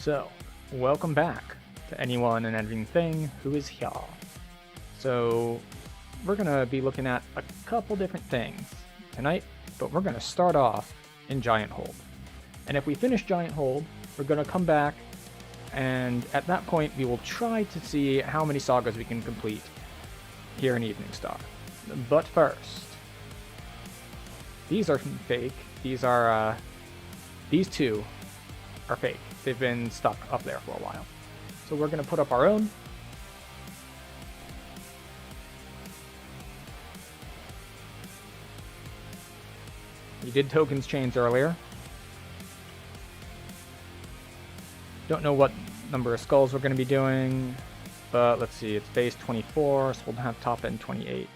So, welcome back to anyone and everything who is here. So, we're going to be looking at a couple different things tonight, but we're going to start off in Gianthold. And if we finish Gianthold, we're going to come back, and at that point we will try to see how many sagas we can complete here in Evening Star. But first, these are fake. These two are fake. They've been stuck up there for a while. So we're going to put up our own. We did tokens chains earlier. Don't know what number of skulls we're going to be doing, but let's see, it's base 24, so we'll have top end 28.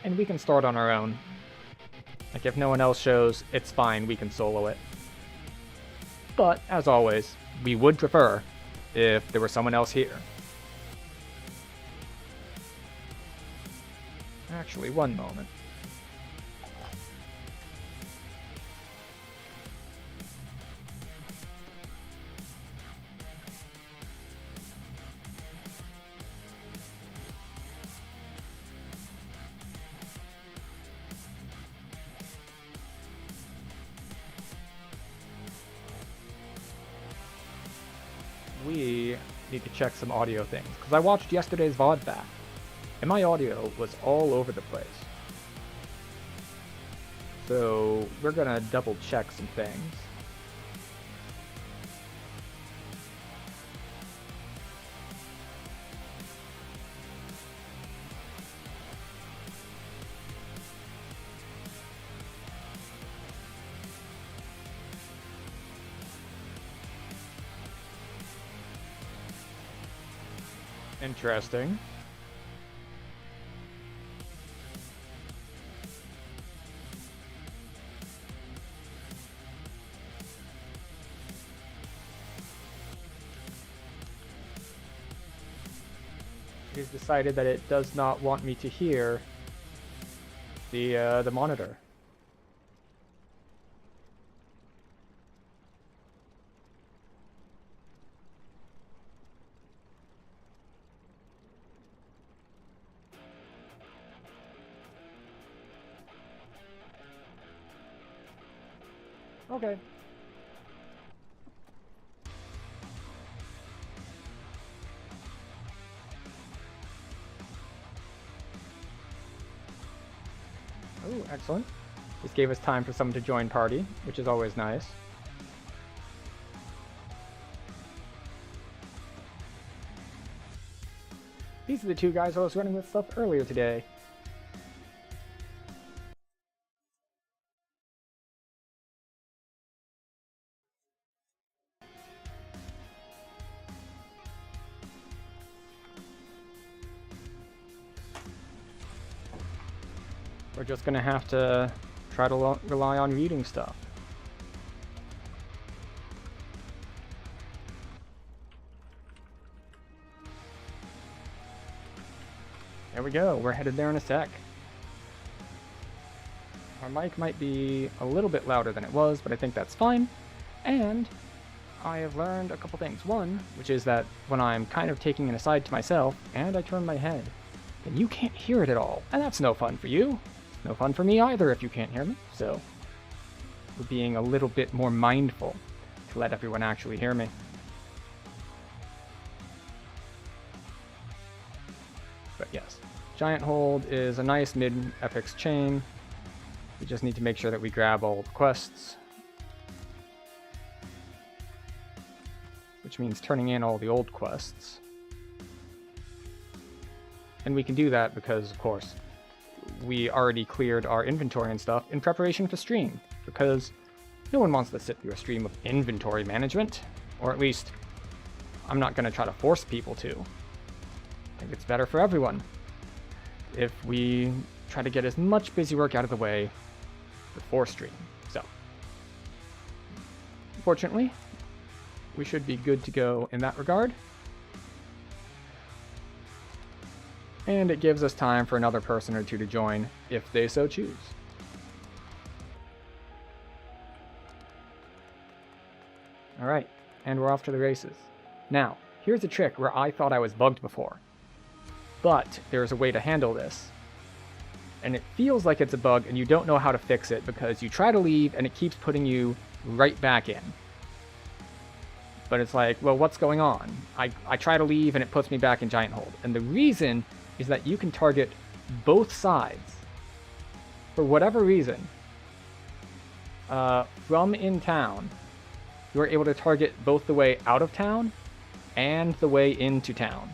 And we can start on our own. Like, if no one else shows, it's fine, we can solo it. But, as always, we would prefer if there was someone else here. Actually, one moment. We need to check some audio things, because I watched yesterday's VOD back, and my audio was all over the place. So we're gonna double check some things. Interesting. It has decided that it does not want me to hear the monitor. Okay. Oh, excellent. This gave us time for someone to join party, which is always nice. These are the two guys I was running with stuff earlier today. We're just gonna have to try to rely on reading stuff. There we go, we're headed there in a sec. Our mic might be a little bit louder than it was, but I think that's fine. And I have learned a couple things. One, which is that when I'm kind of taking an aside to myself, and I turn my head, then you can't hear it at all. And that's no fun for you. No fun for me either if you can't hear me, so we're being a little bit more mindful to let everyone actually hear me. But yes, Gianthold is a nice mid-epics chain. We just need to make sure that we grab all the quests, which means turning in all the old quests. And we can do that because, of course, we already cleared our inventory and stuff in preparation for stream, because no one wants to sit through a stream of inventory management, or at least I'm not going to try to force people to. I think it's better for everyone if we try to get as much busy work out of the way before stream. So, fortunately, we should be good to go in that regard. and it gives us time for another person or two to join if they so choose. Alright, and we're off to the races. Now, here's a trick where I thought I was bugged before. But there's a way to handle this. And it feels like it's a bug and you don't know how to fix it because you try to leave and it keeps putting you right back in. But it's like, well, what's going on? I try to leave and it puts me back in Gianthold. And the reason is that you can target both sides for whatever reason. From in town, you are able to target both the way out of town and the way into town.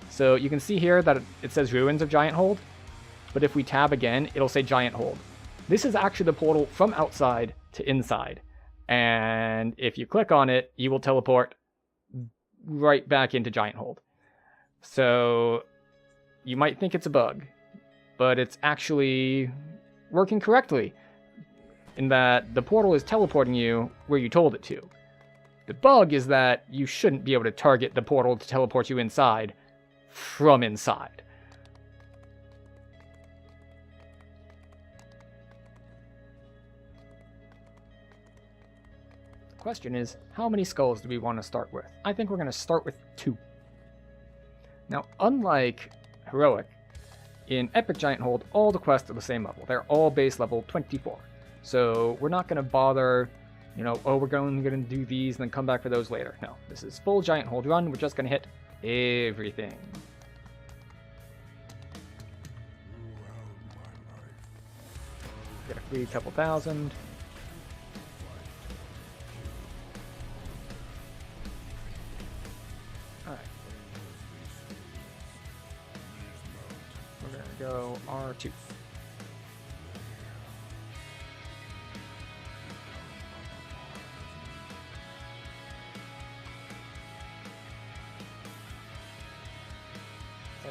So you can see here that it says Ruins of Gianthold, but if we tab again, it'll say Gianthold. This is actually the portal from outside to inside. And if you click on it, you will teleport right back into Gianthold. So you might think it's a bug, but it's actually working correctly in that the portal is teleporting you where you told it to. The bug is that you shouldn't be able to target the portal to teleport you inside from inside. The question is, how many skulls do we want to start with? I think we're going to start with 2. Now, unlike Heroic, in Epic Gianthold, all the quests are the same level. They're all base level 24. So we're not going to bother, you know, oh, we're going to do these and then come back for those later. No, this is full Gianthold run. We're just going to hit everything. Get a free couple thousand. Alright. We're going to go R2.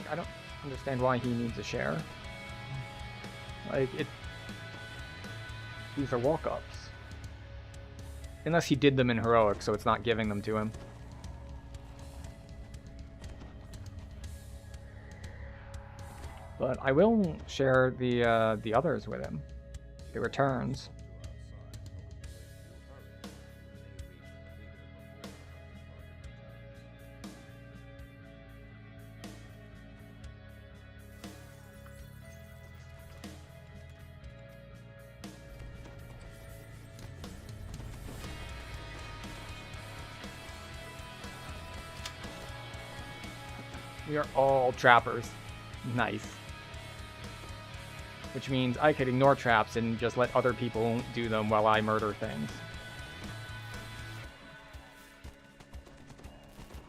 I don't understand why he needs a share. Like, these are walk-ups. Unless he did them in Heroic, so it's not giving them to him. But I will share the others with him. The returns. We are all trappers. Nice. Which means I could ignore traps and just let other people do them while I murder things.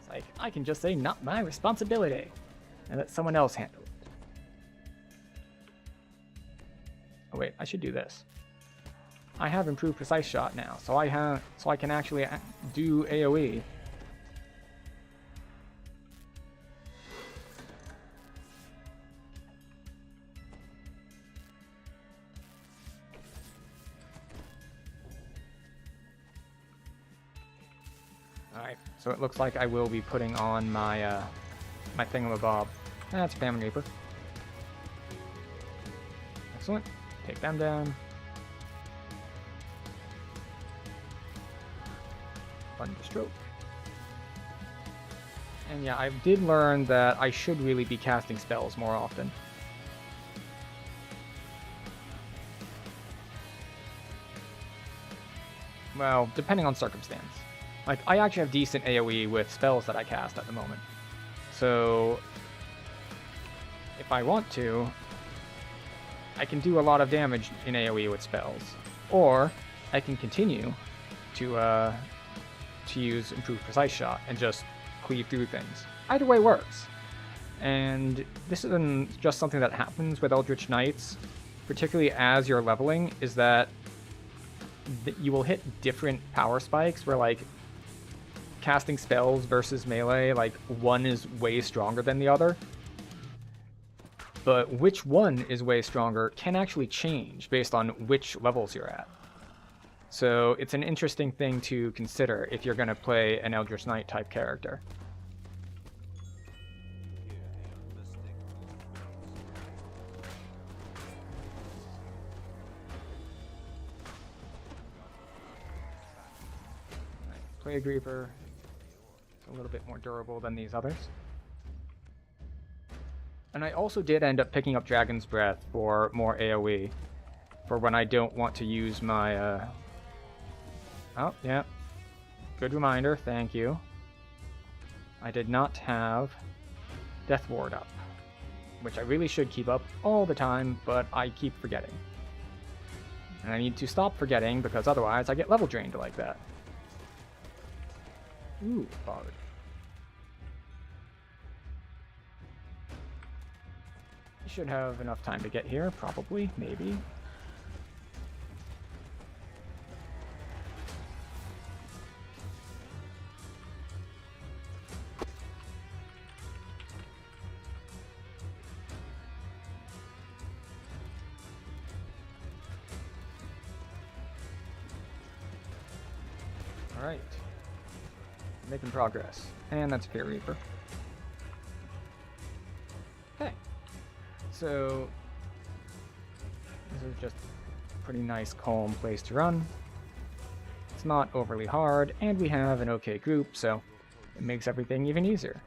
It's like, I can just say, not my responsibility, and let someone else handle it. Oh wait, I should do this. I have improved precise shot now, so I can actually do AoE. Alright, so it looks like I will be putting on my my thingamabob. That's Famine Reaper. Excellent. Take them down. Thunderstroke. And yeah, I did learn that I should really be casting spells more often. Well, depending on circumstance. Like, I actually have decent AoE with spells that I cast at the moment. So, if I want to, I can do a lot of damage in AoE with spells. Or, I can continue to use Improved Precise Shot and just cleave through things. Either way works. And this isn't just something that happens with Eldritch Knights, particularly as you're leveling, is that you will hit different power spikes where, like, casting spells versus melee, like, one is way stronger than the other. But which one is way stronger can actually change based on which levels you're at. So it's an interesting thing to consider if you're going to play an Eldritch Knight type character. Plague Reaper is a little bit more durable than these others. And I also did end up picking up Dragon's Breath for more AoE, for when I don't want to use my, Oh, yeah. Good reminder, thank you. I did not have Death Ward up, which I really should keep up all the time, but I keep forgetting. And I need to stop forgetting, because otherwise I get level drained like that. Ooh, Bard. You should have enough time to get here, probably, maybe. Alright. Making progress. And that's Fear Reaper. Okay. So, this is just a pretty nice, calm place to run. It's not overly hard, and we have an okay group, so it makes everything even easier.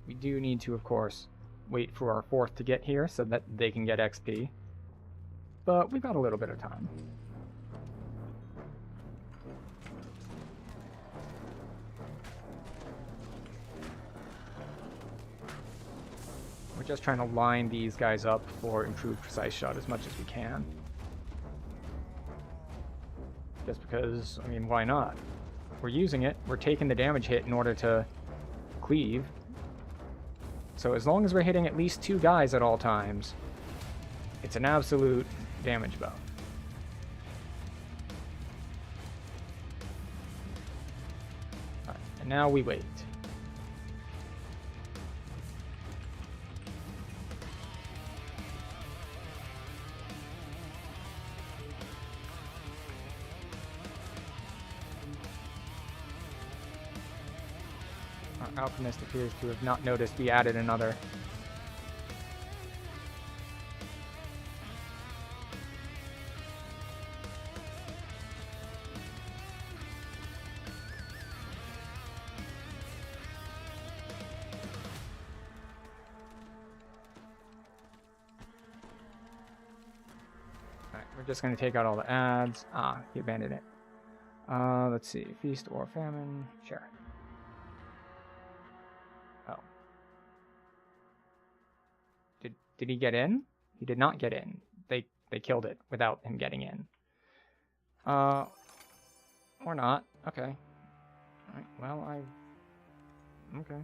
We do need to, of course, wait for our 4th to get here so that they can get XP. But we've got a little bit of time. We're just trying to line these guys up for improved precise shot as much as we can. Just because, I mean, why not? We're using it, we're taking the damage hit in order to cleave. So as long as we're hitting at least 2 guys at all times, it's an absolute damage buff. Alright, and now we wait. Our alchemist appears to have not noticed we added another. Alright, we're just going to take out all the ads. Ah, he abandoned it. Let's see. Feast or famine? Sure. Oh. Did he get in? He did not get in. They killed it without him getting in. Or not. Okay. Alright, well, okay.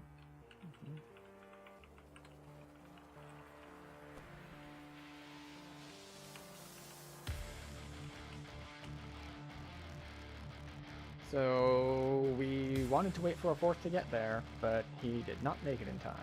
So we wanted to wait for a 4th to get there, but he did not make it in time.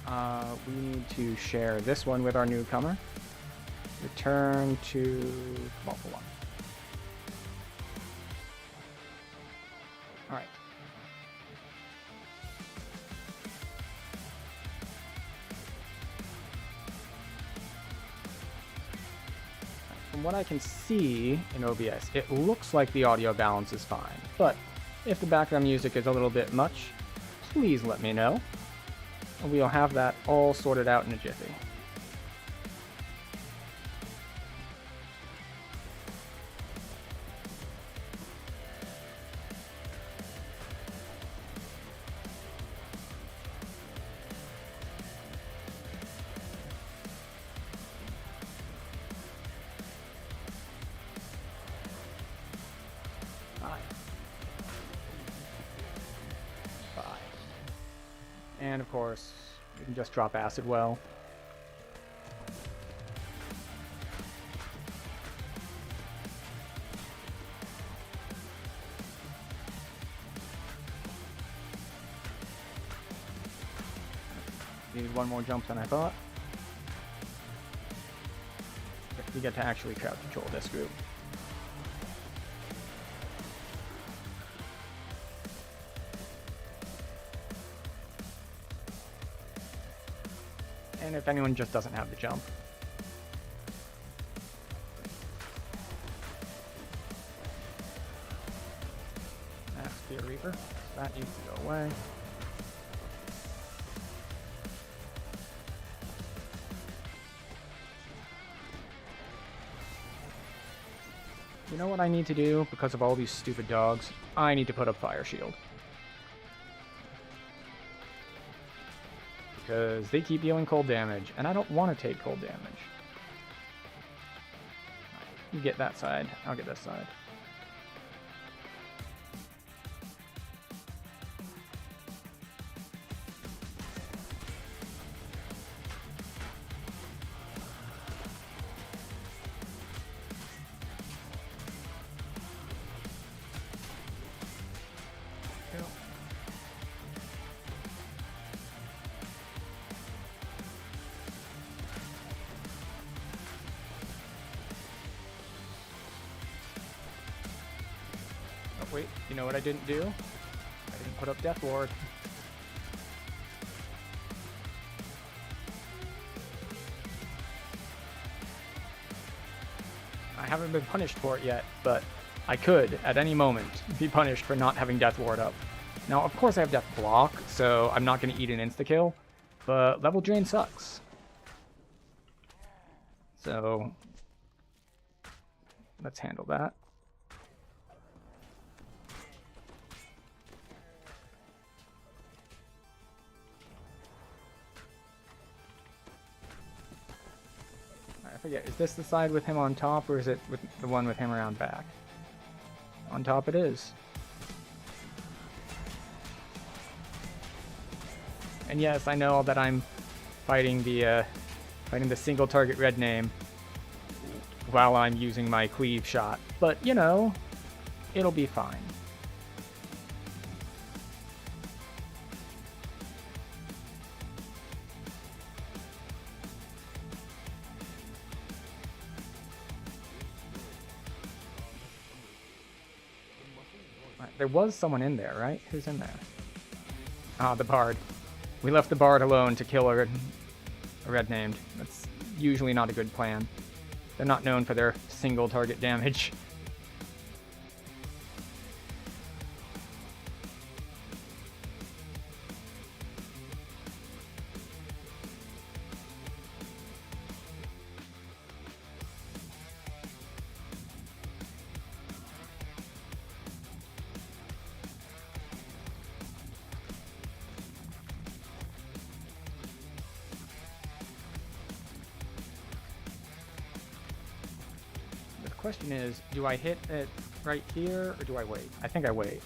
Alright, we need to share this one with our newcomer. Return to Vault 1. Alright. From what I can see in OBS, it looks like the audio balance is fine, but if the background music is a little bit much, please let me know, and we'll have that all sorted out in a jiffy. And of course, you can just drop acid well. Needed one more jump than I thought. you get to actually crowd control this group. And if anyone just doesn't have the jump. That's Fear Reaper. That needs to go away. You know what I need to do because of all these stupid dogs? I need to put up Fire Shield. Because they keep dealing cold damage, and I don't want to take cold damage. Right, you get that side, I'll get this side. Wait, you know what I didn't do? I didn't put up Death Ward. I haven't been punished for it yet, but I could, at any moment, be punished for not having Death Ward up. Now, of course I have Death Block, so I'm not going to eat an insta-kill, but Level Drain sucks. So, let's handle that. I forget, is this the side with him on top, or is it with the one with him around back? On top it is. And yes, I know that I'm fighting the single target red name while I'm using my cleave shot, but you know, it'll be fine. There was someone in there, right? Who's in there? Ah, the Bard. We left the Bard alone to kill a red named. That's usually not a good plan. They're not known for their single target damage. The question is, do I hit it right here, or do I wait? I think I wait.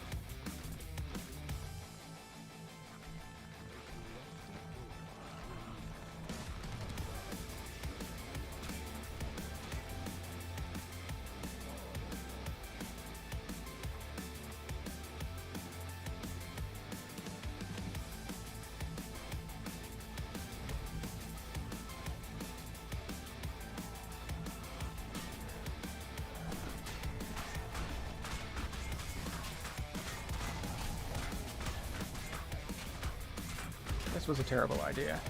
This was a terrible idea.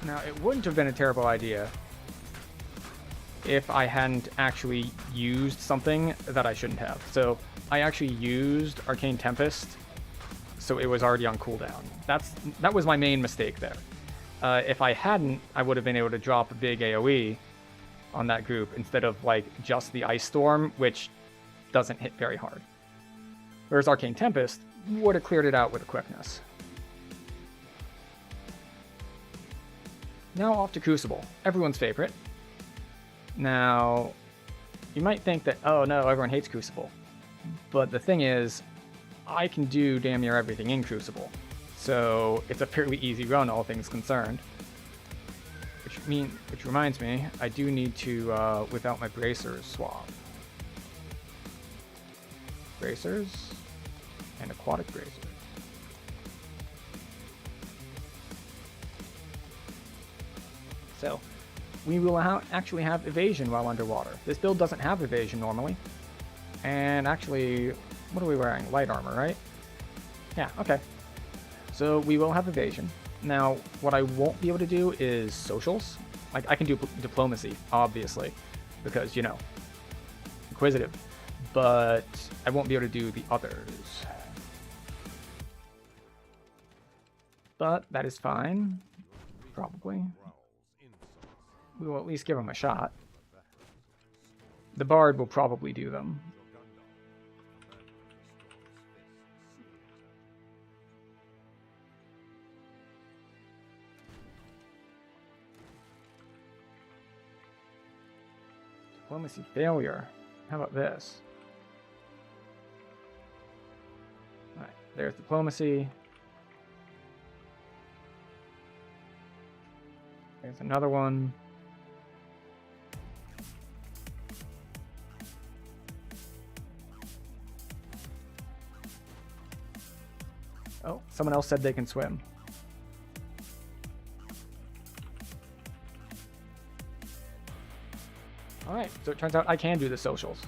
Now, it wouldn't have been a terrible idea if I hadn't actually used something that I shouldn't have. So, I actually used Arcane Tempest, so it was already on cooldown. That was my main mistake there. If I hadn't, I would have been able to drop a big AoE on that group instead of, like, just the Ice Storm, which doesn't hit very hard. Whereas Arcane Tempest would have cleared it out with a quickness. Now off to Crucible, everyone's favorite. Now, you might think that, oh no, everyone hates Crucible. But the thing is, I can do damn near everything in Crucible. So it's a fairly easy run, all things concerned. Which reminds me, I do need to, without my bracers, swap. Bracers and aquatic bracers. So, we will actually have evasion while underwater. This build doesn't have evasion normally. And actually, what are we wearing? Light armor, right? Yeah, okay. So we will have evasion. Now, what I won't be able to do is socials. Like, I can do diplomacy, obviously, because, you know, Inquisitive. But I won't be able to do the others. But that is fine. Probably. We will at least give him a shot. The bard will probably do them. Diplomacy failure. How about this? Alright, there's diplomacy. There's another one. Oh, someone else said they can swim. Alright, so it turns out I can do the socials.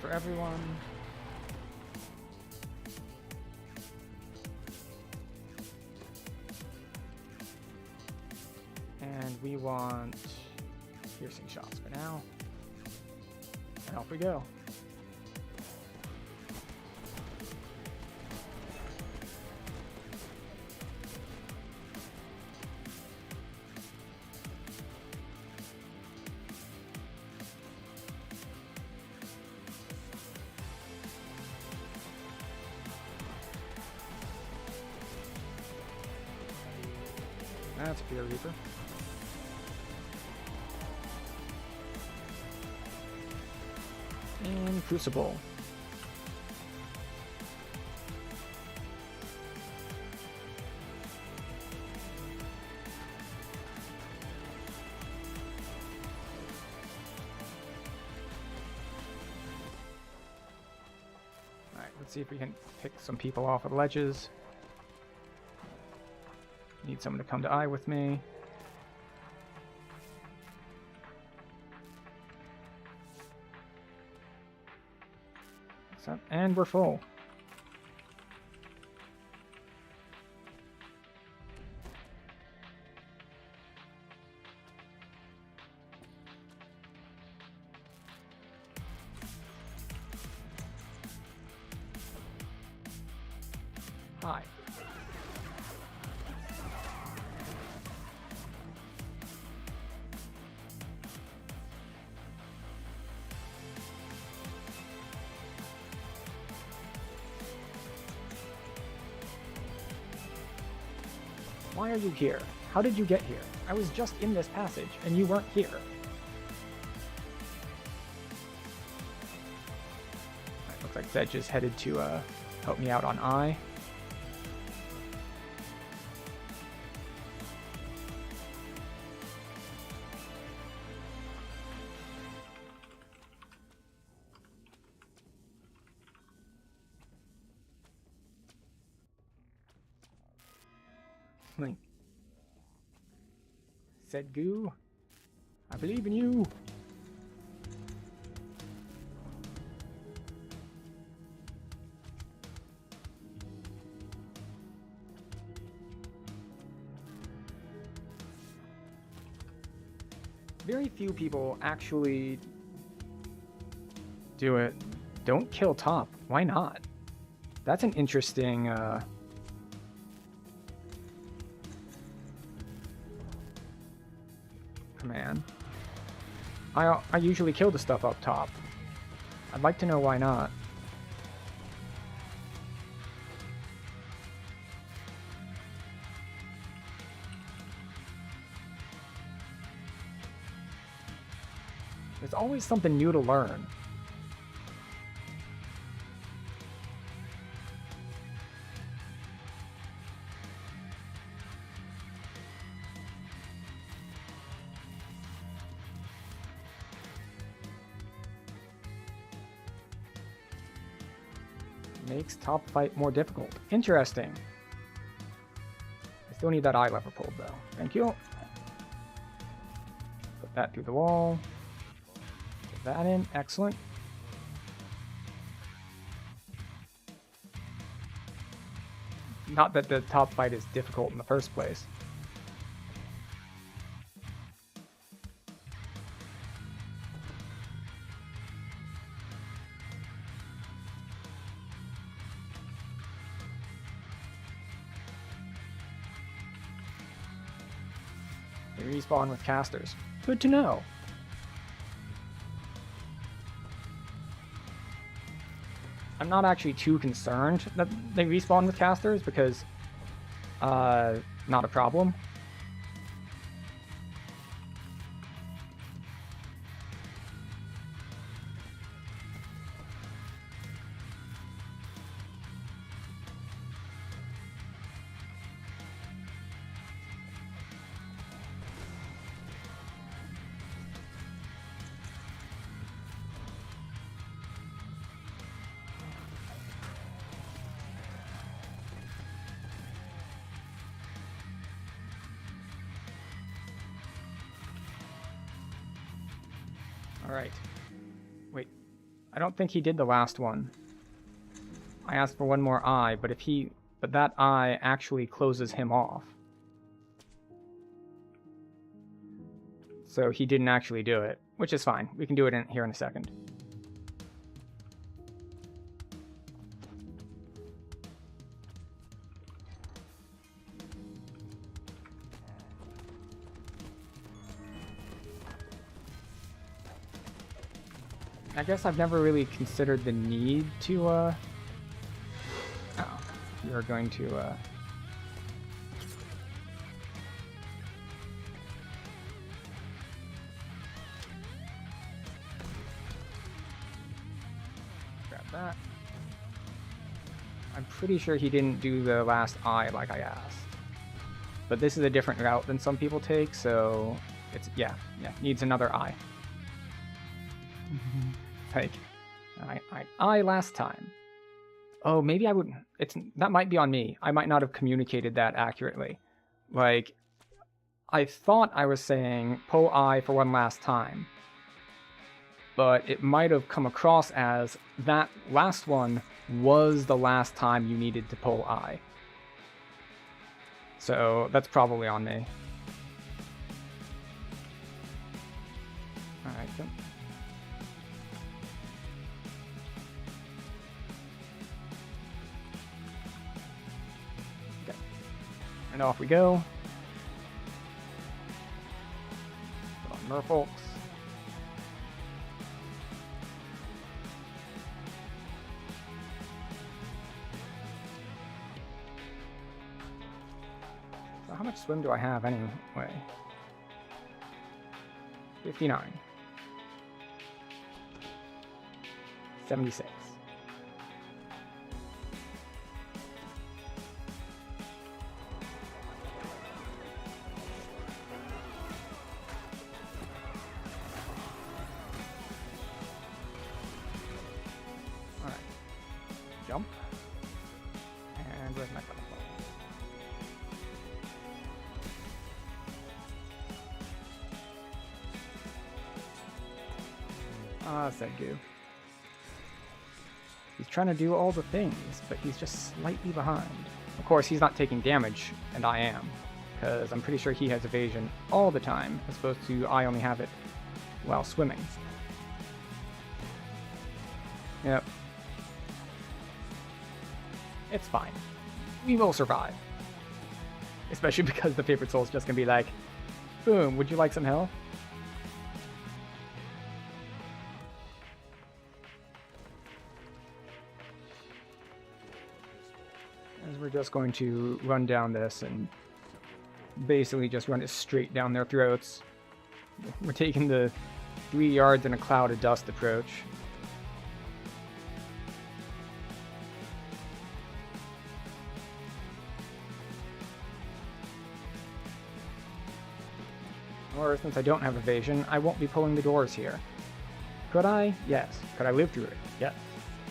For everyone. And we want piercing shots for now. And off we go. That's Fear Reaper. And Crucible. Alright, let's see if we can pick some people off of ledges. Need someone to come to eye with me. And we're full. Hi. Why are you here? How did you get here? I was just in this passage, and you weren't here. Right, looks like Zedge is headed to help me out on Eye. Link. Said Goo, I believe in you. Very few people actually do it. Don't kill top. Why not? That's an interesting command. I usually kill the stuff up top. I'd like to know why not. There's always something new to learn. Makes top fight more difficult. Interesting. I still need that eye lever pulled though. Thank you. Put that through the wall. Put that in. Excellent. Not that the top fight is difficult in the first place. They respawn with casters. Good to know. I'm not actually too concerned that they respawn with casters because, not a problem. Alright. Wait. I don't think he did the last one. I asked for one more eye, but that eye actually closes him off. So he didn't actually do it, which is fine. We can do it here in a second. I guess I've never really considered the need to, Oh, you're going to, grab that. I'm pretty sure he didn't do the last eye like I asked. But this is a different route than some people take, so it's, yeah, needs another eye. Like, I last time. Oh, maybe I would. That might be on me. I might not have communicated that accurately. Like, I thought I was saying pull I for one last time, but it might have come across as that last one was the last time you needed to pull I. So that's probably on me. All right. Jump. And off we go. Put on merfolks. So how much swim do I have anyway? 59. 76. Jump. And where's my button? Ah, Sedgu. He's trying to do all the things, but he's just slightly behind. Of course, he's not taking damage, and I am, because I'm pretty sure he has evasion all the time, as opposed to I only have it while swimming. Yep. It's fine. We will survive. Especially because the favorite soul is just gonna be like, boom, would you like some health? As we're just going to run down this and basically just run it straight down their throats. We're taking the 3 yards and a cloud of dust approach. Or since I don't have evasion, I won't be pulling the doors here. Could I? Yes. Could I live through it? Yes.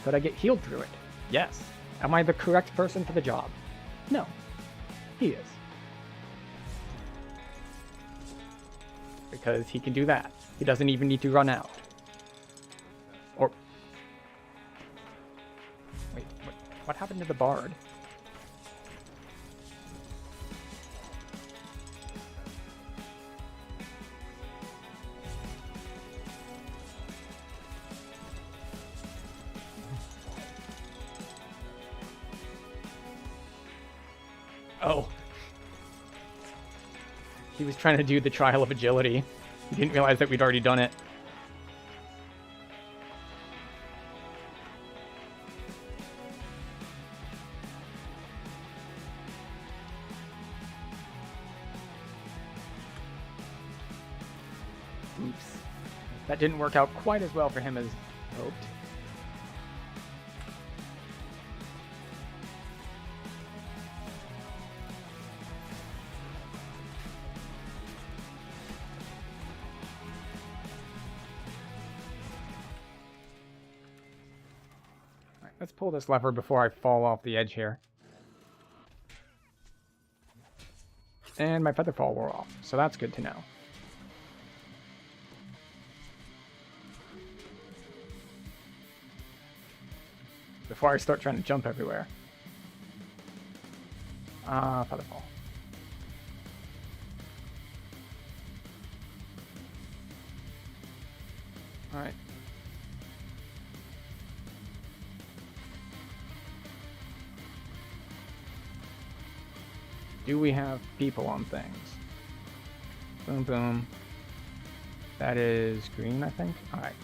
Could I get healed through it? Yes. Am I the correct person for the job? No. He is. Because he can do that. He doesn't even need to run out. Or... Wait, what happened to the bard? Oh. He was trying to do the trial of agility. He didn't realize that we'd already done it. Oops. That didn't work out quite as well for him as hoped. Let's pull this lever before I fall off the edge here. And my featherfall wore off, so that's good to know. Before I start trying to jump everywhere. Featherfall. Alright. Do we have people on things? Boom, boom. That is green, I think. Alright.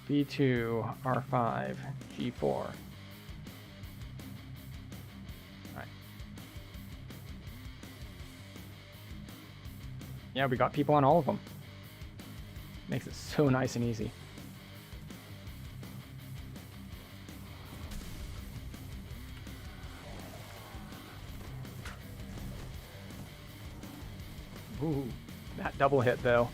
B2, R5, G4. Alright. Yeah, we got people on all of them. Makes it so nice and easy. Ooh, that double hit though.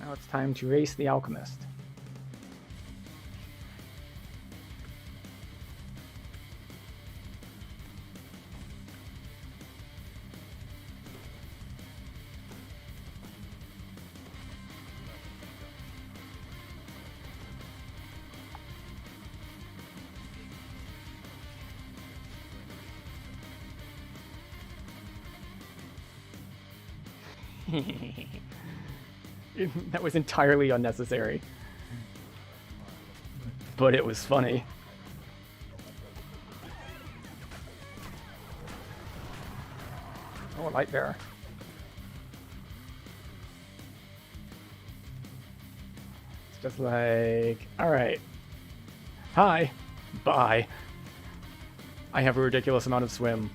Now it's time to race the alchemist. That was entirely unnecessary. But it was funny. Oh, a light bearer. It's just like, alright. Hi. Bye. I have a ridiculous amount of swim.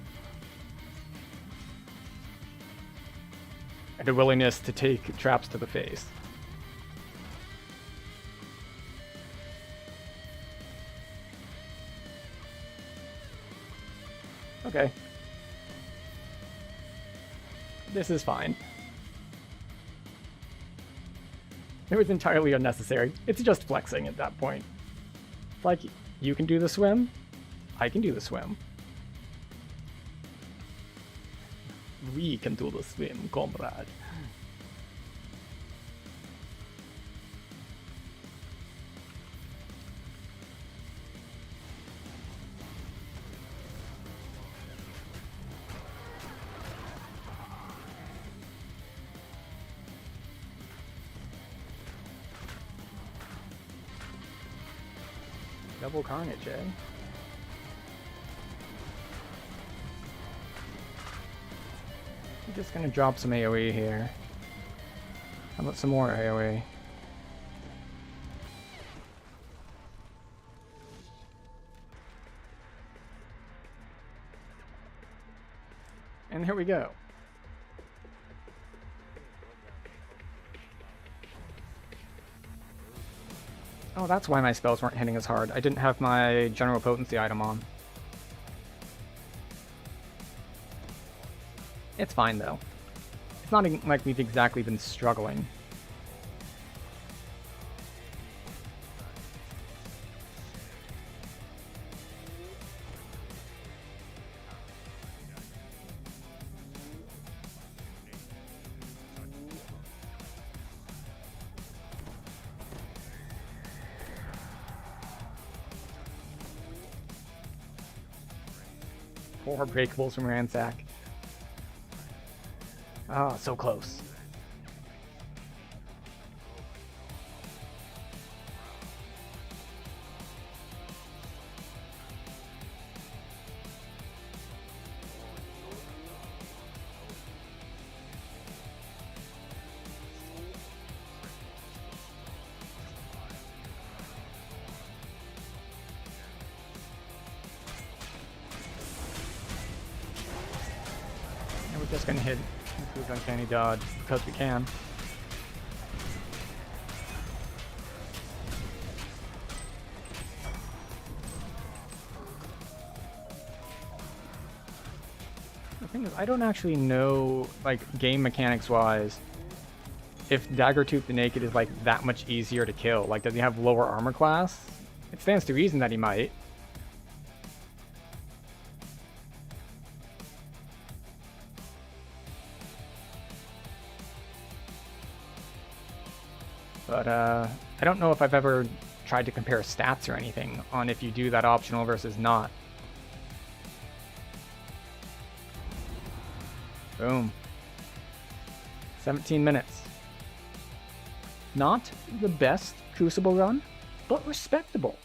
And a willingness to take traps to the face. Okay. This is fine. It was entirely unnecessary. It's just flexing at that point. It's like, you can do the swim, I can do the swim. We can do the swim, comrade. Double carnage, eh? I'm just gonna drop some AoE here. How about some more AoE? And here we go. Oh, that's why my spells weren't hitting as hard. I didn't have my general potency item on. It's fine, though. It's not like we've exactly been struggling. Four breakables from Ransack. Ah, so close. And we're just gonna hit improved uncanny dodge because we can. The thing is, I don't actually know, like, game mechanics wise, if Daggertooth the Naked is like that much easier to kill. Like, does he have lower armor class? It stands to reason that he might. But I don't know if I've ever tried to compare stats or anything on if you do that optional versus not. Boom. 17 minutes. Not the best Crucible run, but respectable.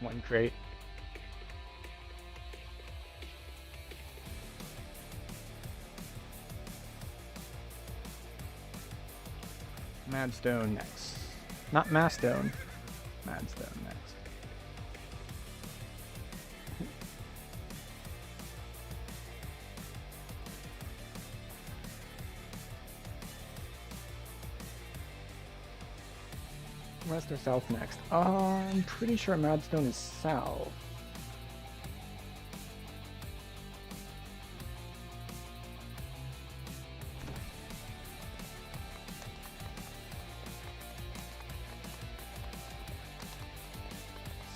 One crate. Madstone next. Not Mastone. Madstone next. West or south next? I'm pretty sure Madstone is south.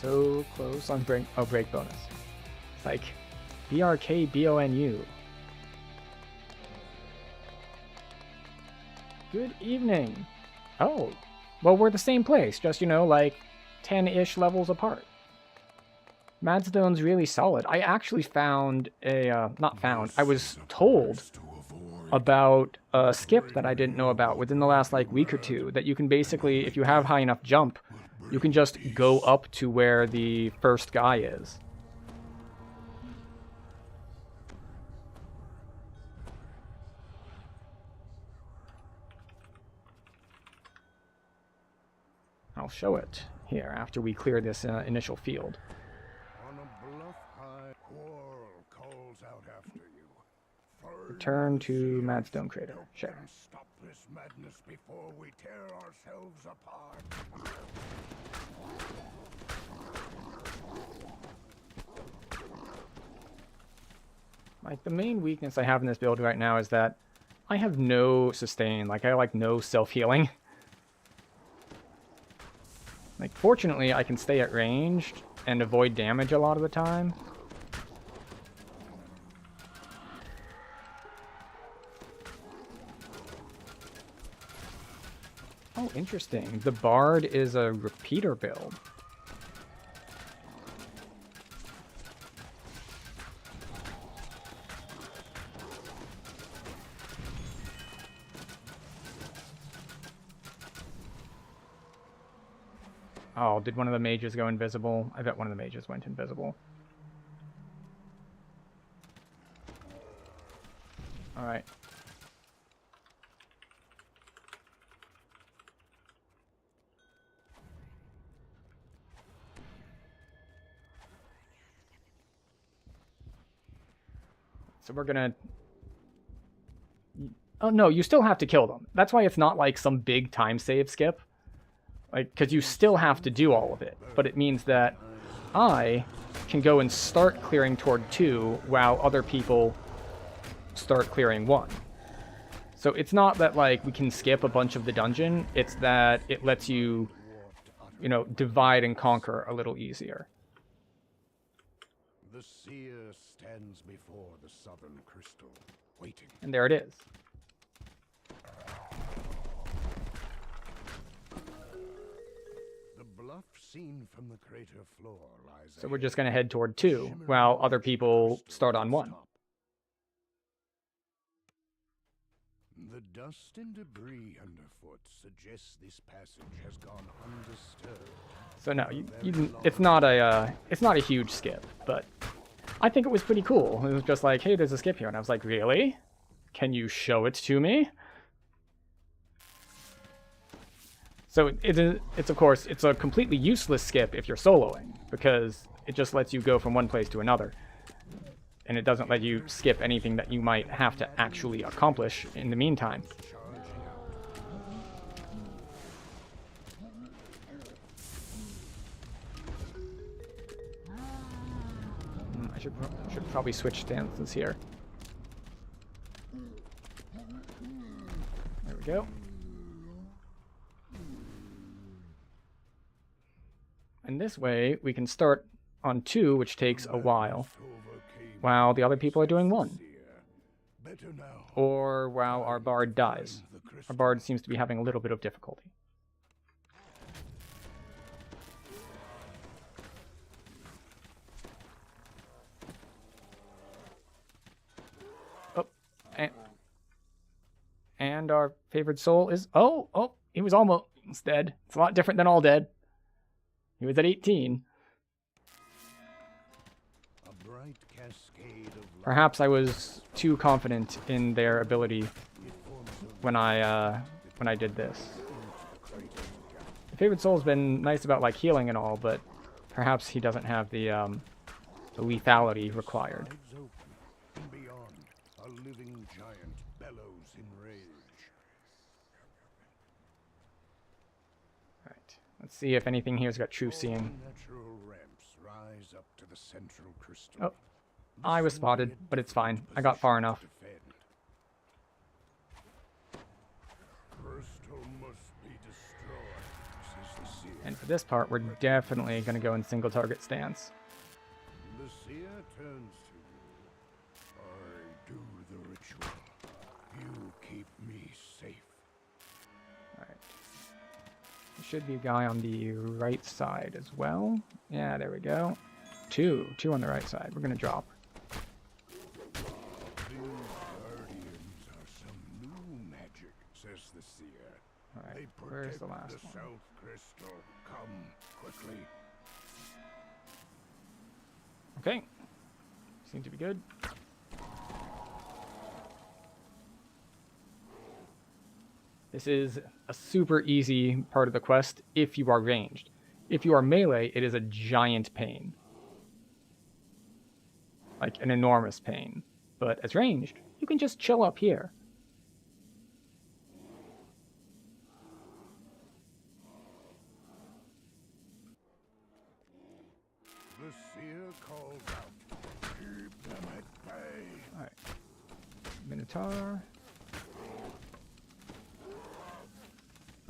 So close on break. Oh, break bonus. It's like BRKBONU. Good evening. Oh, well, we're the same place, just, you know, like 10-ish levels apart. Madstone's really solid. I actually found a, not found, I was told about a skip that I didn't know about within the last, like, week or two, that you can basically, if you have high enough jump, you can just go up to where the first guy is. I'll show it here after we clear this initial field. On a bluff high, quarrel calls out after you. Return to Madstone Crater. Sure. Stop this madness before we tear ourselves apart. Like, the main weakness I have in this build right now is that I have no sustain. Like, I like no self-healing. Like, fortunately, I can stay at range and avoid damage a lot of the time. Oh, interesting. The Bard is a repeater build. Oh, did one of the mages go invisible? I bet one of the mages went invisible. Alright. So we're gonna... Oh, no, you still have to kill them. That's why it's not like some big time save skip. Like, because you still have to do all of it. But it means that I can go and start clearing toward 2 while other people start clearing 1. So it's not that, like, we can skip a bunch of the dungeon. It's that it lets you, you know, divide and conquer a little easier. The seer stands before the southern crystal, waiting. And there it is. The bluff seen from the crater floor lies. So we're just going to head toward 2, while other people start on 1. The dust and debris underfoot suggests this passage has gone undisturbed. So no, it's not a huge skip, but I think it was pretty cool. It was just like, hey, there's a skip here, and I was like, really? Can you show it to me? So it's of course, it's a completely useless skip if you're soloing, because it just lets you go from one place to another. And it doesn't let you skip anything that you might have to actually accomplish in the meantime. I should probably switch stances here. There we go. And this way, we can start on 2, which takes a while, while the other people are doing 1. Or while our bard dies. Our bard seems to be having a little bit of difficulty. Oh, and our favorite soul is... Oh, he was almost dead. It's a lot different than all dead. He was at 18. Perhaps I was too confident in their ability when I did this. The favorite soul's been nice about like healing and all, but perhaps he doesn't have the lethality required. Alright, let's see if anything here's got true seeing. Oh, I was spotted, but it's fine. I got far enough. And for this part, we're definitely going to go in single target stance. The seer turns to you. I do the ritual. You keep me safe. Alright. There should be a guy on the right side as well. Yeah, there we go. Two on the right side. We're going to drop. Alright, where's the last one? South crystal. Come quickly. Okay. Seems to be good. This is a super easy part of the quest if you are ranged. If you are melee, it is a giant pain. Like an enormous pain. But as ranged, you can just chill up here. The seer calls out. Keep them at bay. Alright. Minotaur.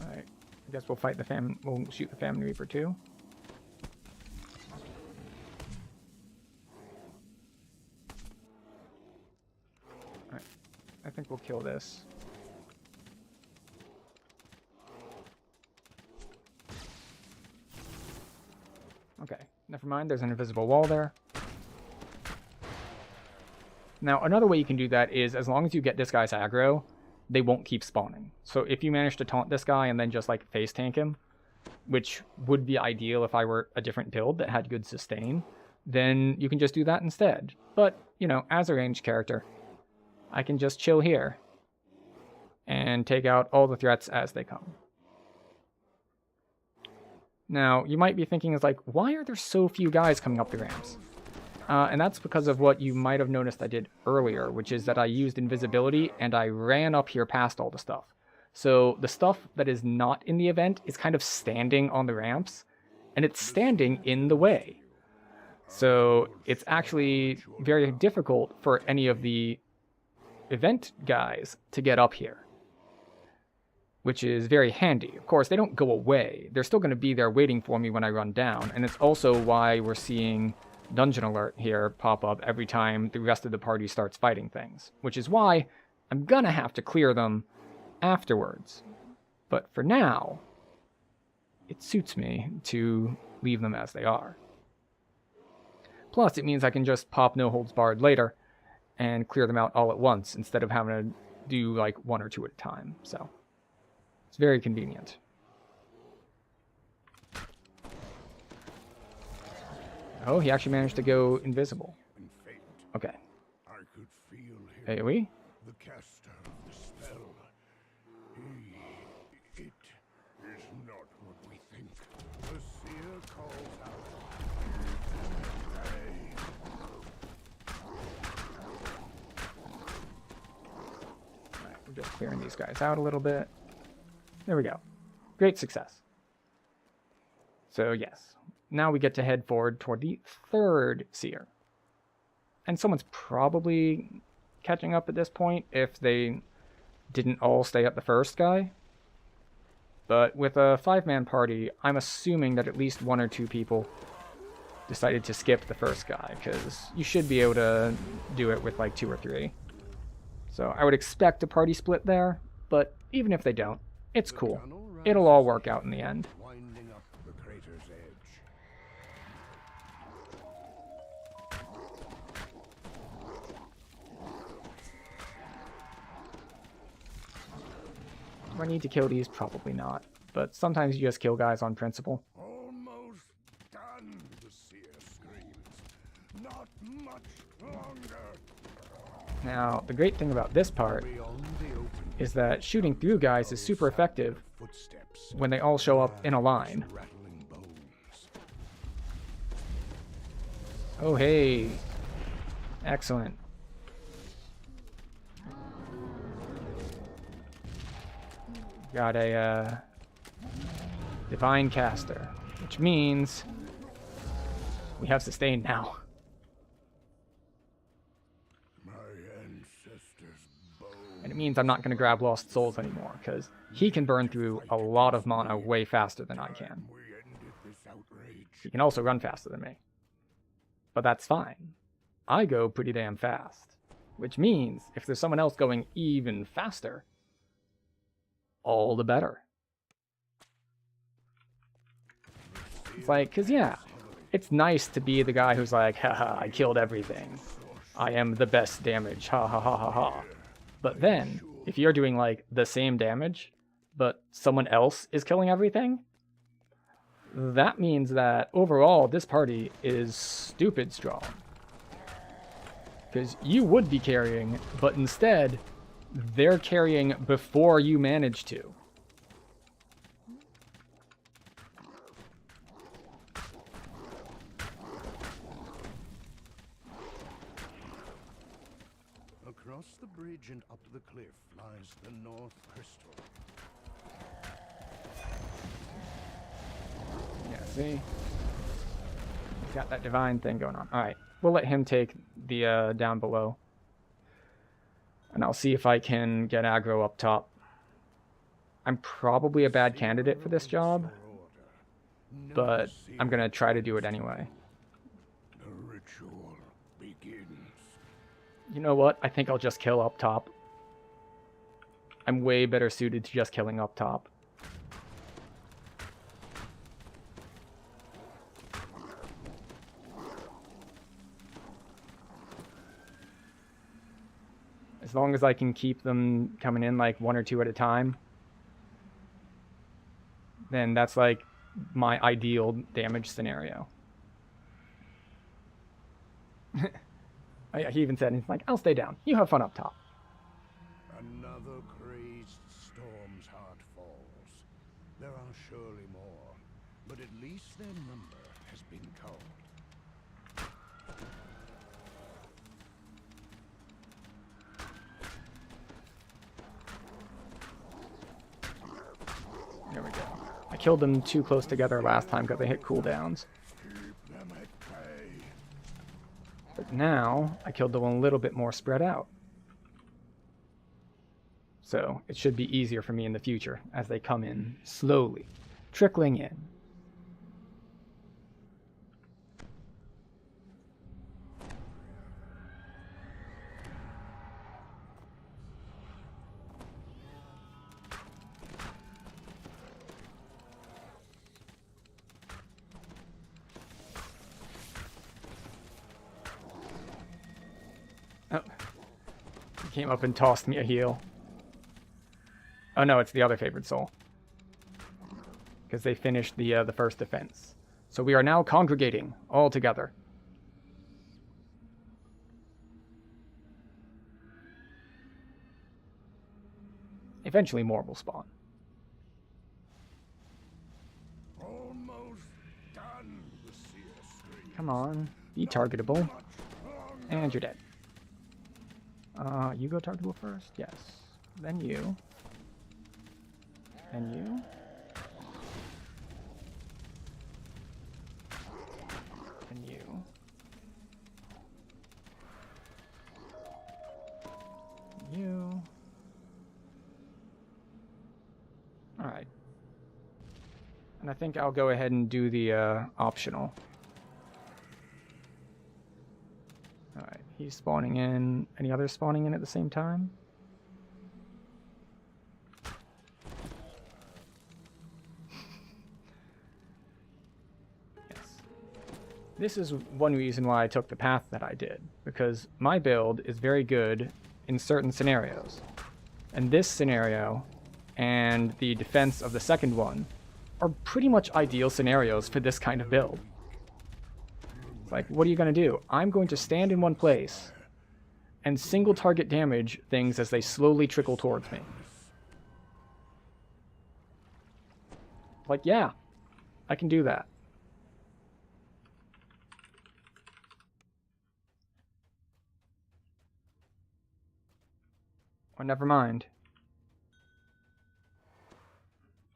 Alright. I guess we'll fight the famine. We'll shoot the Famine Reaper too. Alright. I think we'll kill this. Okay. Never mind, there's an invisible wall there. Now, another way you can do that is, as long as you get this guy's aggro, they won't keep spawning. So if you manage to taunt this guy and then just, like, face tank him, which would be ideal if I were a different build that had good sustain, then you can just do that instead. But, you know, as a ranged character, I can just chill here and take out all the threats as they come. Now, you might be thinking, is like, why are there so few guys coming up the ramps? And that's because of what you might have noticed I did earlier, which is that I used invisibility and I ran up here past all the stuff. So the stuff that is not in the event is kind of standing on the ramps, and it's standing in the way. So it's actually very difficult for any of the event guys to get up here, which is very handy. Of course, they don't go away. They're still going to be there waiting for me when I run down, and it's also why we're seeing Dungeon Alert here pop up every time the rest of the party starts fighting things, which is why I'm going to have to clear them afterwards. But for now, it suits me to leave them as they are. Plus, it means I can just pop No Holds Barred later and clear them out all at once instead of having to do like one or two at a time. So it's very convenient. Oh, he actually managed to go invisible. Okay. AoE? The caster of the spell. It is not what we think. The seer calls out. Alright, we're just clearing these guys out a little bit. There we go. Great success. So yes, now we get to head forward toward the third seer. And someone's probably catching up at this point if they didn't all stay at the first guy. But with a 5-man party, I'm assuming that at least 1 or 2 people decided to skip the first guy, because you should be able to do it with like 2 or 3. So I would expect a party split there, but even if they don't, it's cool. It'll all work out in the end. Winding up the crater's edge. Do I need to kill these? Probably not. But sometimes you just kill guys on principle. Almost done, the seer screams. Not much longer. Now, the great thing about this part is that shooting through guys is super effective Footsteps. when they all show up in a line. Rattling bones. Oh, hey. Excellent. Got a divine caster, which means we have sustain now. My ancestors' bones. And it means I'm not going to grab Lost Souls anymore, because he can burn through a lot of mana way faster than I can. We ended this outrage. He can also run faster than me. But that's fine. I go pretty damn fast. Which means, if there's someone else going even faster, all the better. It's like, because yeah, it's nice to be the guy who's like, haha, I killed everything. I am the best damage, ha ha ha ha ha. But then, if you're doing like the same damage, but someone else is killing everything, that means that overall this party is stupid strong. Because you would be carrying, but instead, they're carrying before you manage to. Across the bridge and up the cliff lies the North Crystal. Yeah, see? He's got that divine thing going on. Alright, we'll let him take the down below. And I'll see if I can get aggro up top. I'm probably a bad candidate for this job, but I'm going to try to do it anyway. The ritual begins. You know what? I think I'll just kill up top. I'm way better suited to just killing up top. As long as I can keep them coming in like 1 or 2 at a time, then that's like my ideal damage scenario. Oh, yeah, he even said, he's like, I'll stay down. You have fun up top. Another crazed storm's heart falls. There are surely more, but at least their number has been culled. There we go. I killed them too close together last time because they hit cooldowns. Keep them at bay. But now, I killed the one a little bit more spread out. So, it should be easier for me in the future as they come in slowly, trickling in. Oh, he came up and tossed me a heal. Oh no, it's the other favored soul. Because they finished the first defense. So we are now congregating all together. Eventually more will spawn. Almost done, the seer screams. Come on, be targetable. And you're dead. You go targetable first? Yes. Then you. And you. And you. You. Alright. And I think I'll go ahead and do the optional. Alright, he's spawning in. Any others spawning in at the same time? Yes. This is one reason why I took the path that I did, because my build is very good in certain scenarios. And this scenario and the defense of the second one are pretty much ideal scenarios for this kind of build. It's like, what are you going to do? I'm going to stand in one place and single target damage things as they slowly trickle towards me. Like, yeah, I can do that. Or never mind.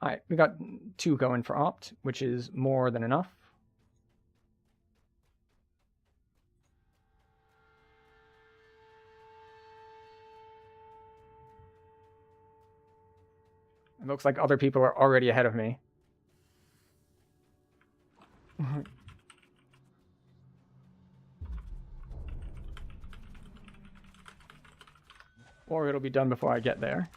Alright, we got 2 going for opt, which is more than enough. It looks like other people are already ahead of me. Or it'll be done before I get there.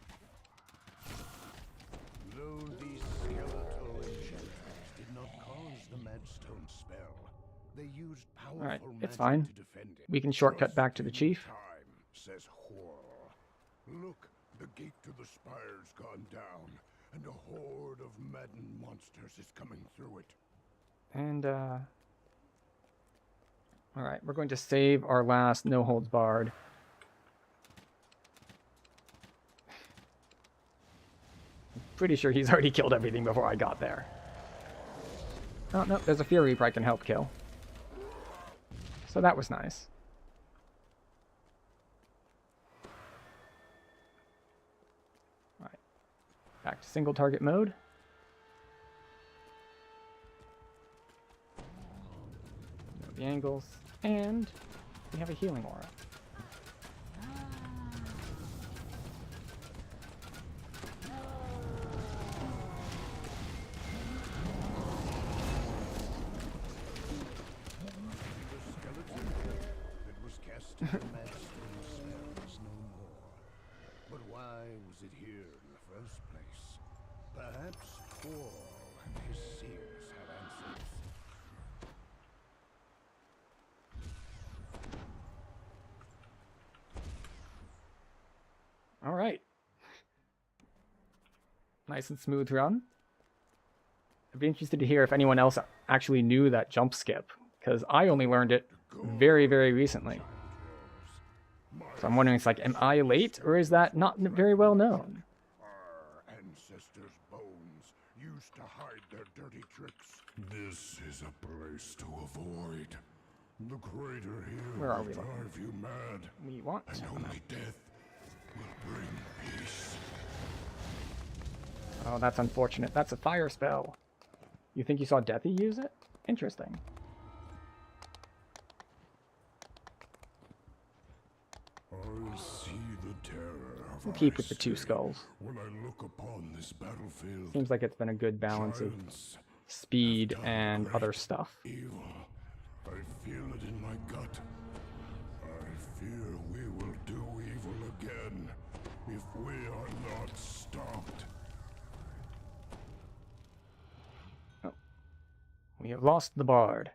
Though these skeletal enchantments did not cause the Madstone spell, they used powerful Alright, magic it's fine. to defend it. We can shortcut Just back to the in chief. Time, says Horl. Look, the gate to the spire's gone down, and a horde of maddened monsters is coming through it. And, alright, we're going to save our last no holds barred. Pretty sure he's already killed everything before I got there. Oh, no, there's a Fury Reaper I can help kill. So that was nice. Alright. Back to single target mode. Know the angles. And we have a healing aura. The Madstone spell is no more. But why was it here in the first place? Perhaps Horl and his seers have answers. Alright. Nice and smooth run. I'd be interested to hear if anyone else actually knew that jump skip, because I only learned it very, very recently. So I'm wondering, it's like, am I late, or is that not very well known? Our ancestors' bones used to hide their dirty tricks. This is a place to avoid. The crater here Where are will we looking? drive you mad, We want. and only death will bring peace. Oh, that's unfortunate. That's a fire spell. You think you saw Deathy use it? Interesting. I see the terror of We'll keep with our the 2 state skulls. when I look upon this battlefield. Seems like it's been a good balance of Giants speed have done and great other stuff. Evil. I feel it in my gut. I fear we will do evil again if we are not stopped. Oh. We have lost the bard.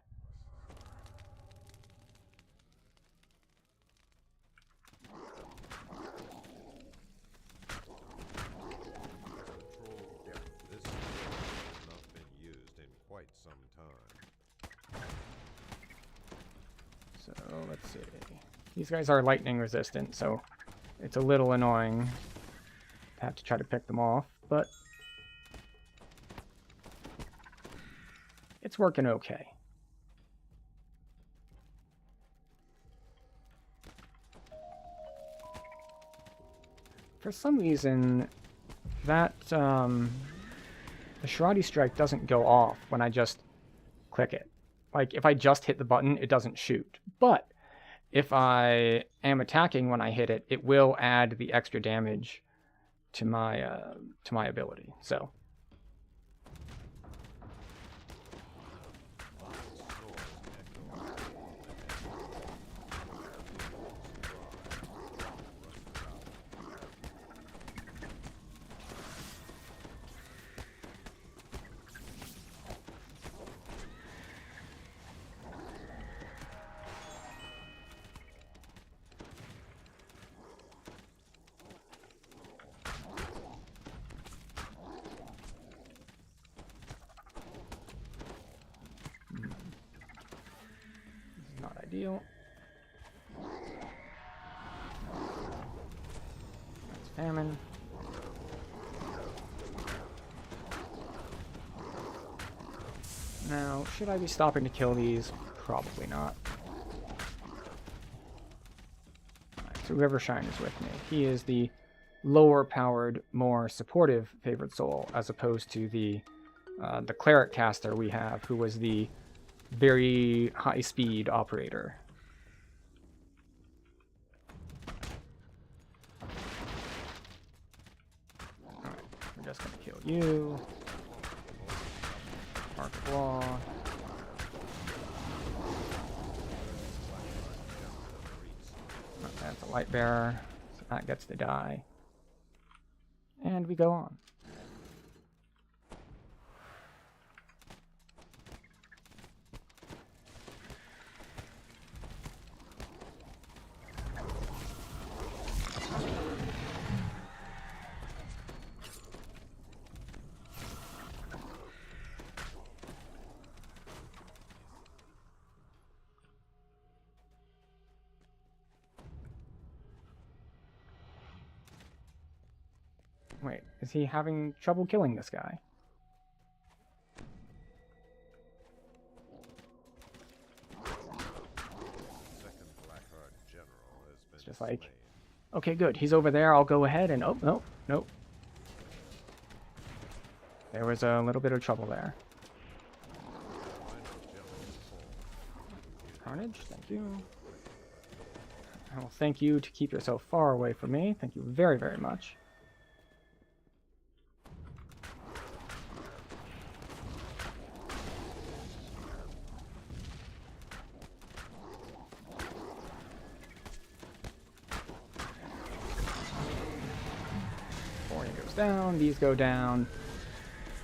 This has not been used in quite some time. So let's see. These guys are lightning resistant, so it's a little annoying to have to try to pick them off, but it's working okay. For some reason, that the Shirati Strike doesn't go off when I just click it. Like, if I just hit the button, it doesn't shoot. But if I am attacking when I hit it, it will add the extra damage to my ability. So not ideal. That's famine. Now, should I be stopping to kill these? Probably not. Alright, so Rivershine is with me. He is the lower powered, more supportive favored soul, as opposed to the cleric caster we have, who was the very high speed operator. Alright, we're just gonna kill you. Mark of Law. That's a light bearer, so that gets to die. And we go on. Wait, is he having trouble killing this guy? Second Blackheart General has been It's just like, slain. okay, good. He's over there. I'll go ahead and... Oh, no, nope. There was a little bit of trouble there. Carnage, thank you. I will thank you to keep yourself far away from me. Thank you very, very much. Goes down, these go down.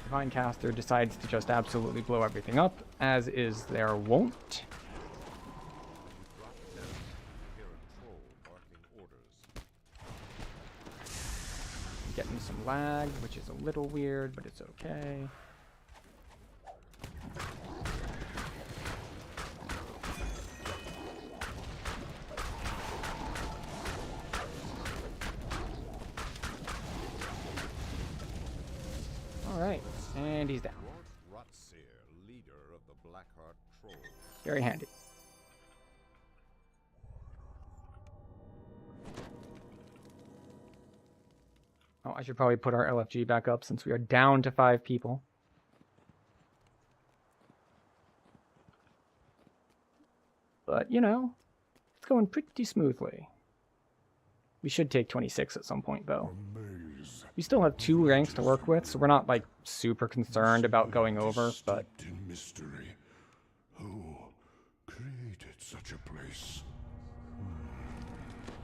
Divine Caster decides to just absolutely blow everything up, as is their wont. Getting some lag, which is a little weird, but it's okay. And he's down. Leader of the Blackheart Trolls. Very handy. Oh, I should probably put our LFG back up since we are down to 5 people. But, you know, it's going pretty smoothly. We should take 26 at some point, though. We still have 2 ranks to work with, so we're not, like, super concerned about going over, but... In mystery. Who created such a place?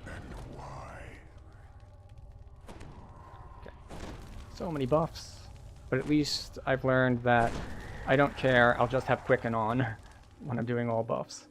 And why? Okay. So many buffs. But at least I've learned that I don't care, I'll just have Quicken on when I'm doing all buffs.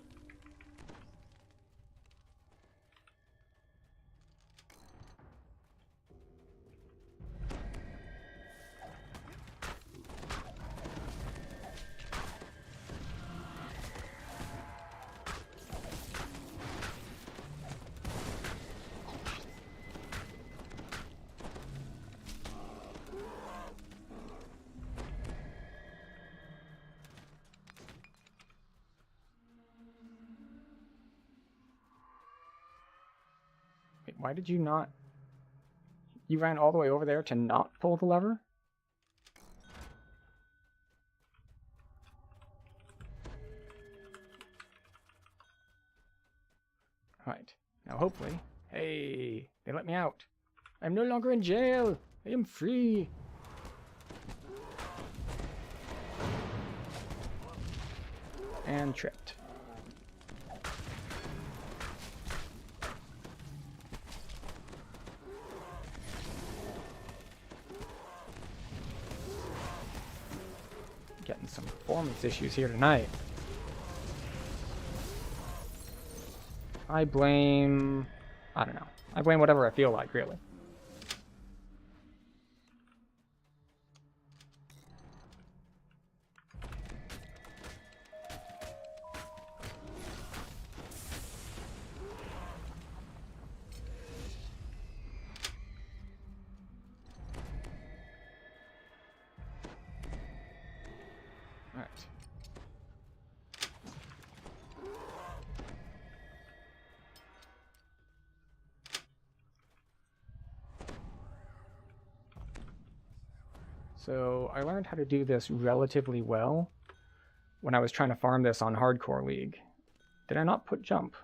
Wait, why did you not... You ran all the way over there to not pull the lever? Right. Now hopefully... Hey! They let me out! I'm no longer in jail! I am free! And tripped. Getting some performance issues here tonight. I blame... I don't know. I blame whatever I feel like, really. Alright. So I learned how to do this relatively well when I was trying to farm this on Hardcore League. Did I not put jump?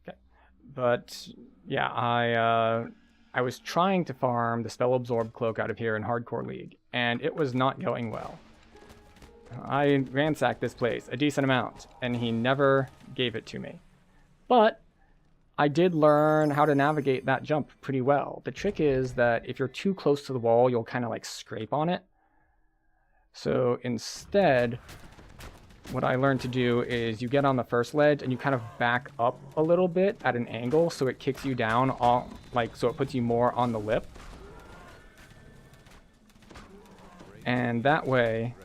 Okay. But yeah, I was trying to farm the Spell Absorb Cloak out of here in Hardcore League, and it was not going well. I ransacked this place a decent amount, and he never gave it to me. But I did learn how to navigate that jump pretty well. The trick is that if you're too close to the wall, you'll kind of like scrape on it. So instead, what I learned to do is you get on the first ledge and you kind of back up a little bit at an angle so it kicks you down, so it puts you more on the lip. And that way,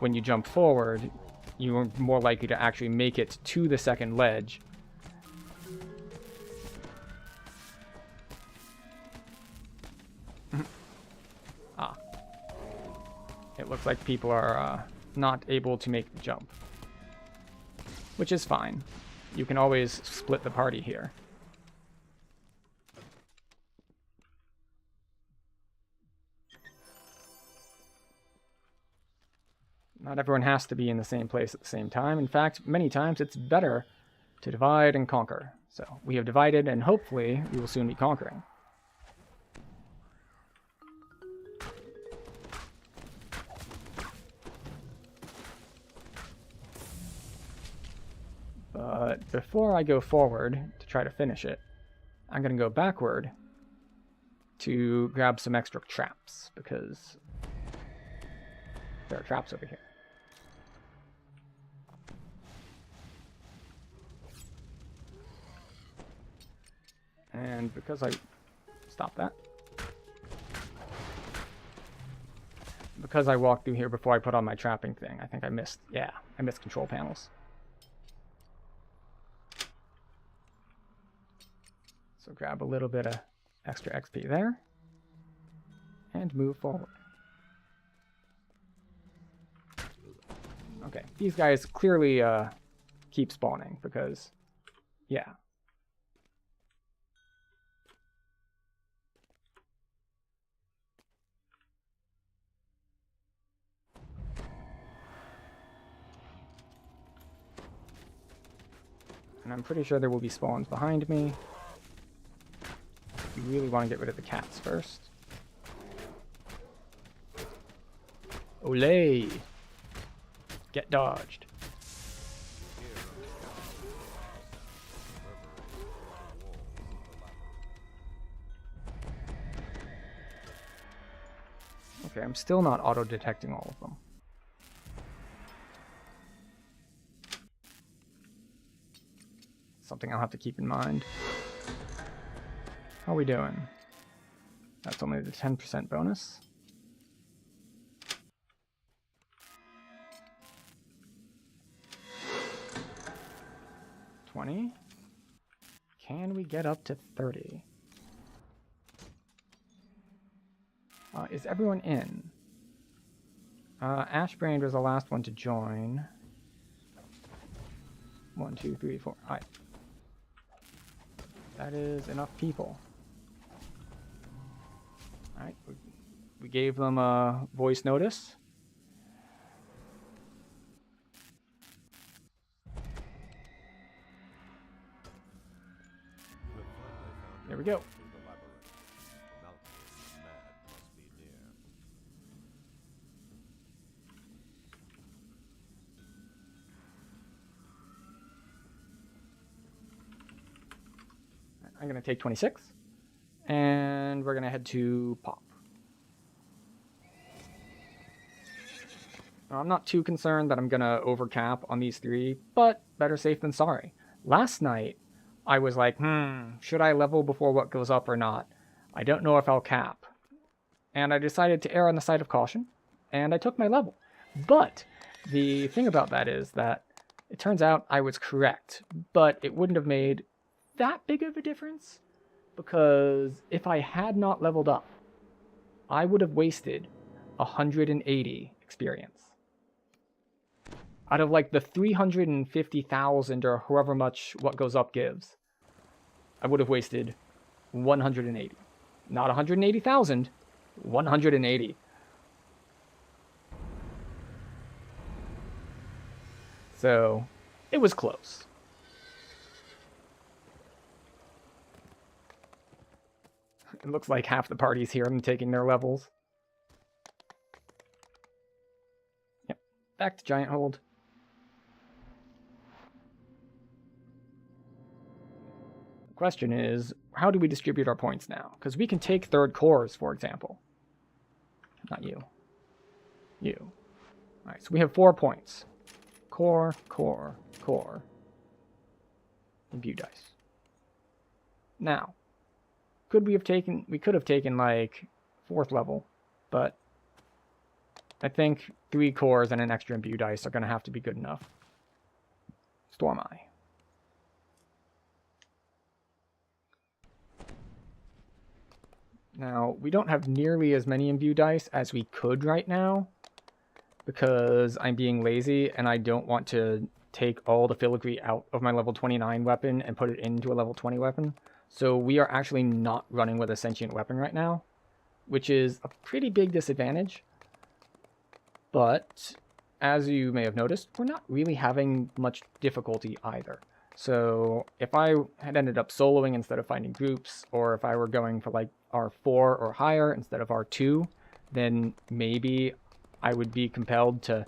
when you jump forward, you're more likely to actually make it to the second ledge. It looks like people are not able to make the jump, which is fine. You can always split the party here. Not everyone has to be in the same place at the same time. In fact, many times it's better to divide and conquer. So we have divided, and hopefully we will soon be conquering. But before I go forward to try to finish it, I'm going to go backward to grab some extra traps, because there are traps over here. And because I... Stop that. Because I walked through here before I put on my trapping thing, I think I missed... Yeah, I missed control panels. So grab a little bit of extra XP there. And move forward. Okay, these guys clearly keep spawning because, yeah. And I'm pretty sure there will be spawns behind me. You really want to get rid of the cats first. Olay! Get dodged. Okay, I'm still not auto-detecting all of them. Something I'll have to keep in mind. How are we doing? That's only the 10% bonus. $20. Can we get up to 30? Is everyone in? Ashbrand was the last one to join. 1, 2, 3, 4. Alright. That is enough people. Alright, we gave them a voice notice. There we go. I'm going to take 26, and we're going to head to Pop. Now, I'm not too concerned that I'm going to overcap on these 3, but better safe than sorry. Last night, I was like, should I level before what goes up or not? I don't know if I'll cap. And I decided to err on the side of caution, and I took my level. But the thing about that is that it turns out I was correct, but it wouldn't have made that big of a difference, because if I had not leveled up, I would have wasted 180 experience. Out of like the 350,000 or however much what goes up gives, I would have wasted 180. Not 180,000, 180. So, it was close. It looks like half the party's here and taking their levels. Yep, back to Gianthold. The question is, how do we distribute our points now? Because we can take third cores, for example. Not you. You. Alright, so we have 4 points. Core, core, core. Imbue dice. Now, we could have taken like 4th level, but I think 3 cores and an extra imbue dice are going to have to be good enough. Storm Eye. Now, we don't have nearly as many imbue dice as we could right now, because I'm being lazy and I don't want to take all the filigree out of my level 29 weapon and put it into a level 20 weapon. So we are actually not running with a sentient weapon right now, which is a pretty big disadvantage. But as you may have noticed, we're not really having much difficulty either. So if I had ended up soloing instead of finding groups, or if I were going for like R4 or higher instead of R2, then maybe I would be compelled to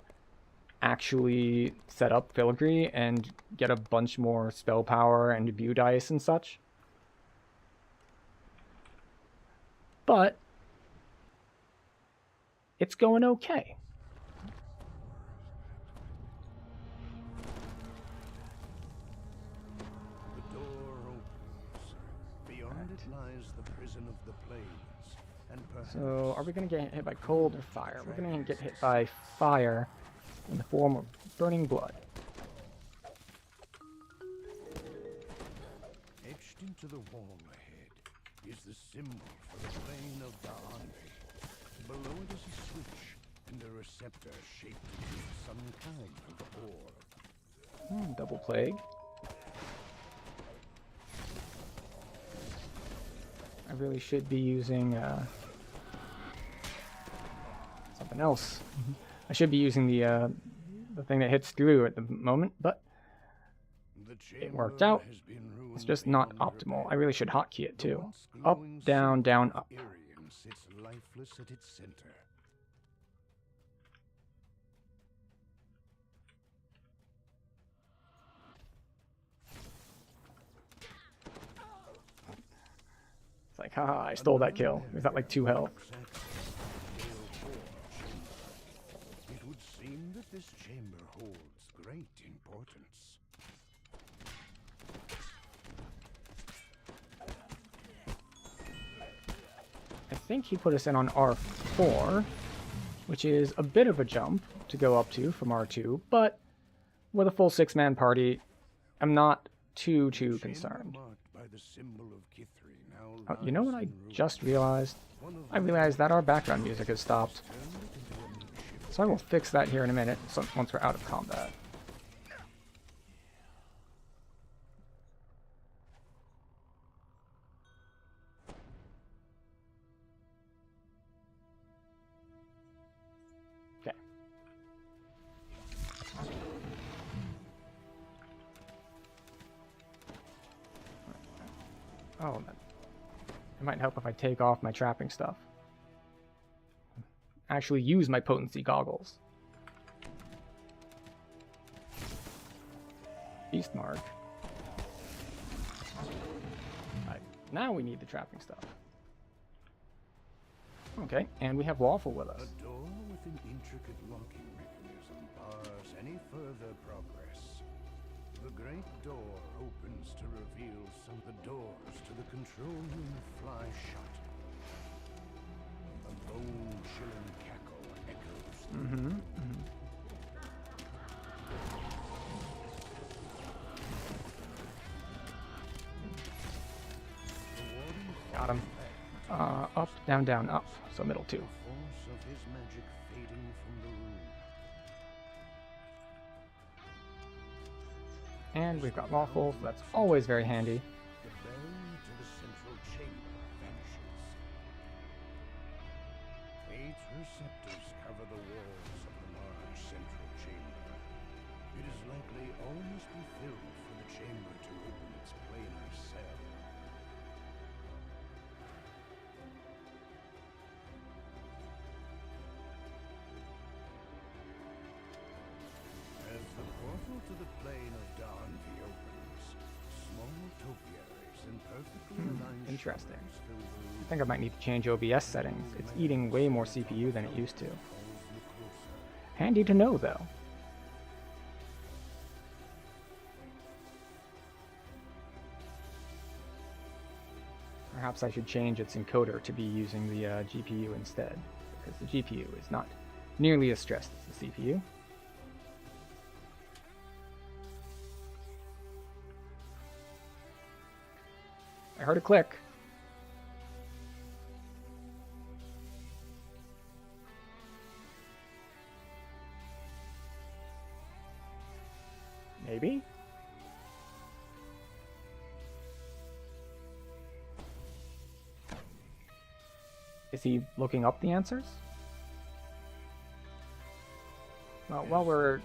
actually set up filigree and get a bunch more spell power and imbue dice and such. But it's going okay. The door opens. Beyond it lies the prison of the plains, and perhaps So are we going to get hit by cold or fire? We're going to get hit by fire in the form of burning blood. etched into the wall ahead is the symbol for the plane of Da'anvi. Below it is a switch and a receptor shaped into some kind of orb. Double plague. I really should be using something else. I should be using the thing that hits through at the moment, but it worked out. It's just not optimal. I really should hotkey it too. Up, down, down, up. Arian sits lifeless at its center. It's like, haha, I stole that kill. Is that like 2 health? It would seem that this chamber holds great importance. I think he put us in on R4, which is a bit of a jump to go up to from R2, but with a full 6-man party, I'm not too concerned. Oh, you know what I just realized? I realized that our background music has stopped. So I will fix that here in a minute, once we're out of combat. Okay. Oh, it might help if I take off my trapping stuff. Actually use my potency goggles. Beast mark. Right, now we need the trapping stuff. Okay, and we have Waffle with us. A door with an intricate locking mechanism bars any further progress. The great door opens to reveal some of the doors to the control room fly shut. A bone-chilling cackle echoes. Got him. Up, down, down, up. So middle 2. The force of his magic fading from the room. And we've got Waffle, so that's always very handy. The bell to the central chamber vanishes. 8 receptors cover the walls of the large central chamber. It is likely all must be filled for the chamber to open its planar cell. As the portal to the plane of Da'anvi opens, small topiaries and perfectly aligned Interesting. shrines fill the room. I think I might need to change OBS settings. It's eating way more CPU than it used to. Calls look closer. Handy to know, though. Perhaps I should change its encoder to be using the GPU instead, because the GPU is not nearly as stressed as the CPU. I heard a click. Maybe? Is he looking up the answers? Well, while we're...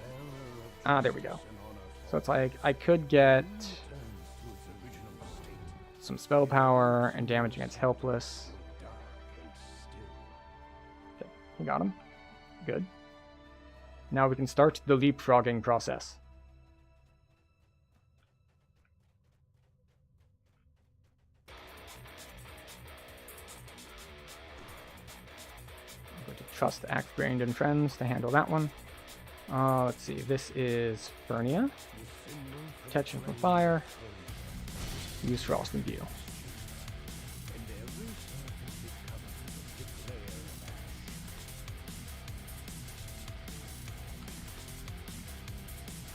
Ah, there we go. So it's like, I could get some spell power and damage against helpless. Okay, we got him. Good. Now we can start the leapfrogging process. I'm going to trust Axe-Brained and Friends to handle that one. Let's see, this is Fernia. Protection from fire. Use Frost and View.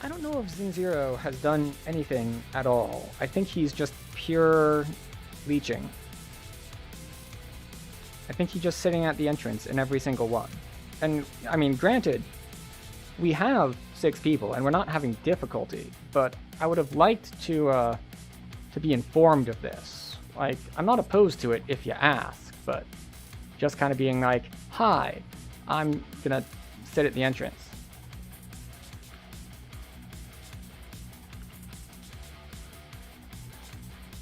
I don't know if Zinzero has done anything at all. I think he's just pure leeching. I think he's just sitting at the entrance in every single one. And, I mean, granted, we have 6 people, and we're not having difficulty, but I would have liked to be informed of this. Like, I'm not opposed to it if you ask, but just kind of being like, hi, I'm gonna sit at the entrance.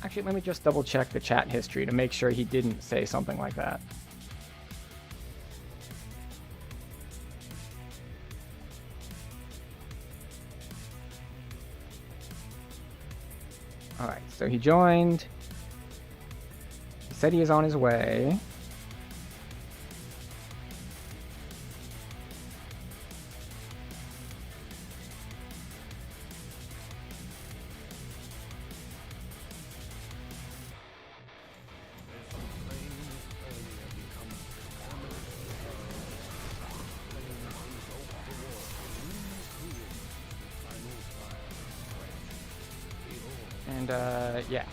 Actually, let me just double check the chat history to make sure he didn't say something like that. Alright, so he joined. He said he is on his way. And, yeah. Yeah.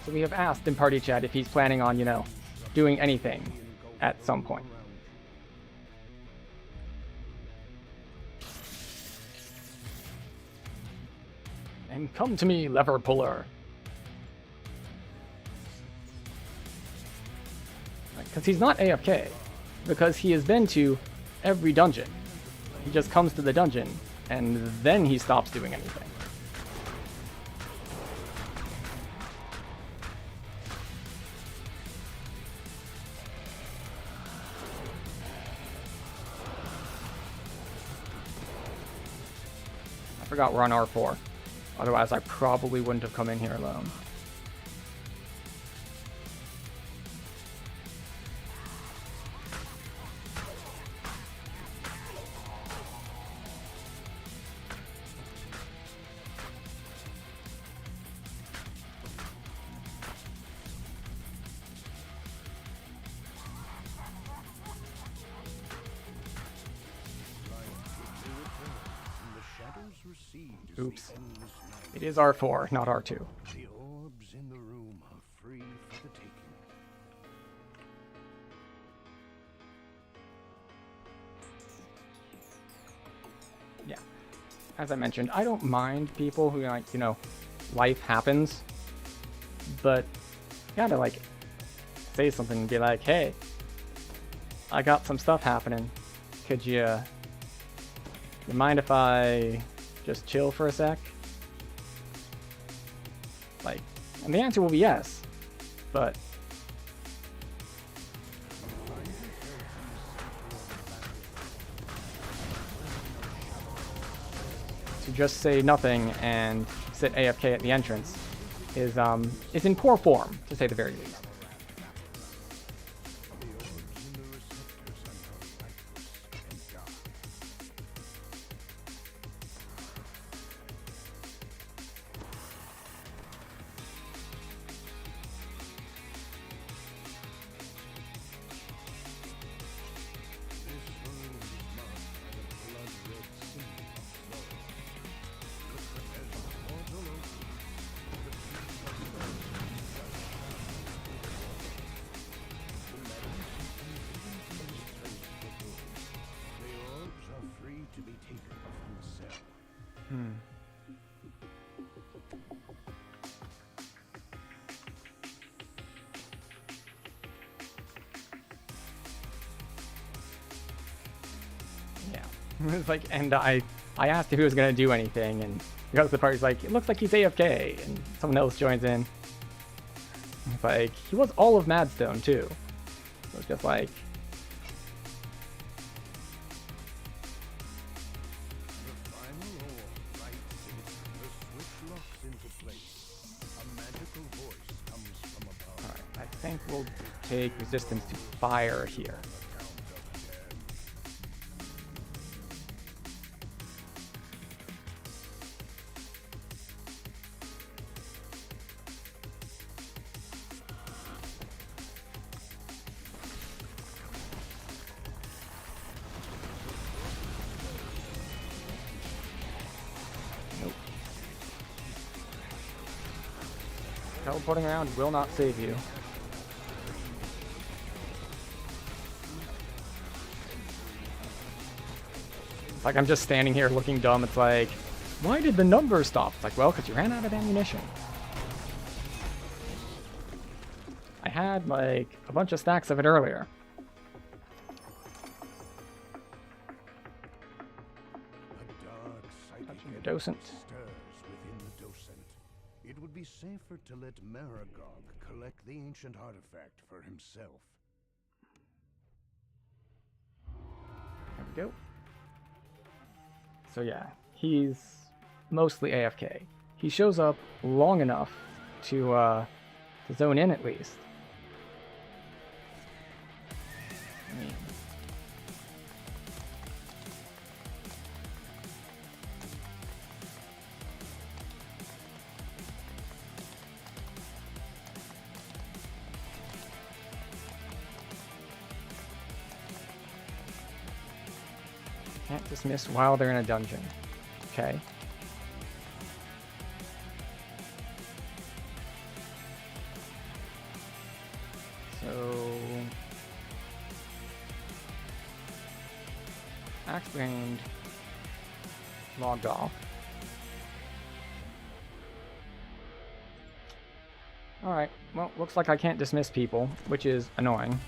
So we have asked in party chat if he's planning on, you know, doing anything at some point. And come to me, lever puller. Because he's not AFK. Because he has been to every dungeon. He just comes to the dungeon, and then he stops doing anything. I forgot we're on R4. Otherwise, I probably wouldn't have come in here alone. Oops. It is R4, not R2. The orbs in the room are free for the taking. Yeah. As I mentioned, I don't mind people who, like, you know, life happens, but you gotta, like, say something and be like, hey, I got some stuff happening. Could you mind if I just chill for a sec? Like, and the answer will be yes, but to just say nothing and sit AFK at the entrance is in poor form, to say the very least. It's like, and I asked if he was gonna do anything, and the rest of the party's like, it looks like he's AFK, and someone else joins in. It's like, he was all of Madstone too. So it's just like, The final orb lights in the switch locks into place. A magical voice comes from above. alright, I think we'll take resistance to fire here. Teleporting around will not save you. It's like I'm just standing here looking dumb. It's like, why did the number stop? It's like, well, because you ran out of ammunition. I had like a bunch of stacks of it earlier. Touching the docent. Stirs within the docent. It would be safer to let Maragog collect the ancient artifact for himself. There we go. So yeah, he's mostly AFK. He shows up long enough to zone in at least. I mean, can't dismiss while they're in a dungeon. Okay. So axe brand logged off. Alright, well, looks like I can't dismiss people, which is annoying.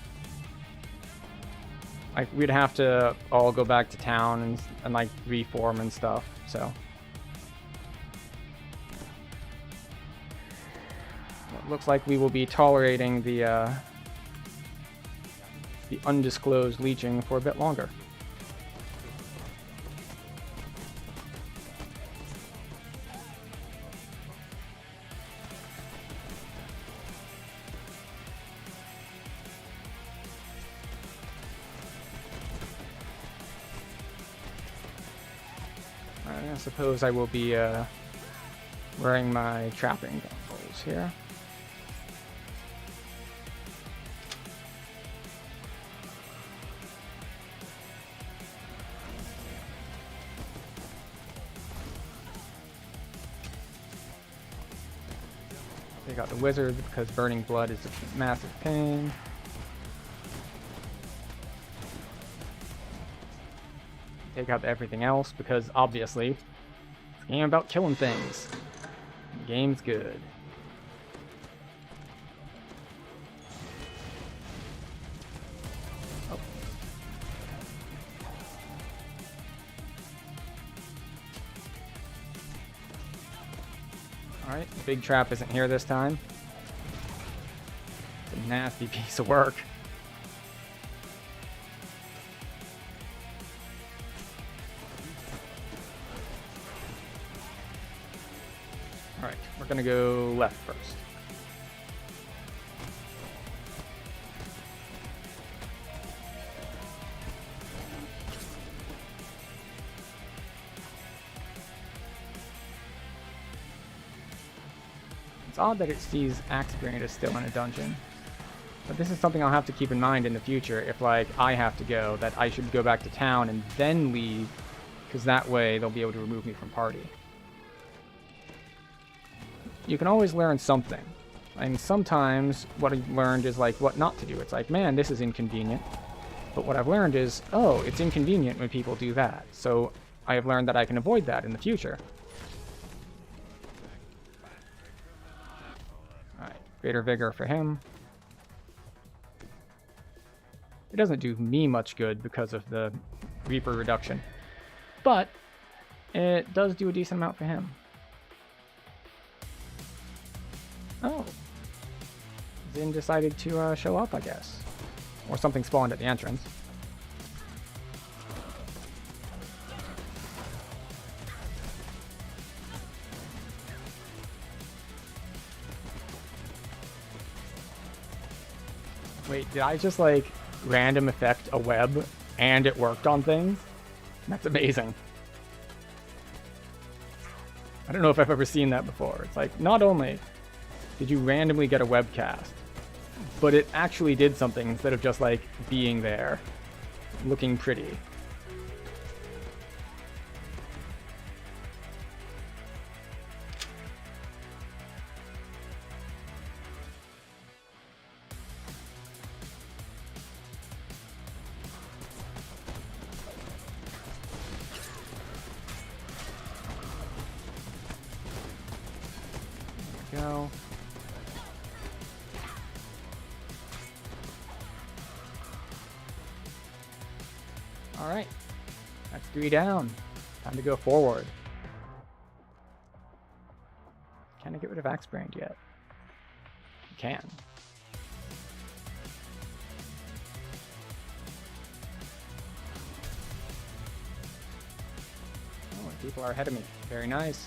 Like, we'd have to all go back to town and like, reform and stuff, so. It looks like we will be tolerating the undisclosed leeching for a bit longer. I suppose I will be wearing my trapping goggles here. Take out the wizard because burning blood is a massive pain. Take out everything else because obviously it's a game about killing things. The game's good. Oh. Alright, the big trap isn't here this time. It's a nasty piece of work. Alright, we're gonna go left first. It's odd that it sees Axe Brand is still in a dungeon. But this is something I'll have to keep in mind in the future if, like, I have to go, that I should go back to town and then leave, because that way they'll be able to remove me from party. You can always learn something. And sometimes what I've learned is like what not to do. It's like, man, this is inconvenient. But what I've learned is, oh, it's inconvenient when people do that. So I have learned that I can avoid that in the future. Alright, greater vigor for him. It doesn't do me much good because of the Reaper reduction. But it does do a decent amount for him. Oh. Zin decided to show up, I guess. Or something spawned at the entrance. Wait, did I just, like, random effect a web and it worked on things? That's amazing. I don't know if I've ever seen that before. It's like, not only did you randomly get a webcast, but it actually did something instead of just like being there, looking pretty. 3 down. Time to go forward. Can I get rid of Axe Brand yet? I can. Oh, people are ahead of me. Very nice.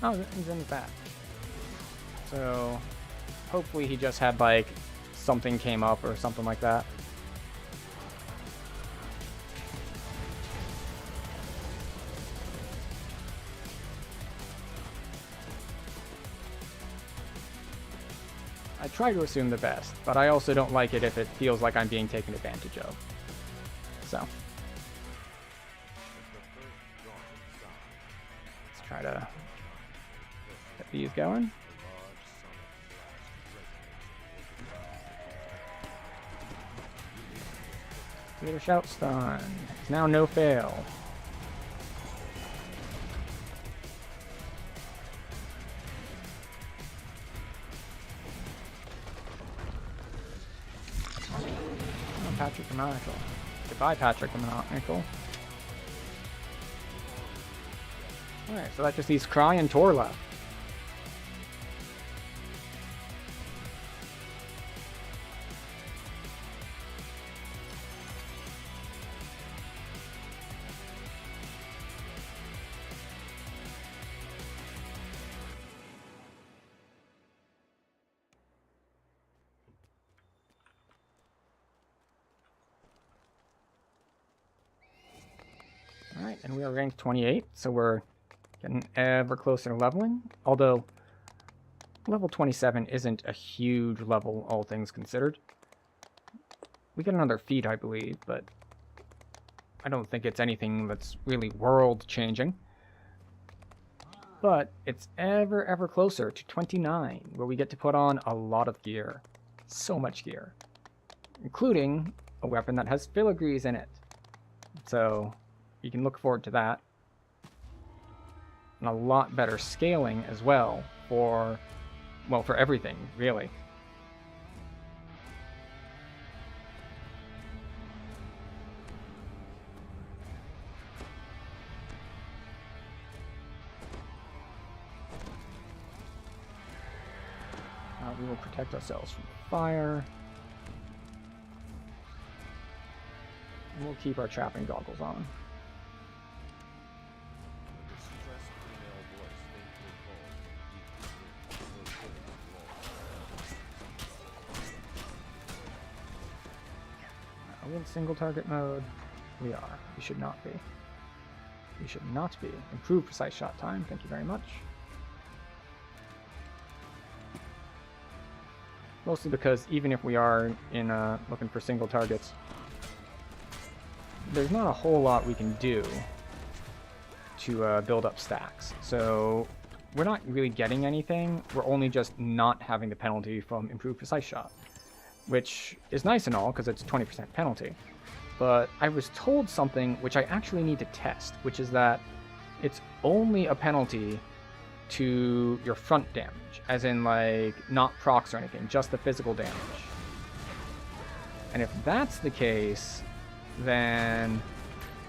Oh, he's in the back. So, hopefully he just had, like, something came up or something like that. I try to assume the best, but I also don't like it if it feels like I'm being taken advantage of. So. Let's try to get these going. Leader Shout Stun. It's now no fail. Oh, Patrick the Monocle. Goodbye, Patrick the Monocle. Alright, so that just leaves Cry and Tor left. Alright, and we are ranked 28, so we're getting ever closer to leveling. Although, level 27 isn't a huge level, all things considered. We get another feat, I believe, but I don't think it's anything that's really world-changing. But it's ever closer to 29, where we get to put on a lot of gear. So much gear. Including a weapon that has filigrees in it. So you can look forward to that. And a lot better scaling as well for, well, for everything, really. We will protect ourselves from fire. And we'll keep our trapping goggles on. Are we in single target mode? We are. We should not be. We should not be. Improve precise shot time. Thank you very much. Mostly because even if we are in looking for single targets, there's not a whole lot we can do to build up stacks. So we're not really getting anything. We're only just not having the penalty from improved precise shot, which is nice and all because it's a 20% penalty. But I was told something which I actually need to test, which is that it's only a penalty to your front damage, as in like not procs or anything, just the physical damage. And if that's the case, then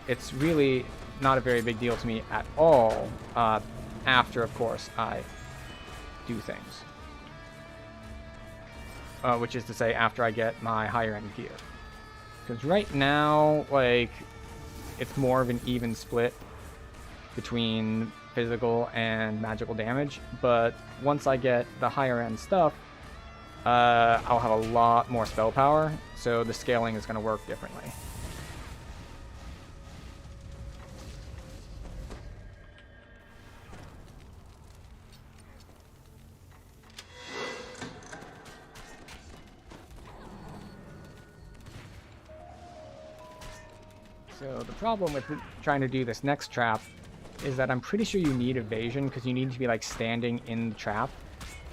it's really not a very big deal to me at all, after, of course, I do things. Which is to say, after I get my higher end gear. Because right now, like, it's more of an even split between physical and magical damage, but once I get the higher end stuff, I'll have a lot more spell power, so the scaling is going to work differently. So the problem with trying to do this next trap is that I'm pretty sure you need evasion, because you need to be like standing in the trap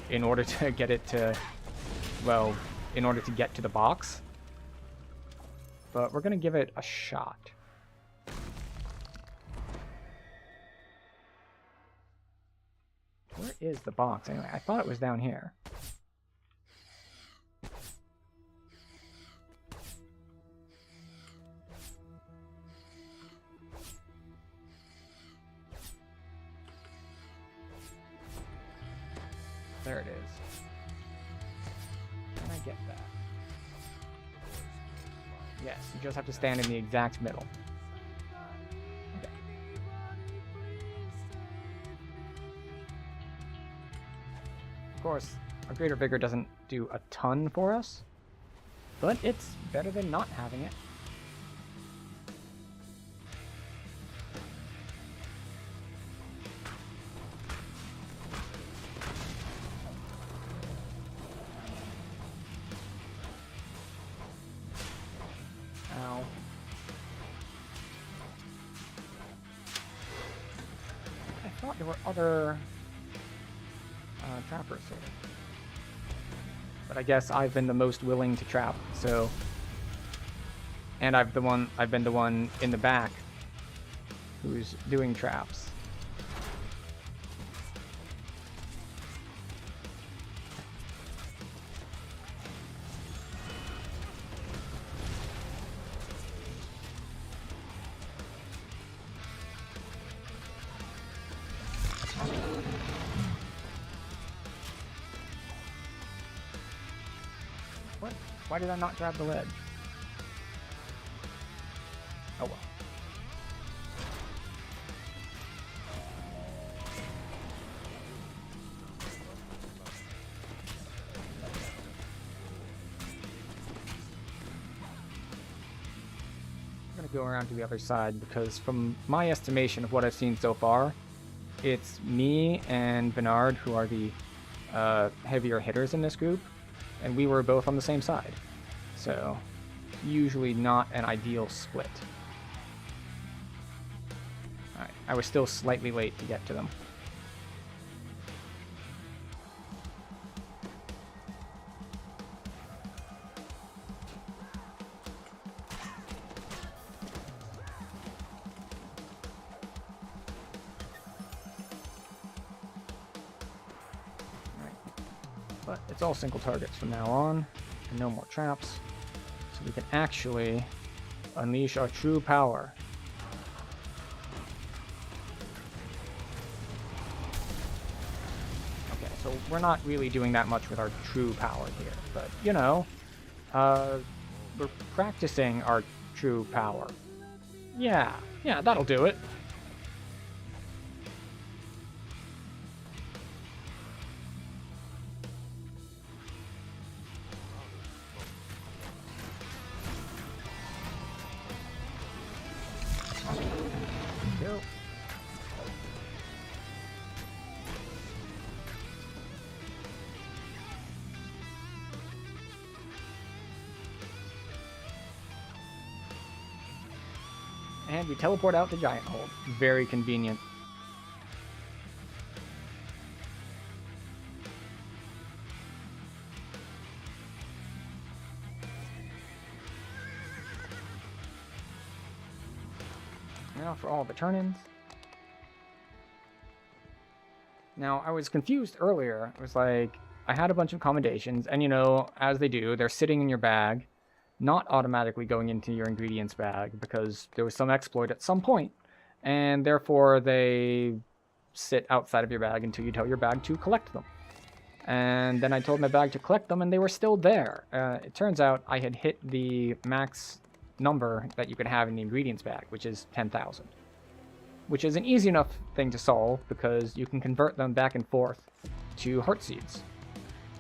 in order to get it to, well, in order to get to the box. But we're going to give it a shot. Where is the box anyway? I thought it was down here. get that. Yes, you just have to stand in the exact middle. Okay. Of course, our Greater Vigor doesn't do a ton for us, but it's better than not having it. Ow. I thought there were other trappers here. But I guess I've been the most willing to trap, so... And I've been the one in the back who's doing traps. What? Why did I not grab the ledge? Oh well. I'm gonna go around to the other side because from my estimation of what I've seen so far, it's me and Bernard who are the heavier hitters in this group, and we were both on the same side. So, usually not an ideal split. Alright, I was still slightly late to get to them. But it's all single targets from now on, and no more traps. So we can actually unleash our true power. Okay, so we're not really doing that much with our true power here, but you know, we're practicing our true power. Yeah, that'll do it. Go. And we teleport out to Gianthold. Very convenient. Now for all the turn-ins. Now, I was confused earlier. It was like, I had a bunch of commendations, and you know, as they do, they're sitting in your bag, not automatically going into your ingredients bag, because there was some exploit at some point, and therefore they sit outside of your bag until you tell your bag to collect them. And then I told my bag to collect them, and they were still there. It turns out I had hit the max number that you could have in the ingredients bag, which is 10,000. Which is an easy enough thing to solve, because you can convert them back and forth to heart seeds.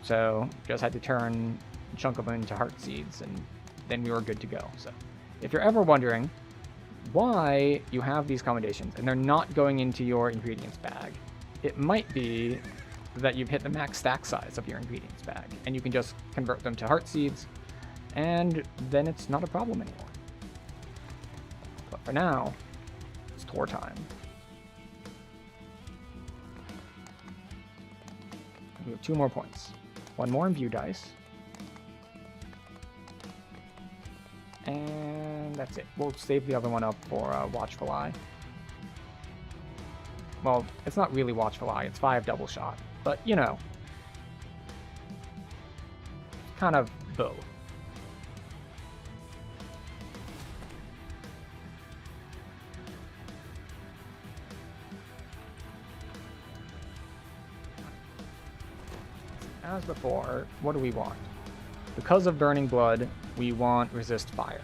So, just had to turn a chunk of them into heart seeds, and then we were good to go. So, if you're ever wondering why you have these commendations and they're not going into your ingredients bag, it might be that you've hit the max stack size of your ingredients bag, and you can just convert them to heart seeds, and then it's not a problem anymore. But for now, it's tour time. We have 2 more points. 1 more imbue dice. And that's it. We'll save the other one up for Watchful Eye. Well, it's not really Watchful Eye, it's 5 double shot. But, you know, kind of both. As before, what do we want? because of Burning Blood, we want resist fire.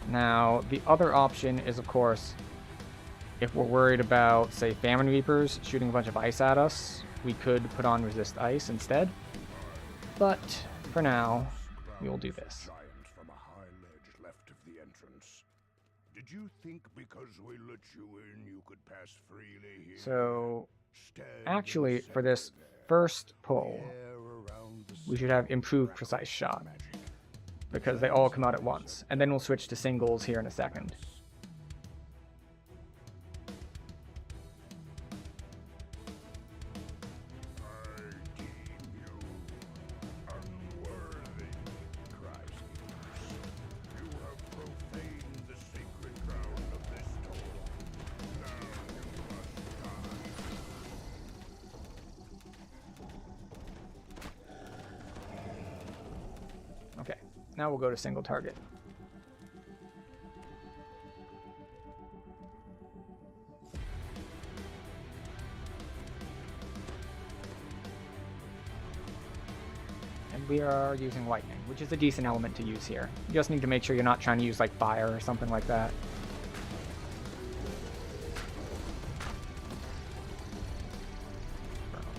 Now, the other option is, of course, if we're worried about, say, Famine Reapers shooting a bunch of ice at us, we could put on resist ice instead. But for now, we will do this. Giant from a high ledge left of the entrance. Did you think because we let you in, you could pass freely here? So, Stand actually, in the for this center there. first pull, The air around the we should have center improved crackles precise shot, magic. because they all come out at once. And then we'll switch to singles here in a second. I deem you unworthy, cries Eos. You have profaned the sacred ground of this tomb. Now you must die. Okay, now we'll go to single target. And we are using lightning, which is a decent element to use here. You just need to make sure you're not trying to use like fire or something like that.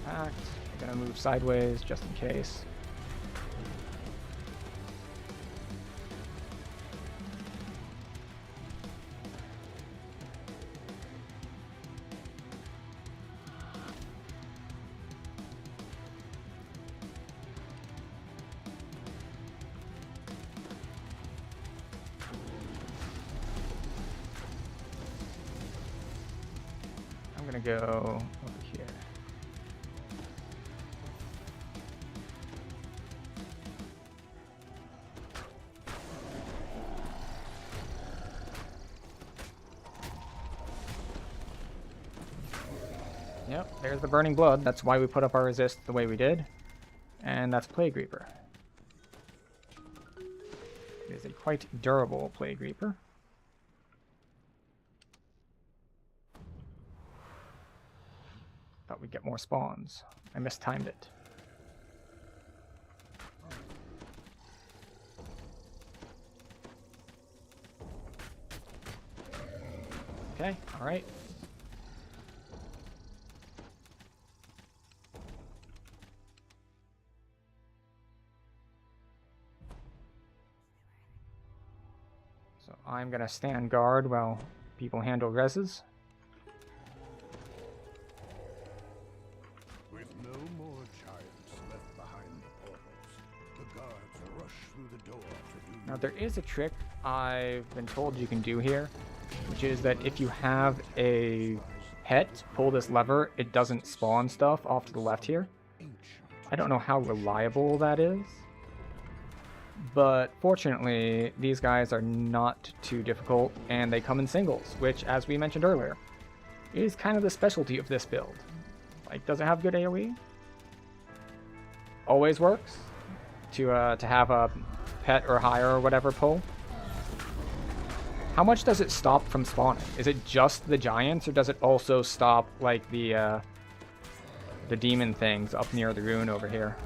Pact. I'm gonna move sideways just in case. I'm gonna go over here. Yep, there's the Burning Blood. That's why we put up our resist the way we did. And that's Plague Reaper. It is a quite durable Plague Reaper. Thought we'd get more spawns. I mistimed it. Okay, alright. So I'm gonna stand guard while people handle reses. With no more giants left behind the portals, the guards rush through the door to do Now there is a trick I've been told you can do here, which is that if you have a pet pull this lever, it doesn't spawn stuff off to the left here. I don't know how reliable that is, but fortunately these guys are not too difficult and they come in singles, which, as we mentioned earlier, is kind of the specialty of this build. Like, does it have good AoE? Always works to have a pet or higher or whatever pull. How much does it stop from spawning? Is it just the giants, or does it also stop like the demon things up near the rune over here?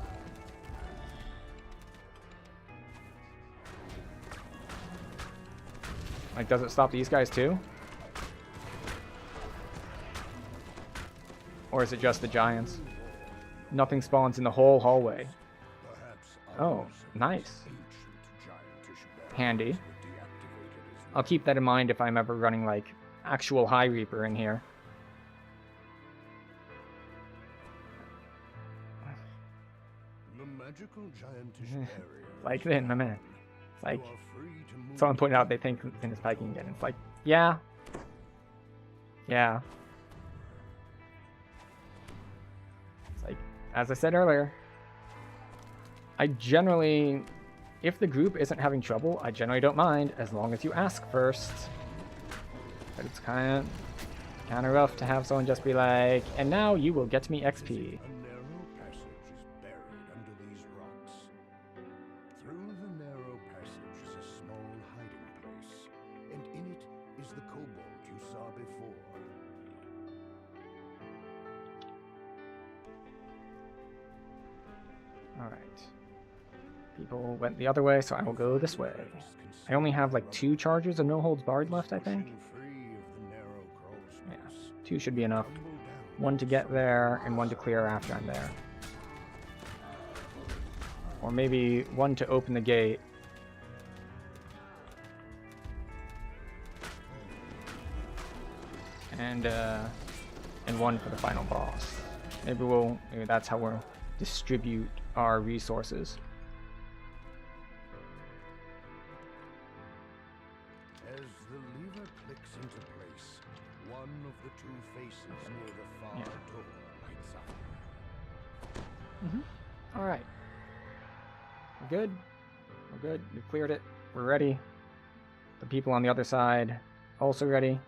Like, does it stop these guys too? Or is it just the giants? Nothing spawns in the whole hallway. Oh, nice. Handy. I'll keep that in mind if I'm ever running, like, actual High Reaper in here. The magical giantish area. Like then, my man. It's like, You are free to move someone pointed out they think Finn is spiking again. It's like, yeah. Yeah. It's like, as I said earlier, I generally, if the group isn't having trouble, I generally don't mind, as long as you ask first. But it's kind of rough to have someone just be like, and now you will get me XP. A narrow passage is buried under these rocks. Through the narrow passage is a small hiding place, and in it is the kobold you saw before. Alright. People went the other way, so I will go this way. I only have like 2 charges of No Holds Barred left, I think. Yeah, 2 should be enough. 1 to get there, and 1 to clear after I'm there. Or maybe 1 to open the gate. And 1 for the final boss. Maybe that's how we'll distribute our resources. As the lever clicks into place, one of the 2 faces near the far door lights up. All right. We're good. We're good. We've cleared it. We're ready. The people on the other side also ready.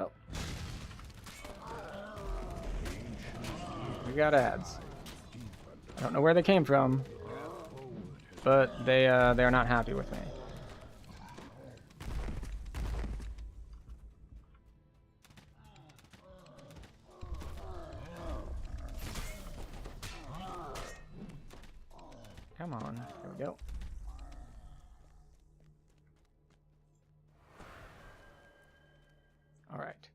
Oh. We got ads. I don't know where they came from, but they are not happy with me. Come on, here we go. All right,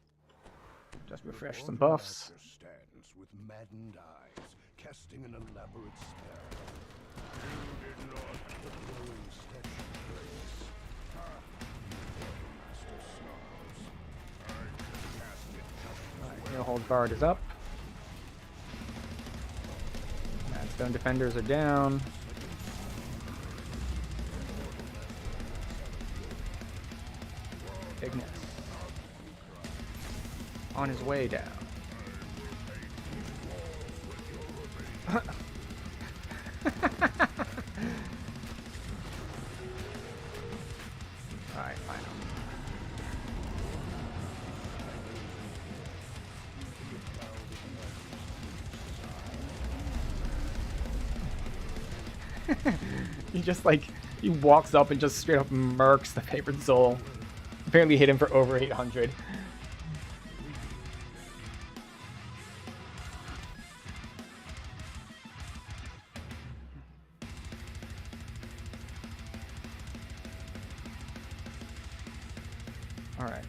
just refresh some buffs. Stands with maddened eyes, casting an elaborate spell. You did not the glowing statue place. Master snarls. I can cast it just All right, No Holds Barred is up. Stone defenders are down. Ignis on his way down. Alright, fine. He walks up and just straight up murks the Favored Soul. Apparently hit him for over 800. All right.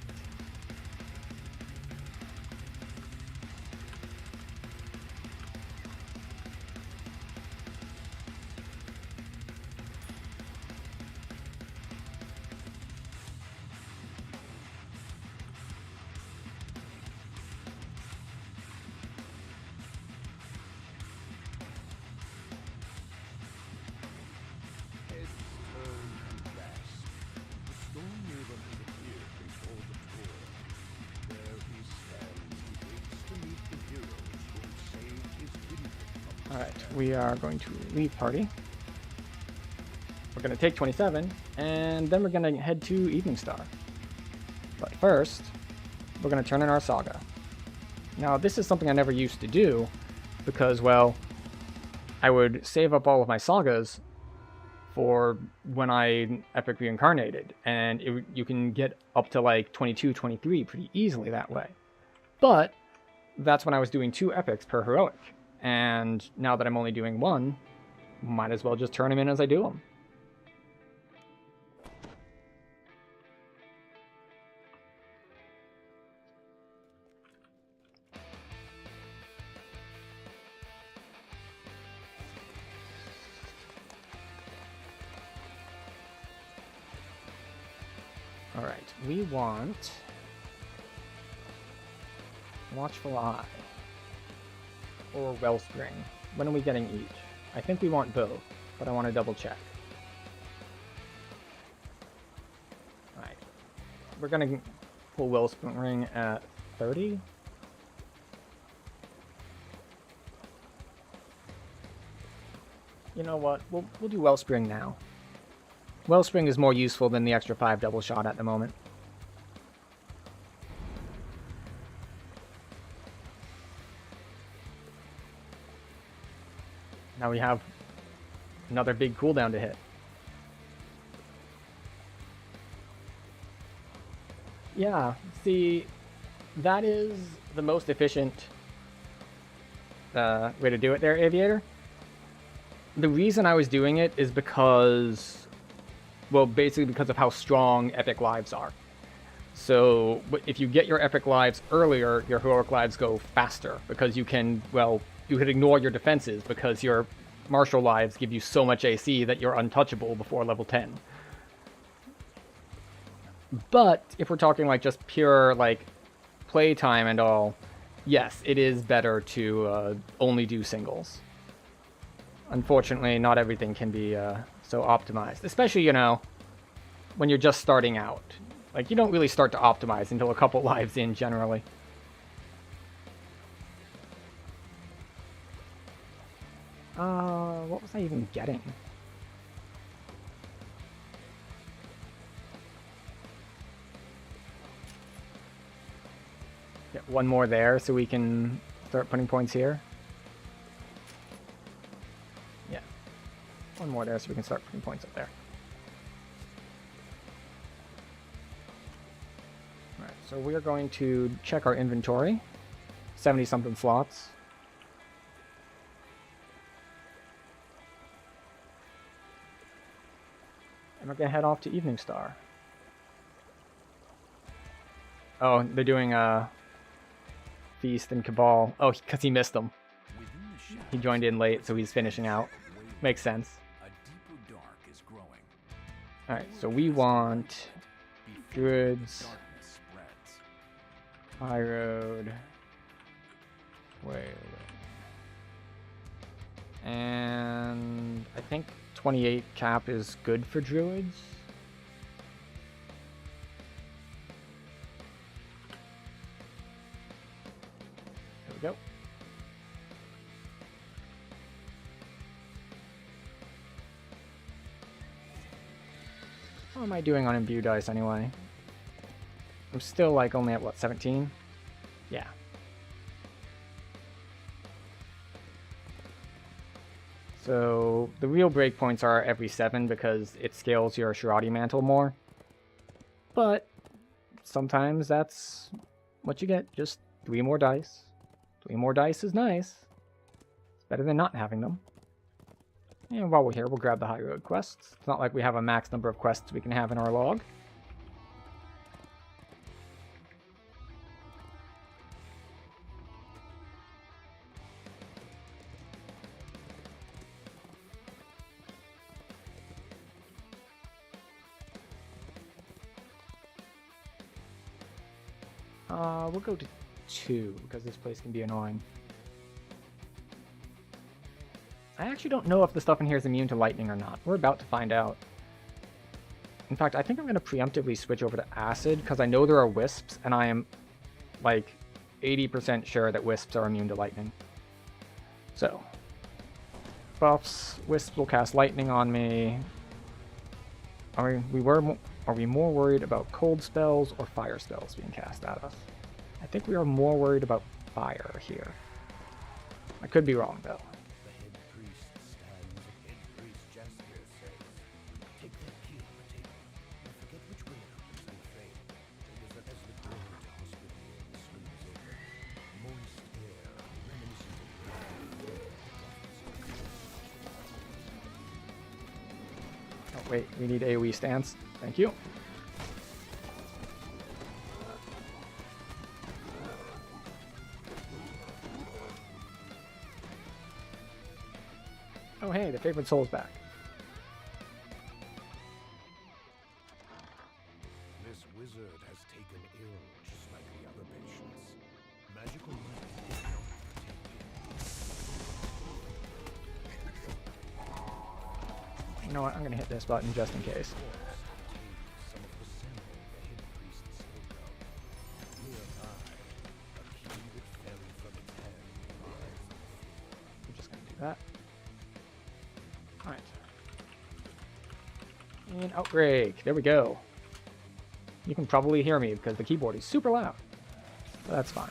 Alright, we are going to leave party. We're going to take 27, and then we're going to head to Evening Star. But first, we're going to turn in our saga. Now, this is something I never used to do, because, well, I would save up all of my sagas for when I epic reincarnated, and you can get up to like 22, 23 pretty easily that way. But that's when I was doing 2 epics per heroic. And now that I'm only doing 1, might as well just turn them in as I do them. Alright, we want Watchful Eye or Wellspring. When are we getting each? I think we want both, but I want to double check. Alright, we're gonna pull Wellspring at 30. You know what, we'll do Wellspring now. Wellspring is more useful than the extra 5 double shot at the moment. Now we have another big cooldown to hit. Yeah, see, that is the most efficient way to do it there, Aviator. The reason I was doing it is because, well, basically because of how strong epic lives are. So if you get your epic lives earlier, your heroic lives go faster because you can, well, you could ignore your defenses because your martial lives give you so much AC that you're untouchable before level 10. But if we're talking like just pure like playtime and all, yes, it is better to only do singles. Unfortunately, not everything can be so optimized, especially, you know, when you're just starting out. Like, you don't really start to optimize until a couple lives in, generally. What was I even getting? Get one more there so we can start putting points here. Yeah. One more there so we can start putting points up there. Alright, so we are going to check our inventory. 70-something slots. And we're going to head off to Evening Star. Oh, they're doing Feast and Cabal. Oh, because he missed them. He joined in late, so he's finishing out. Makes sense. Alright, so we want Druids, High Road, Wailing. And I think 28 cap is good for Druids. There we go. How am I doing on imbue dice anyway? I'm still like only at what, 17? Yeah. So the real breakpoints are every 7 because it scales your Shirati mantle more. But sometimes that's what you get. Just 3 more dice. 3 more dice is nice. It's better than not having them. And while we're here, we'll grab the High Road quests. It's not like we have a max number of quests we can have in our log. We'll go to 2 because this place can be annoying. I actually don't know if the stuff in here is immune to lightning or not. We're about to find out. In fact, I think I'm going to preemptively switch over to acid because I know there are wisps and I am like 80% sure that wisps are immune to lightning. So, buffs, wisps will cast lightning on me. Are we more worried about cold spells or fire spells being cast at us? I think we are more worried about fire here. I could be wrong though. Oh wait, we need AoE stance. Thank you. Oh hey, the favorite soul's back. This wizard has taken ill just like the other patients. Magical might did not protect him. You know what, I'm gonna hit this button just in case. Some of the sample the head priest spoke of. Nearby, a key that fell from its hand. We're just gonna do that. Alright. And outbreak. There we go. You can probably hear me because the keyboard is super loud. But that's fine.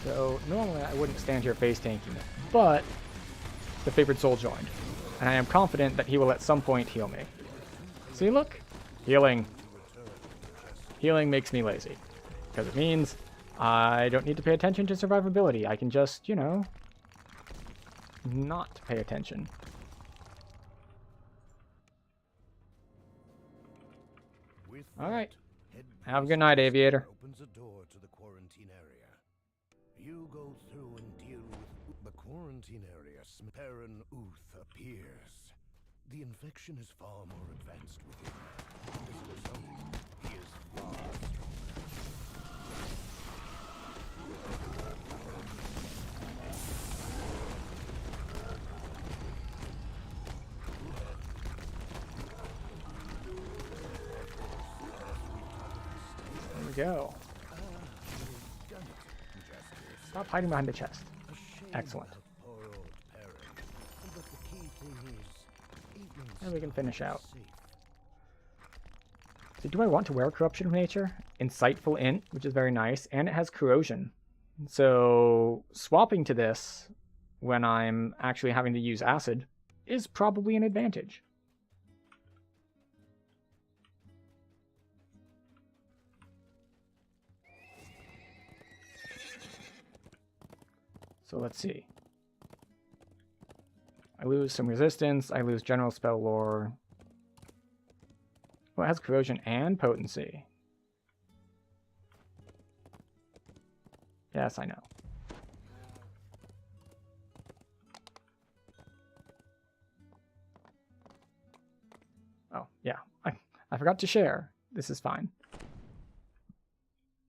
So normally I wouldn't stand here face tanking it, but the favored soul joined, and I am confident that he will at some point heal me. See, look, healing. Healing makes me lazy, because it means I don't need to pay attention to survivability. I can just, you know, not pay attention. All right. Have a good night, Aviator. Opens a door to the quarantine area. You go through and deal with the quarantine area. Perrin Uth appears. The infection is far more advanced with him. As a result, he is far There we go. Stop hiding behind the chest. Excellent. And we can finish out. So do I want to wear Corruption of Nature? Insightful Int, which is very nice, and it has Corrosion. So swapping to this when I'm actually having to use Acid is probably an advantage. So let's see. I lose some resistance, I lose general spell lore. Well, it has corrosion and potency. Yes, I know. Oh, yeah. I forgot to share. This is fine.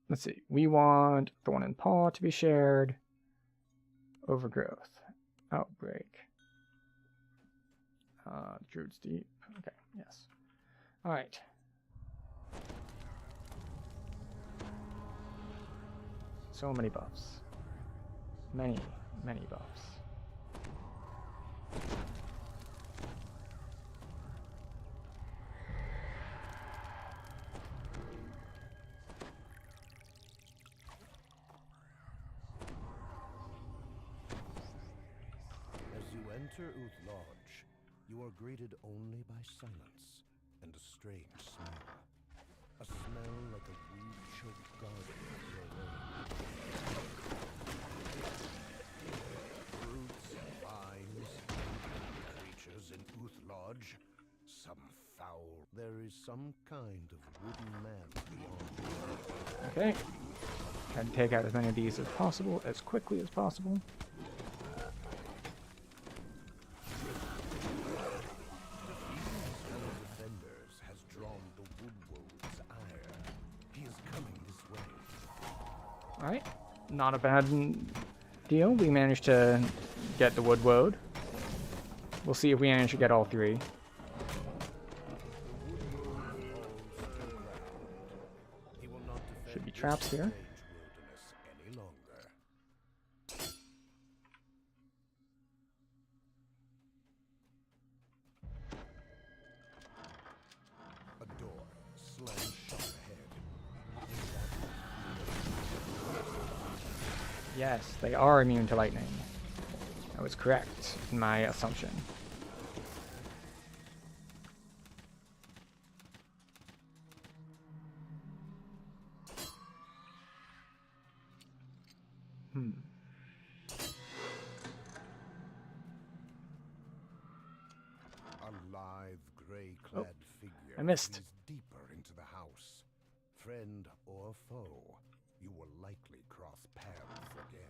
Let's see. We want Thorn and Paw to be shared. Overgrowth. Outbreak. Druid's Deep. Okay, yes. Alright. So many buffs. Many, many buffs. As you enter Uth Lodge, you are greeted only by silence and a strange smell. A smell like a weed-choked garden of your own. Fruits, vines, creatures in Uth Lodge. Some foul. There is some kind of wooden man beyond. Okay. Try to take out as many of these as possible, as quickly as possible. Alright, not a bad deal. We managed to get the wood woad. We'll see if we manage to get all three. Should be traps here. Yes, they are immune to lightning. I was correct in my assumption. A lithe, gray-clad figure I missed. peers deeper into the house. Friend or foe, you will likely cross paths again.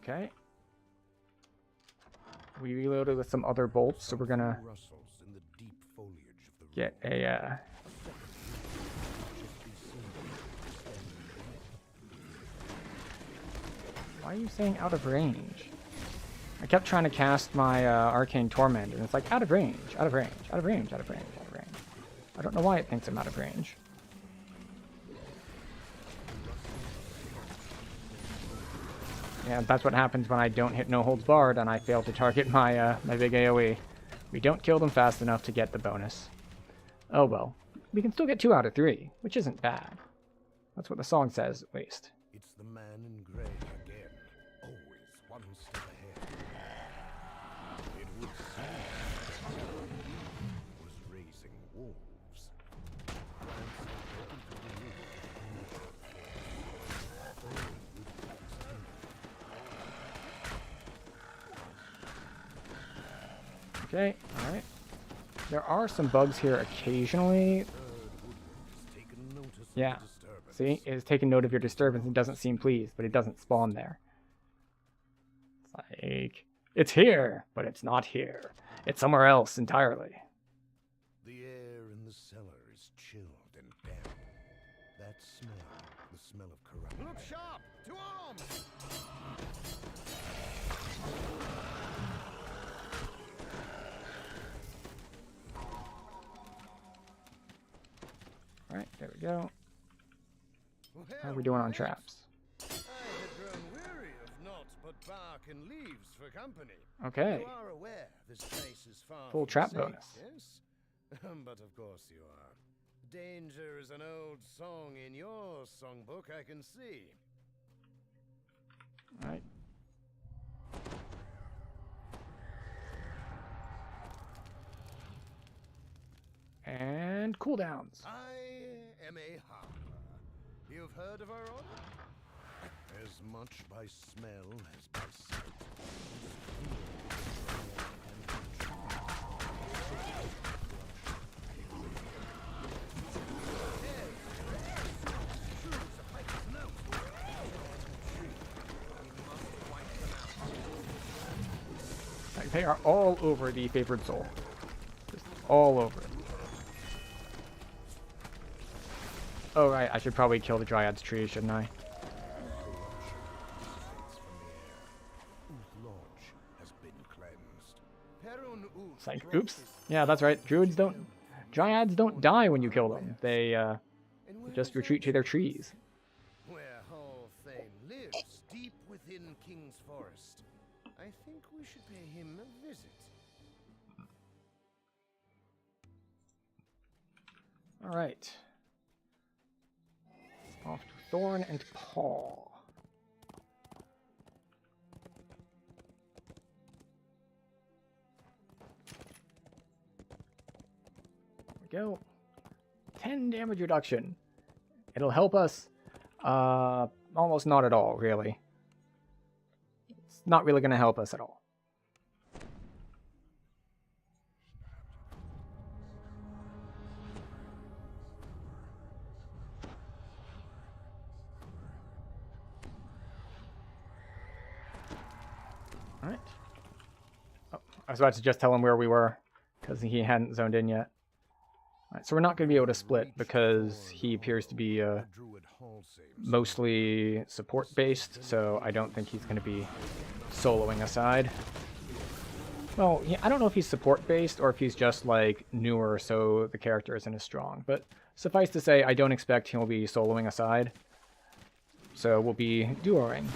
Okay. We reloaded with some other bolts, so we're gonna Rustles in the deep foliage of the get a Why are you saying out of range? I kept trying to cast my Arcane Torment, and it's like out of range, out of range, out of range, out of range, out of range. I don't know why it thinks I'm out of range. Yeah, that's what happens when I don't hit no holds barred and I fail to target my my big AoE. We don't kill them fast enough to get the bonus. Oh well. We can still get 2 out of 3, which isn't bad. That's what the song says, at least. It's the man in grey again, always one step ahead. It would seem he was raising wolves. Okay, alright. There are some bugs here occasionally. Yeah. See, it's taking note of your disturbance and doesn't seem pleased, but it doesn't spawn there. It's like, it's here, but it's not here. It's somewhere else entirely. The air in the cellar is chilled and damp. That smell, the smell of corruption. Look sharp! To arms! Alright, there we go. How are we doing on traps? I had grown weary of naught but bark and leaves for company. Okay. You are aware this place is far Full from trap safe, bonus. Yes? But of course you are. Danger is an old song in your songbook, I can see. Alright. And cooldowns. I am a harper. You've heard of our order? As much by smell as by sight. Like, they are all over the favored soul. Just all over it. Oh right, I should probably kill the Dryad's tree, shouldn't I? It's like, oops. Yeah, that's right. Dryads don't die when you kill them. They just retreat to their trees. Where Hall Thane lives, deep within King's Forest. I think we should pay him a visit. All right. Off to Thorn and Paw. There we go. 10 damage reduction. It'll help us. Almost not at all, really. It's not really going to help us at all. Alright. Oh, I was about to just tell him where we were, because he hadn't zoned in yet. Alright, so we're not going to be able to split, because he appears to be mostly support-based, so I don't think he's going to be soloing aside. Well, yeah, I don't know if he's support-based, or if he's just, like, newer, so the character isn't as strong. But suffice to say, I don't expect he'll be soloing aside. So we'll be duoing,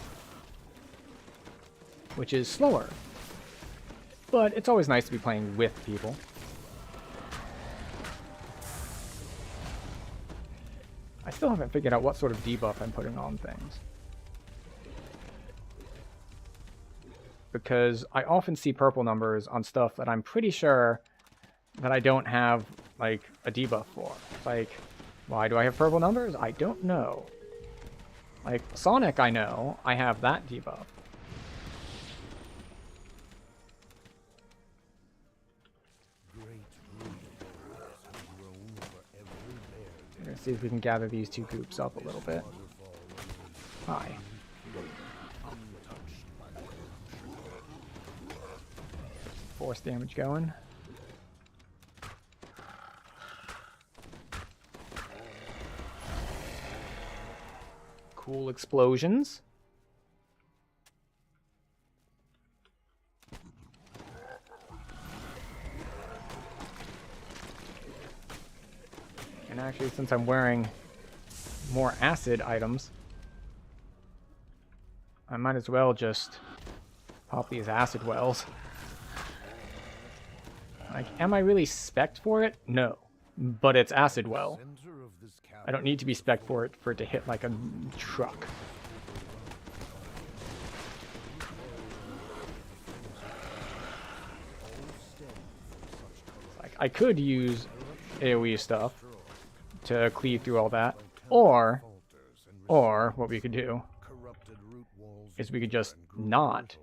which is slower. But it's always nice to be playing with people. I still haven't figured out what sort of debuff I'm putting on things. Because I often see purple numbers on stuff that I'm pretty sure that I don't have, like, a debuff for. Like, why do I have purple numbers? I don't know. Like, Sonic, I know. I have that debuff. Let's see if we can gather these two groups up a little bit. Hi. Force damage going. Cool explosions. And actually, since I'm wearing more acid items, I might as well just pop these acid wells. Like, am I really spec'd for it? No. But it's acid well. I don't need to be spec'd for it to hit like a truck. Like, I could use AoE stuff to cleave through all that, or what we could do is we could just not,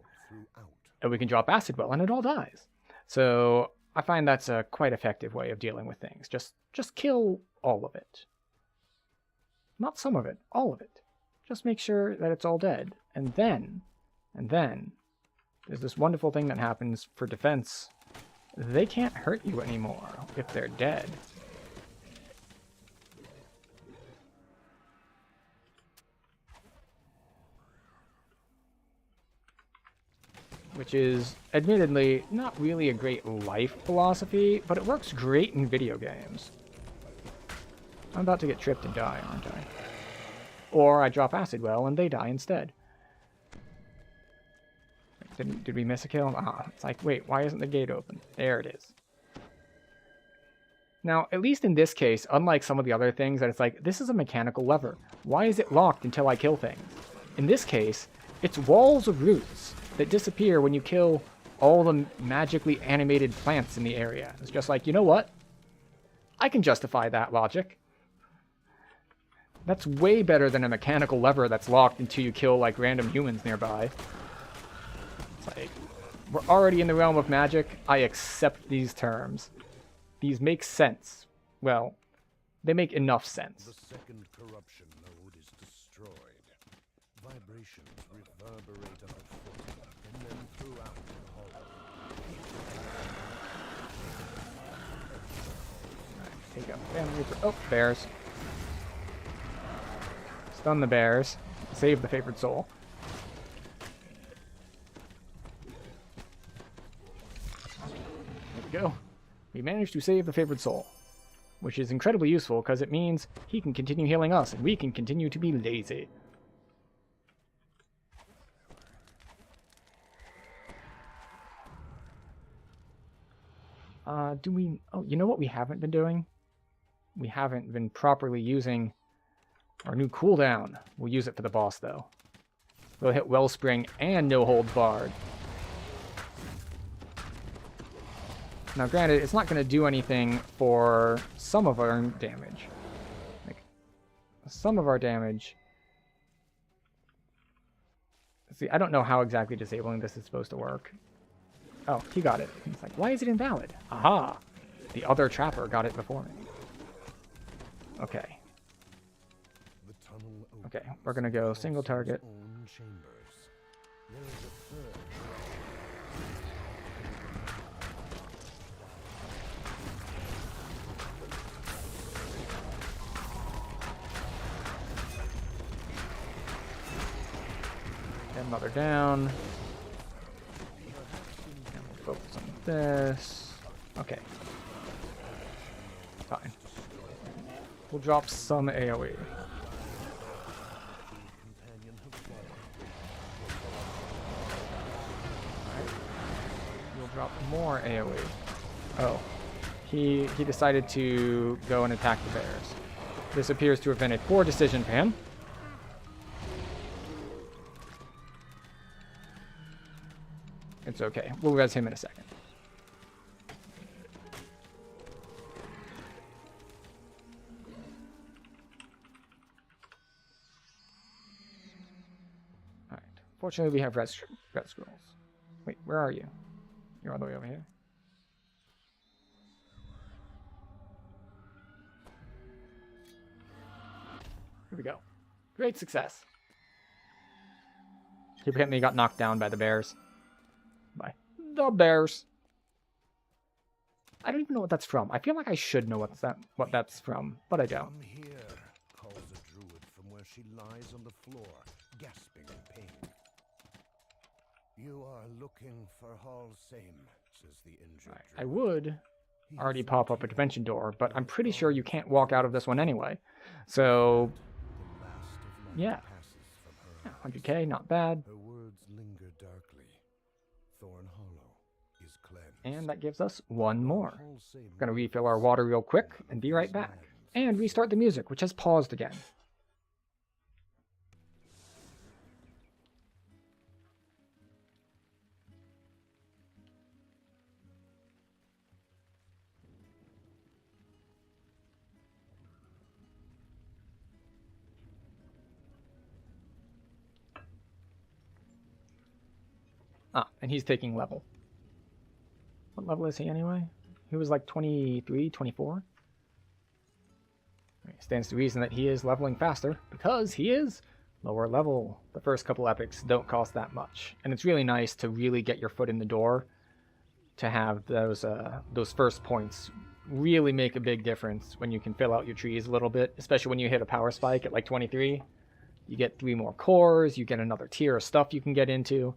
and we can drop acid well and it all dies. So I find that's a quite effective way of dealing with things. Just kill all of it. Not some of it, all of it. Just make sure that it's all dead. And then, there's this wonderful thing that happens for defense. They can't hurt you anymore if they're dead. Which is, admittedly, not really a great life philosophy, but it works great in video games. I'm about to get tripped and die, aren't I? Or I drop acid well and they die instead. Did we miss a kill? Ah, it's like, wait, why isn't the gate open? There it is. Now, at least in this case, unlike some of the other things that it's like, this is a mechanical lever. Why is it locked until I kill things? In this case, it's walls of roots that disappear when you kill all the magically animated plants in the area. It's just like, you know what? I can justify that logic. That's way better than a mechanical lever that's locked until you kill like random humans nearby. It's like, we're already in the realm of magic. I accept these terms. These make sense. Well, they make enough sense. The second corruption node is destroyed. Vibrations reverberate underfoot and then throughout the hall. Take out family. Oh, bears. Stun the bears. Save the favored soul. There we go. We managed to save the favored soul, which is incredibly useful because it means he can continue healing us and we can continue to be lazy. Do we... Oh, you know what we haven't been doing? We haven't been properly using our new cooldown. We'll use it for the boss, though. We'll hit Wellspring and No Holds Barred. Now, granted, it's not going to do anything for some of our damage. Like, some of our damage... See, I don't know how exactly disabling this is supposed to work. Oh, he got it. It's like, why is it invalid? Aha! The other trapper got it before me. Okay. Okay, we're gonna go single target. And mother down. And we'll focus on this. Okay. Fine. We'll drop some AoE. Alright. We'll drop more AoE. Oh. He decided to go and attack the bears. This appears to have been a poor decision for him. It's okay. We'll res him in a second. Alright. Fortunately, we have red scrolls. Wait, where are you? You're all the way over here? Here we go. Great success. He apparently got knocked down by the bears. By the bears. I don't even know what that's from. I feel like I should know what that's from, but I don't. Come here, calls a druid from where she lies on the floor, gasping in pain. You are looking for Hall Same, says the injured Right. I would already pop up a dimension door, but I'm pretty sure you can't walk out of this one anyway. So, yeah. passes from her Yeah, 100k, not bad. Her words linger darkly. Thorn Hollow is cleansed. And that gives us one more. All say We're gonna refill our water real quick and be right back. And restart the music, which has paused again. Ah, and he's taking level. What level is he anyway? He was like 23, 24. It stands to reason that he is leveling faster because he is lower level. The first couple epics don't cost that much. And it's really nice to really get your foot in the door to have those first points really make a big difference when you can fill out your trees a little bit, especially when you hit a power spike at like 23. You get 3 more cores, you get another tier of stuff you can get into.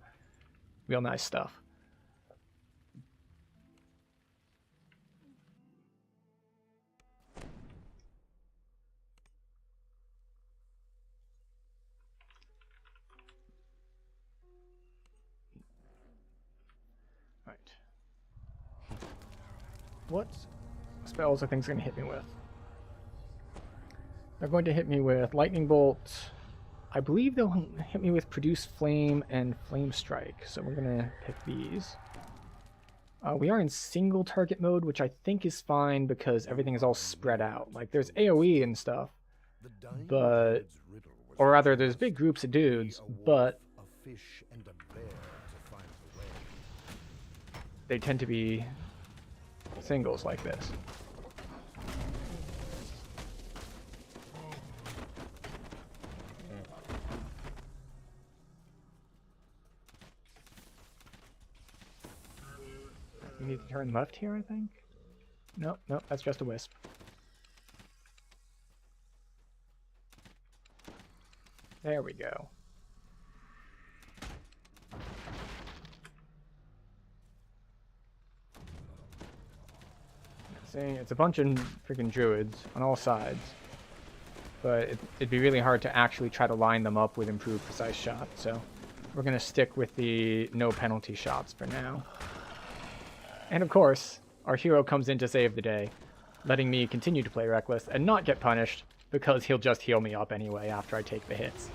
Real nice stuff. Right. What spells are things going to hit me with? They're going to hit me with Lightning Bolt. I believe they'll hit me with Produce Flame and Flame Strike. So we're going to pick these. We are in single target mode, which I think is fine because everything is all spread out. Like there's AoE and stuff, but, or rather there's big groups of dudes, but they tend to be singles like this. We need to turn left here, I think? Nope, nope, that's just a wisp. There we go. See, it's a bunch of freaking druids on all sides. But it'd be really hard to actually try to line them up with improved precise shot, so we're going to stick with the no penalty shots for now. And of course, our hero comes in to save the day, letting me continue to play reckless and not get punished because he'll just heal me up anyway after I take the hits.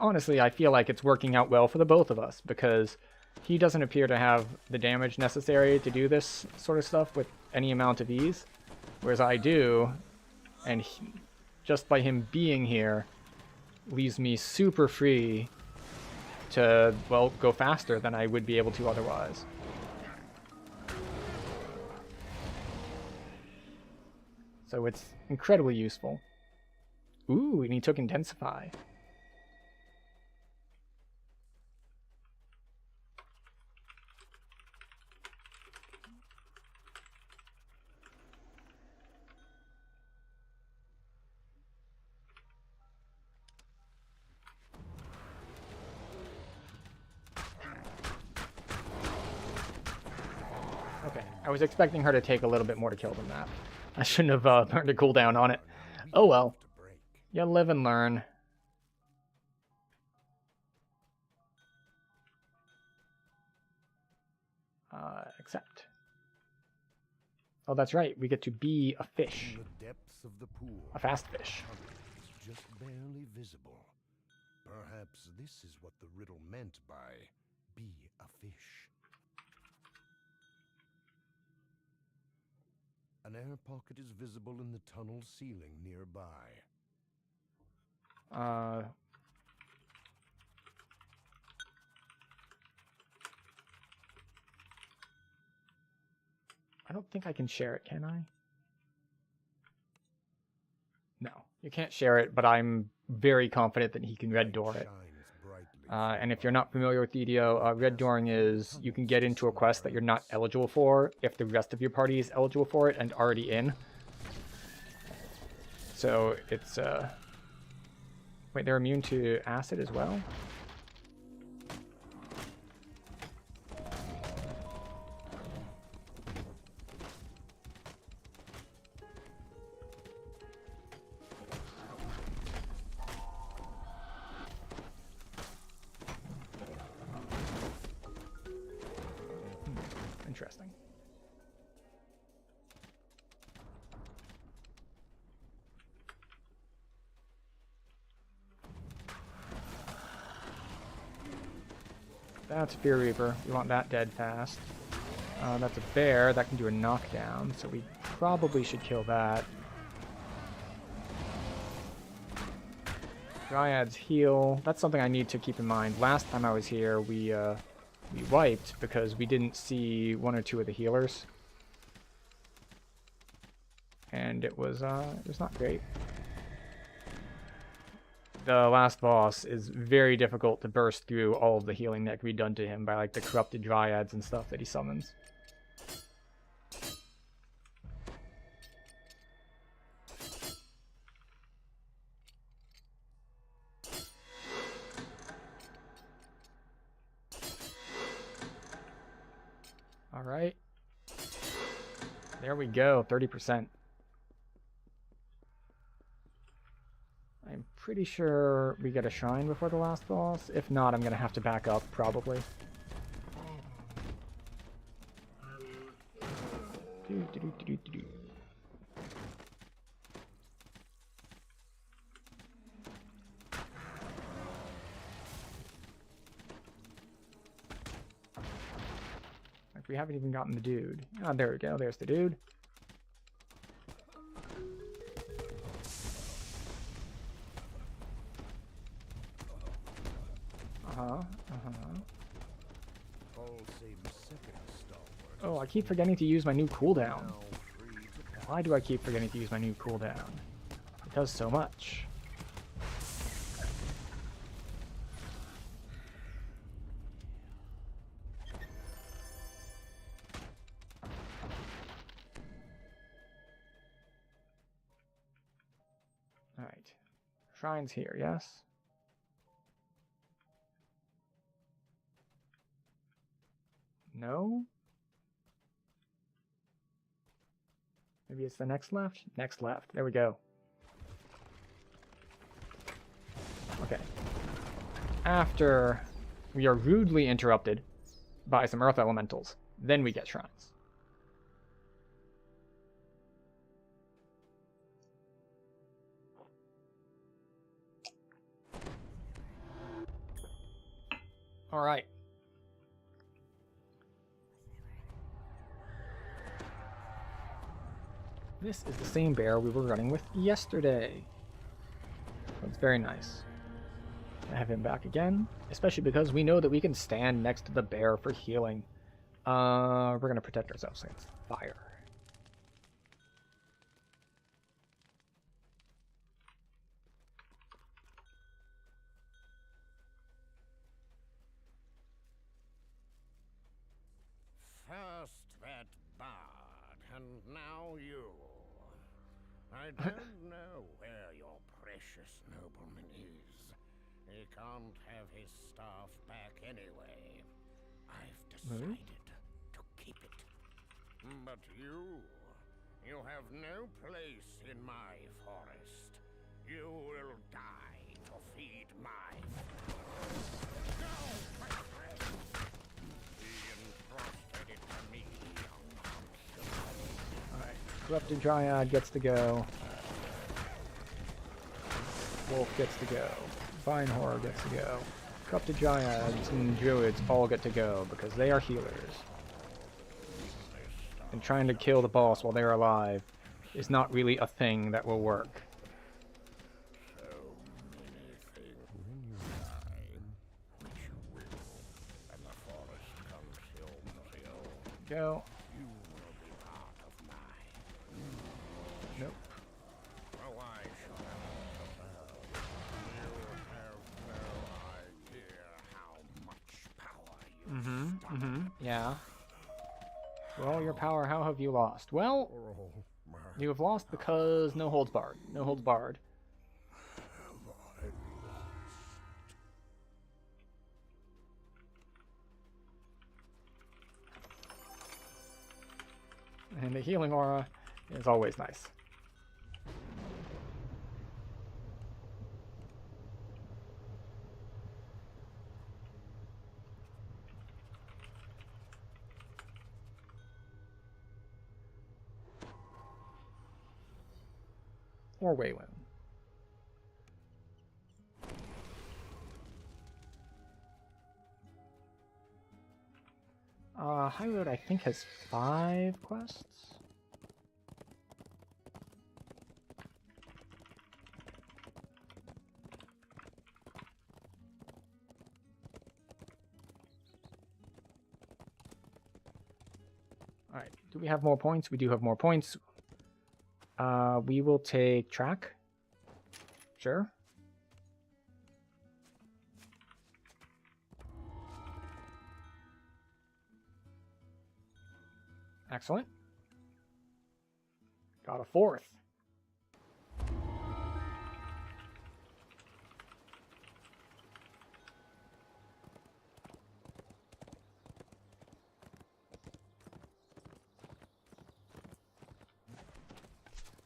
Honestly, I feel like it's working out well for the both of us because he doesn't appear to have the damage necessary to do this sort of stuff with any amount of ease, whereas I do, and just by him being here leaves me super free to, well, go faster than I would be able to otherwise. So it's incredibly useful. Ooh, and he took Intensify. Okay, I was expecting her to take a little bit more to kill than that. I shouldn't have learned a cooldown on it. Oh well. You live and learn. Accept. Oh, that's right. We get to be a fish. A fast fish. Just barely visible. Perhaps this is what the riddle meant by be a fish. An air pocket is visible in the tunnel ceiling nearby. I don't think I can share it, can I? No, you can't share it, but I'm very confident that he can red door it. And if you're not familiar with EDO, red dooring is you can get into a quest that you're not eligible for if the rest of your party is eligible for it and already in. So it's wait, they're immune to acid as well? That's Fear Reaper. We want that dead fast. That's a bear. That can do a knockdown, so we probably should kill that. Dryads heal. That's something I need to keep in mind. Last time I was here, we wiped because we didn't see one or two of the healers. And it was not great. The last boss is very difficult to burst through all of the healing that can be done to him by like the corrupted dryads and stuff that he summons. All right. There we go, 30%. I'm pretty sure we get a shrine before the last boss. If not, I'm going to have to back up, probably. Like, we haven't even gotten the dude. Ah, there we go. There's the dude. Oh, I keep forgetting to use my new cooldown. Why do I keep forgetting to use my new cooldown? It does so much. Alright. Shrine's here, yes? No? Maybe it's the next left? Next left. There we go. Okay. After we are rudely interrupted by some earth elementals, then we get shrines. All right. This is the same bear we were running with yesterday. That's very nice. I have him back again, especially because we know that we can stand next to the bear for healing. We're going to protect ourselves against fire. First that bard, and now you. I don't know where your precious nobleman is. He can't have his staff back anyway. I've decided to keep it. But you have no place in my forest. You will die to feed my No, my friend! He entrusted it to me, Alright, Corrupted Dryad gets to go. Wolf gets to go. Vine Horror gets to go. Corrupted Dryads and Druids all get to go because they are healers. And trying to kill the boss while they're alive is not really a thing that will work. so many things. When you die, which you will, and the forest comes hill to hill, Go. you will be part of mine. Nope. Oh, I shall have to bow. You have no idea how much power you Yeah. Well, your power, how have you lost? Well, you have lost because no holds barred. No holds barred. And the healing aura is always nice. Or Waylon. High Road, I think, has 5 quests. Alright, do we have more points? We do have more points. We will take track. Sure. Excellent. Got a 4th.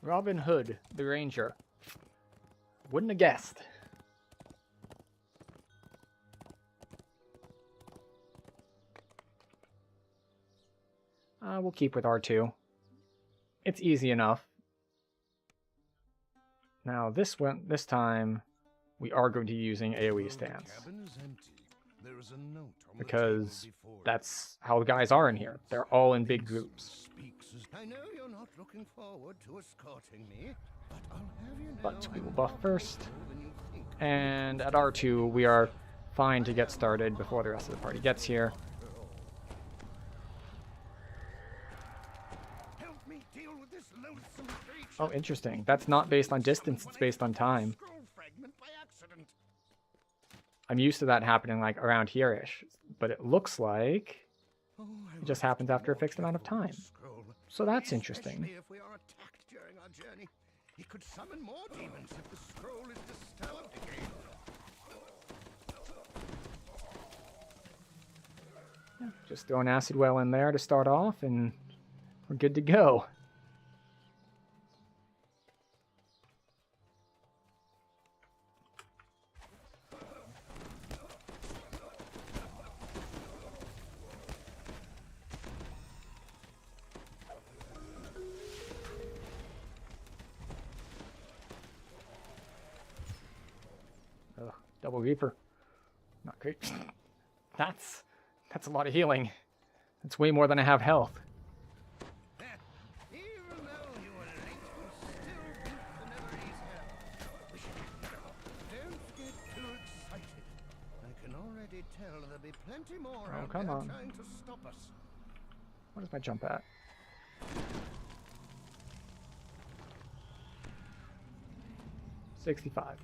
Robin Hood, the Ranger. Wouldn't have guessed. We'll keep with R2. It's easy enough. Now this time, we are going to be using AoE stance. Because that's how the guys are in here. They're all in big groups. I know you're not looking forward to escorting me, but I'll have you know But we will buff first. And at R2, we are fine to get started before the rest of the party gets here. Oh, interesting. That's not based on distance, it's based on time. I'm used to that happening like around here-ish, but it looks like it just happens after a fixed amount of time. So that's interesting. If we are attacked during our journey, it could summon more demons if the scroll is disturbed again. Yeah, just throw an acid well in there to start off, and we're good to go. Double Reaper. Not great. That's a lot of healing. That's way more than I have health. Even though you were late, you still beat the Neverese hell. Don't get too excited. I can already tell there'll be plenty more out come there on. trying to stop us. What is my jump at? 65.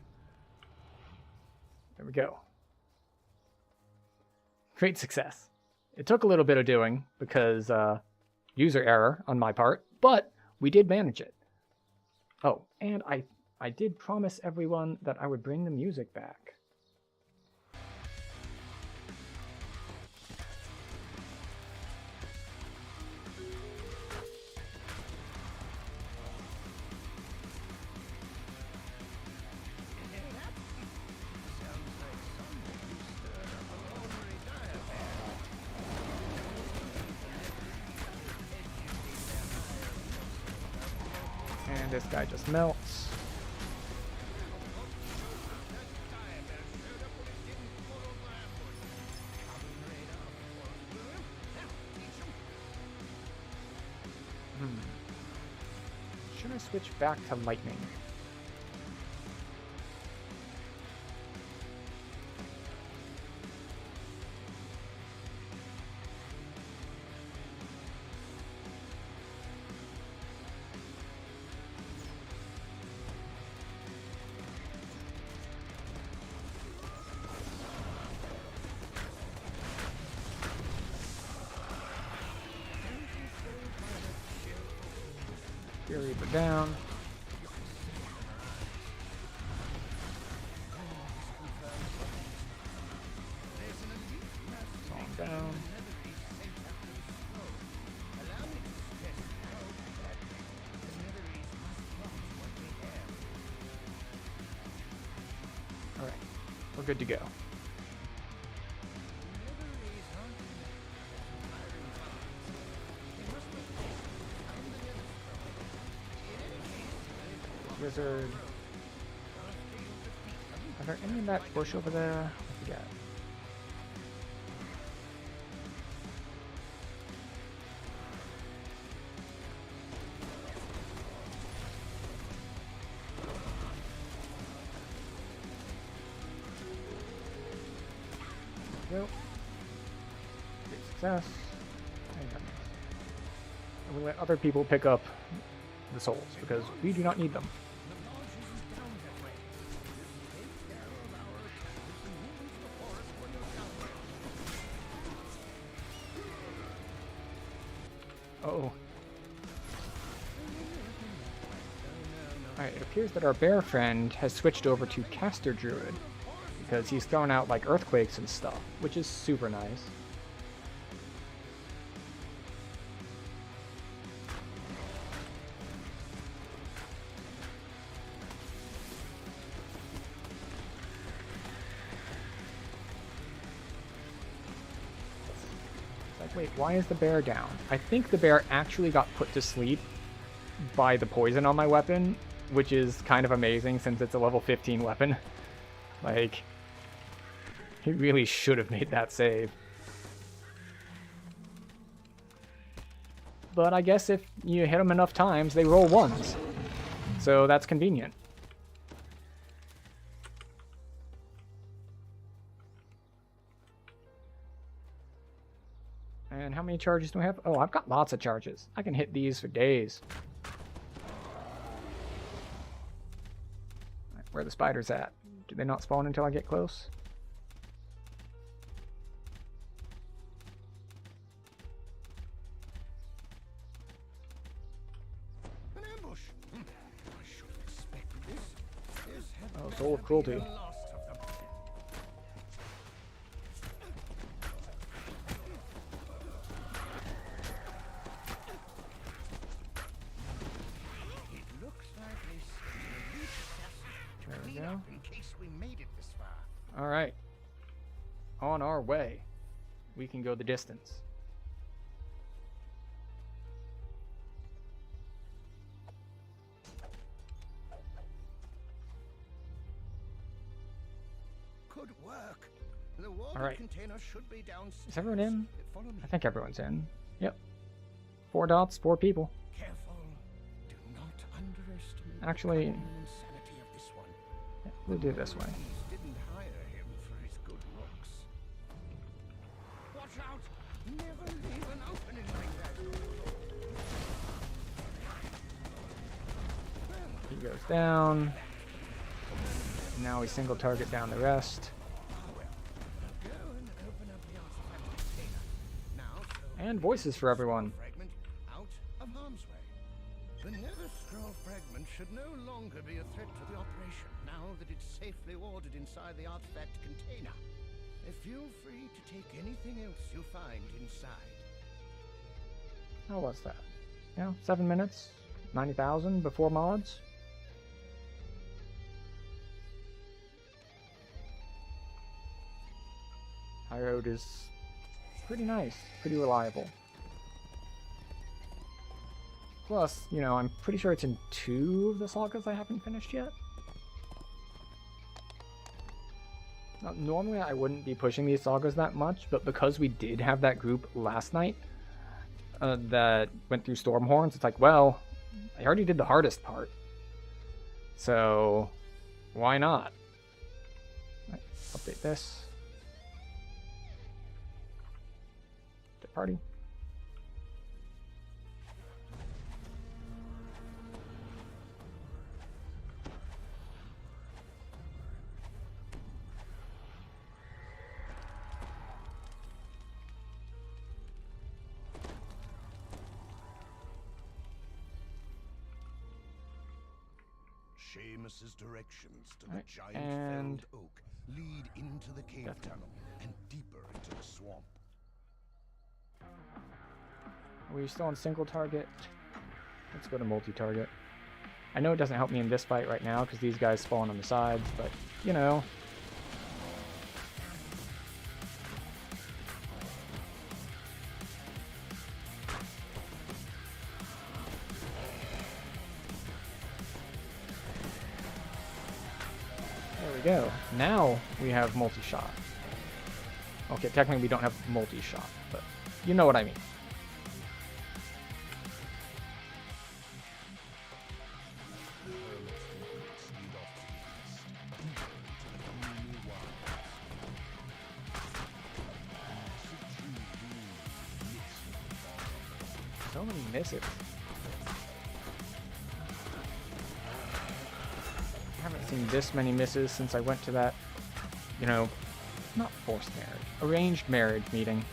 There we go. Great success. It took a little bit of doing because user error on my part, but we did manage it. Oh, and I did promise everyone that I would bring the music back. And this guy just melts. Should I switch back to lightning? Reaper down. Song down. Alright, we're good to go. Wizard. Are there any in that bush over there? I forget. There we go. Great success. And we let other people pick up the souls because we do not need them. Uh-oh. Alright, it appears that our bear friend has switched over to Caster Druid because he's throwing out like earthquakes and stuff, which is super nice. Wait, why is the bear down? I think the bear actually got put to sleep by the poison on my weapon, which is kind of amazing since it's a level 15 weapon. Like, he really should have made that save. But I guess if you hit them enough times, they roll ones. So that's convenient. And how many charges do I have? Oh, I've got lots of charges. I can hit these for days. Right, where are the spiders at? Do they not spawn until I get close? An ambush. I should have expected this. Oh, soul of cruelty. In case we made it this far. All right. On our way. We can go the distance. Could work. The water All right. container should be downstairs. Is everyone in? Follow me. I think everyone's in. Yep. 4 dots, 4 people. Careful. Do not underestimate Actually, the cunning and sanity of this one. yeah, we'll do it this way. Please didn't hire him for his good looks. Watch out! Never leave an opening like that. He goes down. Now we single target down the rest. Go and open up the artifact container. Now, And voices for everyone. fragment out of harm's way. The nether scroll fragment should no longer be a threat to the operation now that it's safely ordered inside the artifact container. Feel free to take anything else you find inside. How was that? Yeah, 7 minutes, 90,000 before mods. High Road is pretty nice, pretty reliable. Plus, you know, I'm pretty sure it's in 2 of the sagas I haven't finished yet. Now, normally I wouldn't be pushing these sagas that much, but because we did have that group last night that went through Stormhorns, it's like, well, I already did the hardest part. So, why not? Right, update this. The party. Seamus's directions to the Right, giant and felled oak lead into the cave Definitely. tunnel and deeper into the swamp. Are we still on single target? Let's go to multi-target. I know it doesn't help me in this fight right now because these guys spawn on the sides, but, you know. There we go. Now we have multi-shot. Okay, technically we don't have multi-shot, but you know what I mean. So many misses. I haven't seen this many misses since I went to that, you know, not forced marriage, arranged marriage meeting.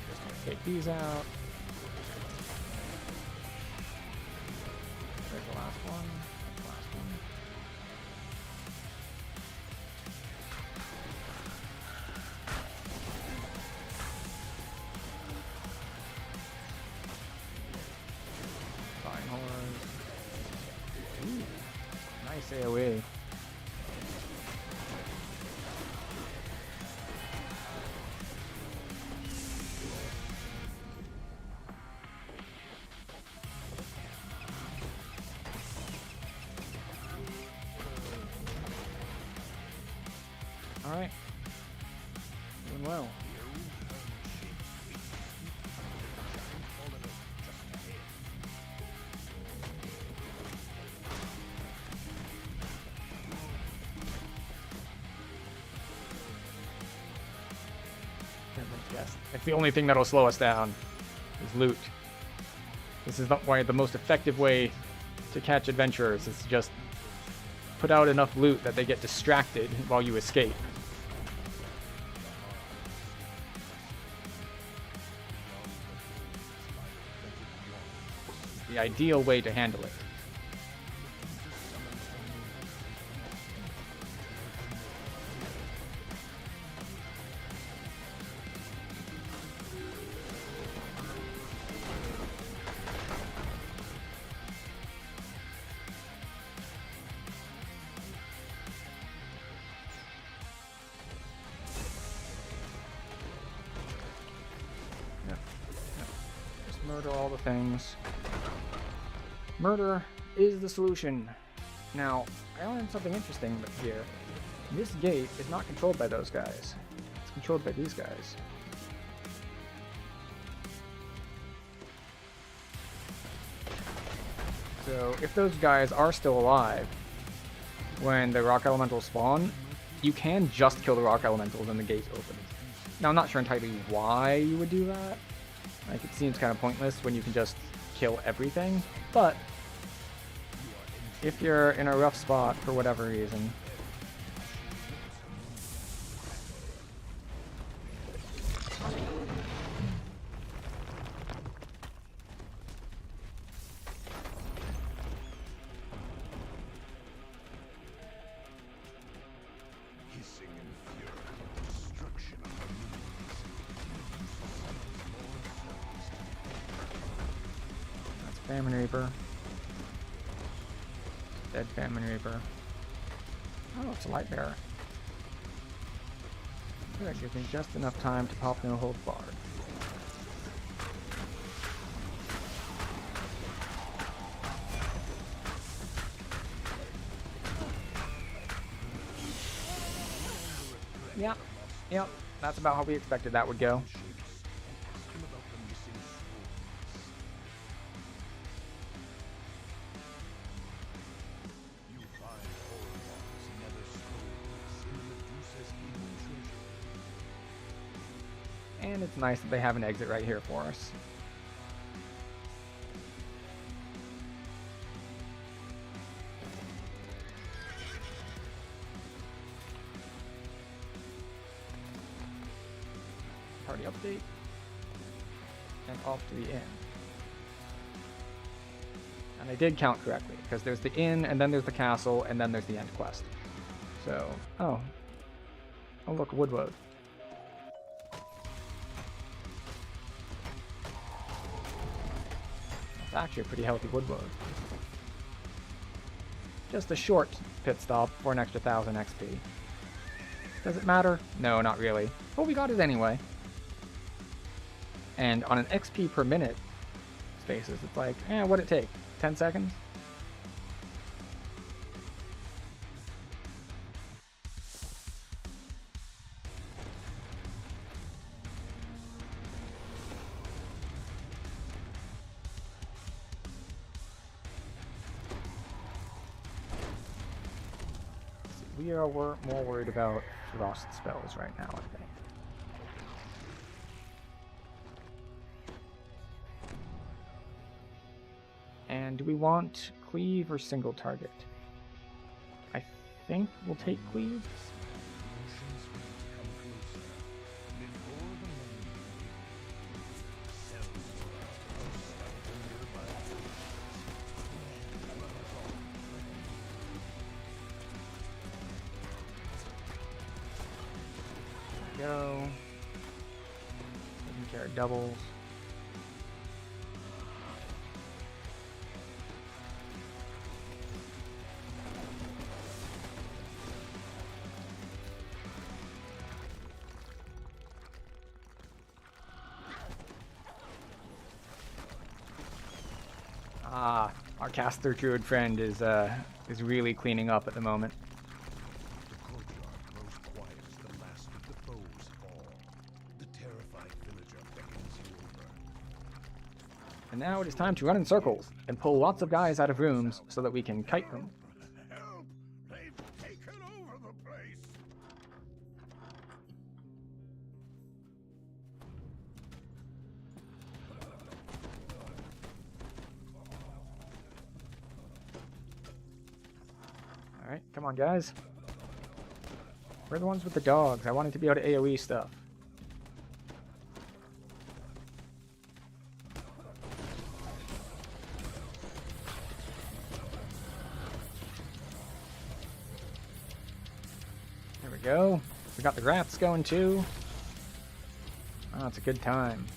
Just gonna take these out. There's the last one. That's the last one. Ooh, nice AoE. Alright. Doing well. Yes, it's the only thing that'll slow us down, is loot. This is why the most effective way to catch adventurers is to just put out enough loot that they get distracted while you escape. The ideal way to handle it. Murder all the things. Murder is the solution. Now, I learned something interesting here. This gate is not controlled by those guys. It's controlled by these guys. So, if those guys are still alive when the rock elementals spawn, you can just kill the rock elementals and the gate's open. Now, I'm not sure entirely why you would do that. Like, it seems kind of pointless when you can just kill everything, but if you're in a rough spot for whatever reason, Famine Reaper. Dead Famine Reaper. Oh, it's a light bearer. That gives me just enough time to pop no hold barred. Yep. That's about how we expected that would go. And it's nice that they have an exit right here for us. Party update. And off to the inn. And I did count correctly, because there's the inn, and then there's the castle, and then there's the end quest. So, oh look, Woodwood. Actually a pretty healthy Woodwood. Just a short pit stop for an extra 1000 XP. Does it matter? No, not really. But we got it anyway. And on an XP per minute basis, it's like, what'd it take? 10 seconds? We are more worried about frost spells right now, I think. And do we want cleave or single target? I think we'll take cleave. Go. Taking care of doubles. Ah, our caster druid friend is really cleaning up at the moment. The courtyard grows quiet as the last of the foes fall. The terrified villager beckons you over. And now it is time to run in circles and pull lots of guys out of rooms so that we can kite them. Help! They've taken over the place! Alright, come on guys. We're the ones with the dogs. I wanted to be able to AoE stuff. There we go. We got the rats going too. Oh, it's a good time.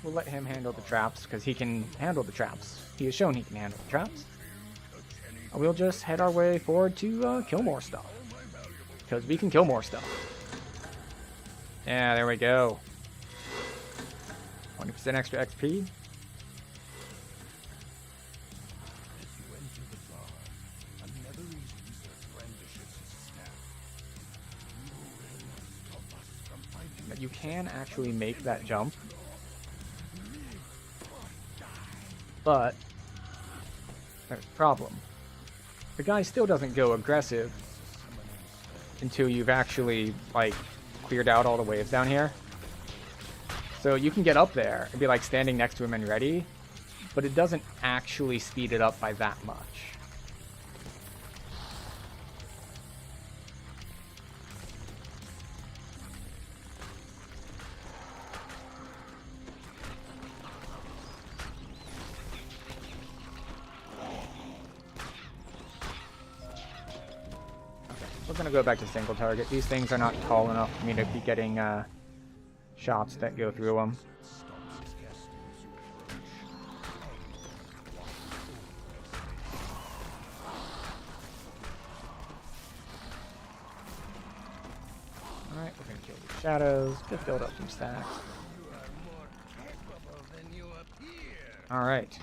We'll let him handle the traps, because he can handle the traps. He has shown he can handle the traps. And we'll just head our way forward to kill more stuff. Because we can kill more stuff. Yeah, there we go. 20% extra XP. But you can actually make that jump. But there's a problem. The guy still doesn't go aggressive until you've actually, like, cleared out all the waves down here. So you can get up there and be, like, standing next to him and ready, but it doesn't actually speed it up by that much. We're gonna go back to single target. These things are not tall enough for me to be getting shots that go through them. Alright, we're gonna kill these shadows, just build up some stacks. Alright.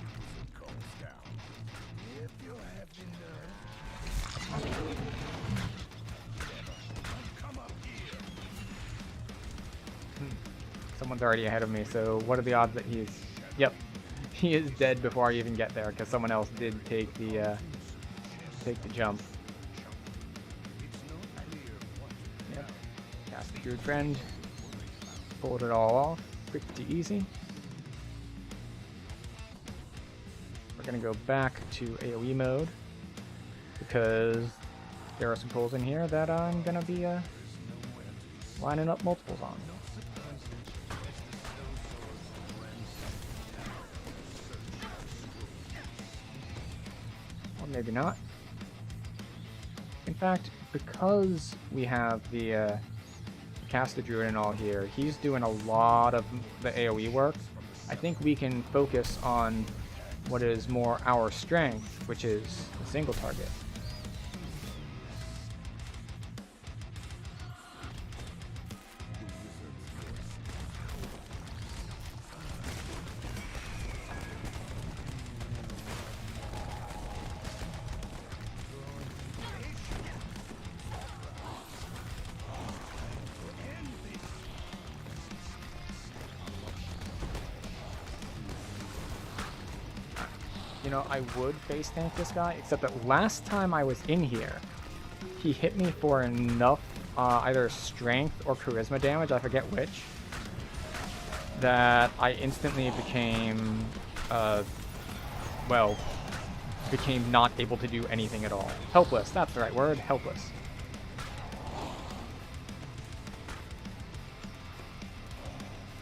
Someone's already ahead of me, so what are the odds that he's... Yep, he is dead before I even get there, because someone else did take the jump. Yep, cast the druid friend. Pulled it all off, pretty easy. We're gonna go back to AoE mode, because there are some pulls in here that I'm gonna be lining up multiples on. Or maybe not. In fact, because we have the caster druid and all here, he's doing a lot of the AoE work. I think we can focus on what is more our strength, which is the single target. you know, I would face tank this guy, except that last time I was in here, he hit me for enough either strength or charisma damage, I forget which, that I instantly became, well, became not able to do anything at all. Helpless, that's the right word, helpless.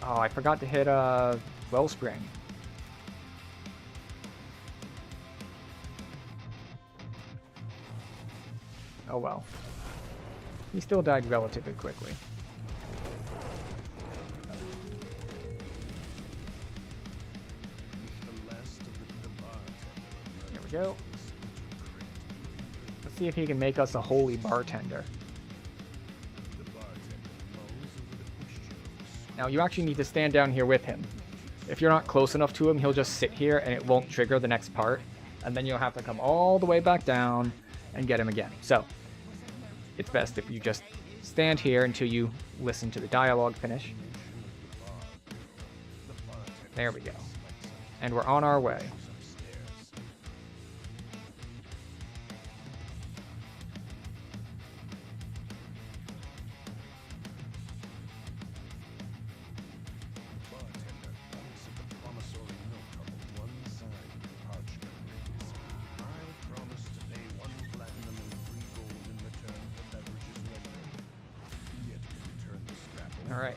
Oh, I forgot to hit Wellspring. Oh well. He still died relatively quickly. There we go. Let's see if he can make us a holy bartender. Now you actually need to stand down here with him. If you're not close enough to him, he'll just sit here and it won't trigger the next part. And then you'll have to come all the way back down and get him again. So it's best if you just stand here until you listen to the dialogue finish. There we go. And we're on our way. All right.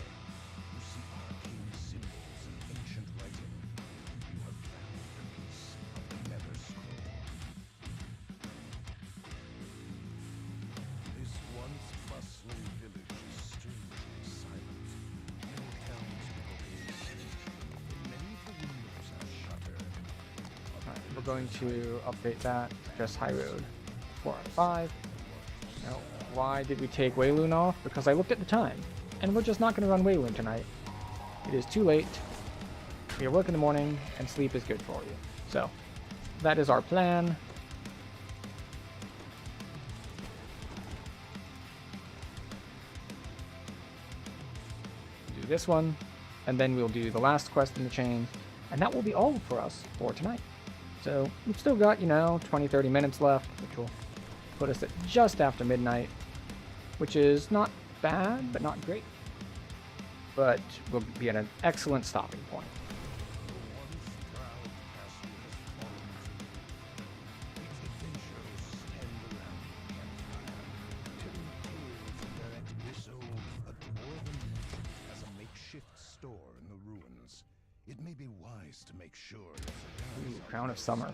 We're going to update that. Just High Road 4 out of 5. Now, why did we take Wayloon off? Because I looked at the time, and we're just not going to run Wayloon tonight. It is too late. We work in the morning, and sleep is good for you. So, that is our plan. Do this one, and then we'll do the last quest in the chain, and that will be all for us for tonight. So we've still got, 20-30 minutes left, which will put us at just after midnight, which is not bad, but not great. But will be at an excellent stopping point. It may be wise to make sure. Ooh, Crown of Summer.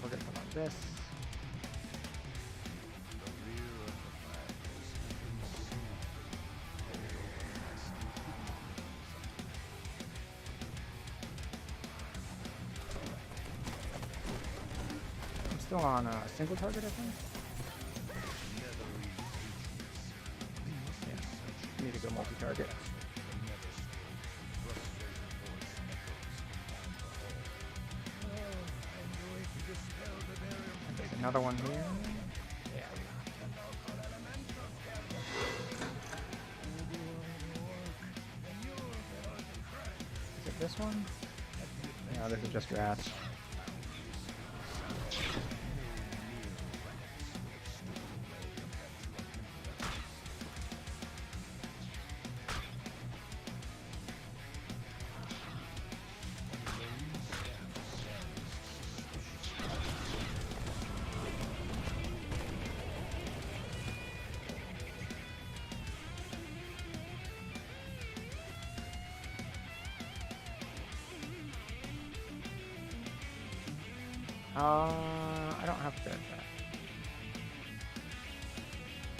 We're gonna put on this. I'm still on a single target, I think. Need to go multi-target. There's another one here. Yeah. Is it this one? No, this is just rats. I don't have to.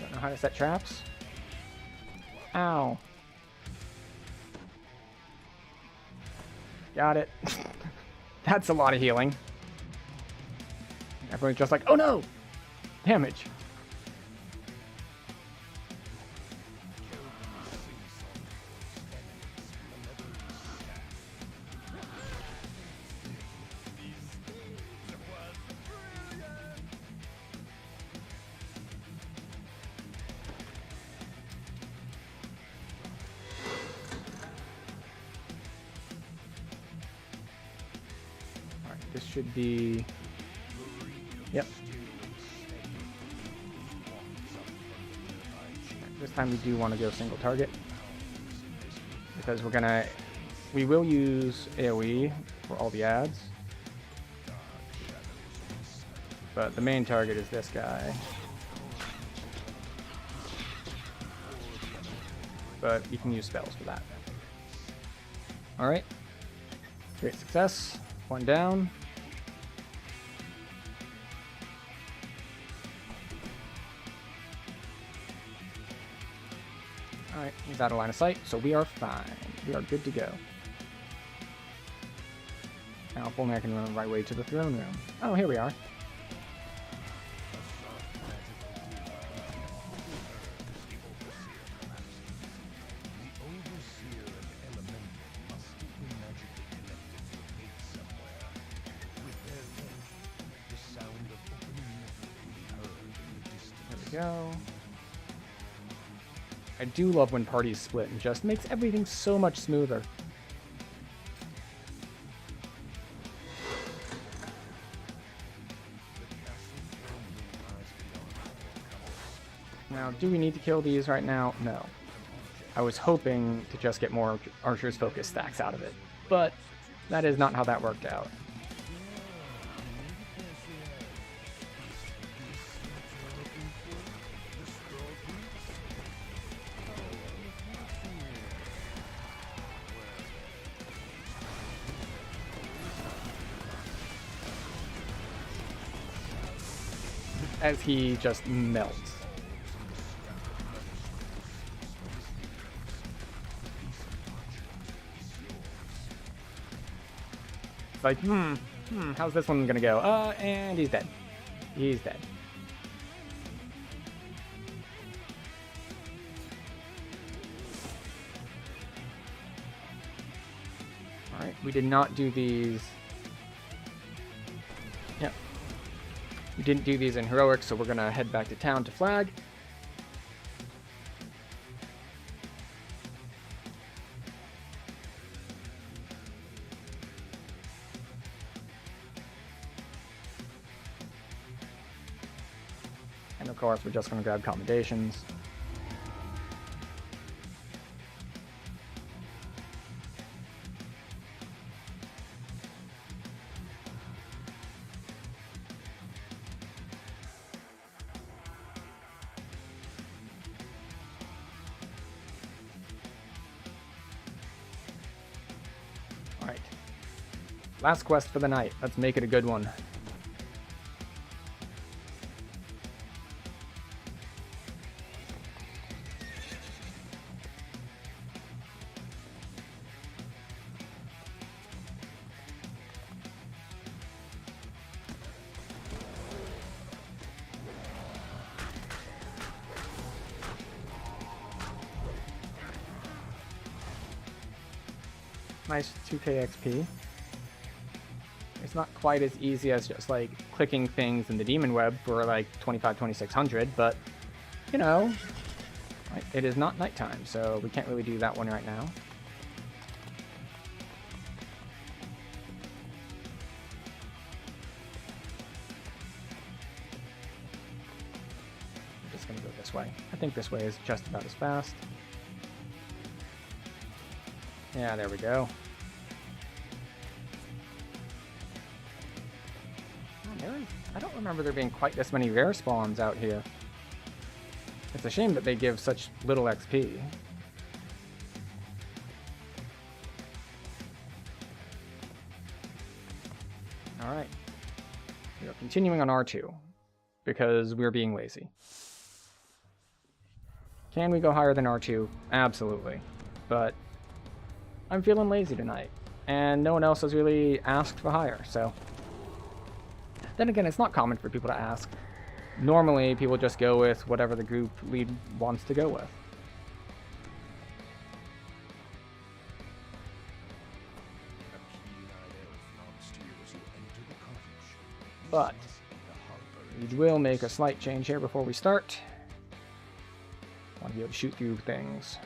Don't know how to set traps. Ow. Got it. That's a lot of healing. Everyone's just like, oh no! Damage. This should be... Yep. This time we do want to go single target. Because we will use AoE for all the ads. But the main target is this guy. But you can use spells for that. Alright. Great success. One down. Alright, he's out of line of sight, so we are fine. We are good to go. Now, if only I can run the right way to the throne room. Oh, here we are. Go. I do love when parties split and just makes everything so much smoother. Now, do we need to kill these right now? No. I was hoping to just get more Archer's Focus stacks out of it, but that is not how that worked out. As he just melts. It's like, how's this one gonna go? And he's dead. He's dead. Alright, we did not do these. Yep. We didn't do these in Heroic, so we're going to head back to town to flag. And of course, we're just going to grab commendations. Last quest for the night. Let's make it a good one. Nice 2k XP. It's not quite as easy as just like clicking things in the demon web for like 25-2600, but you know, it is not nighttime, so we can't really do that one right now. I'm just gonna go this way. I think this way is just about as fast. Yeah, there we go. I don't remember there being quite this many rare spawns out here. It's a shame that they give such little XP. Alright. We are continuing on R2, because we're being lazy. Can we go higher than R2? Absolutely. But I'm feeling lazy tonight, and no one else has really asked for higher, so... Then again, it's not common for people to ask. Normally, people just go with whatever the group lead wants to go with. But we will make a slight change here before we start. I want to be able to shoot through things.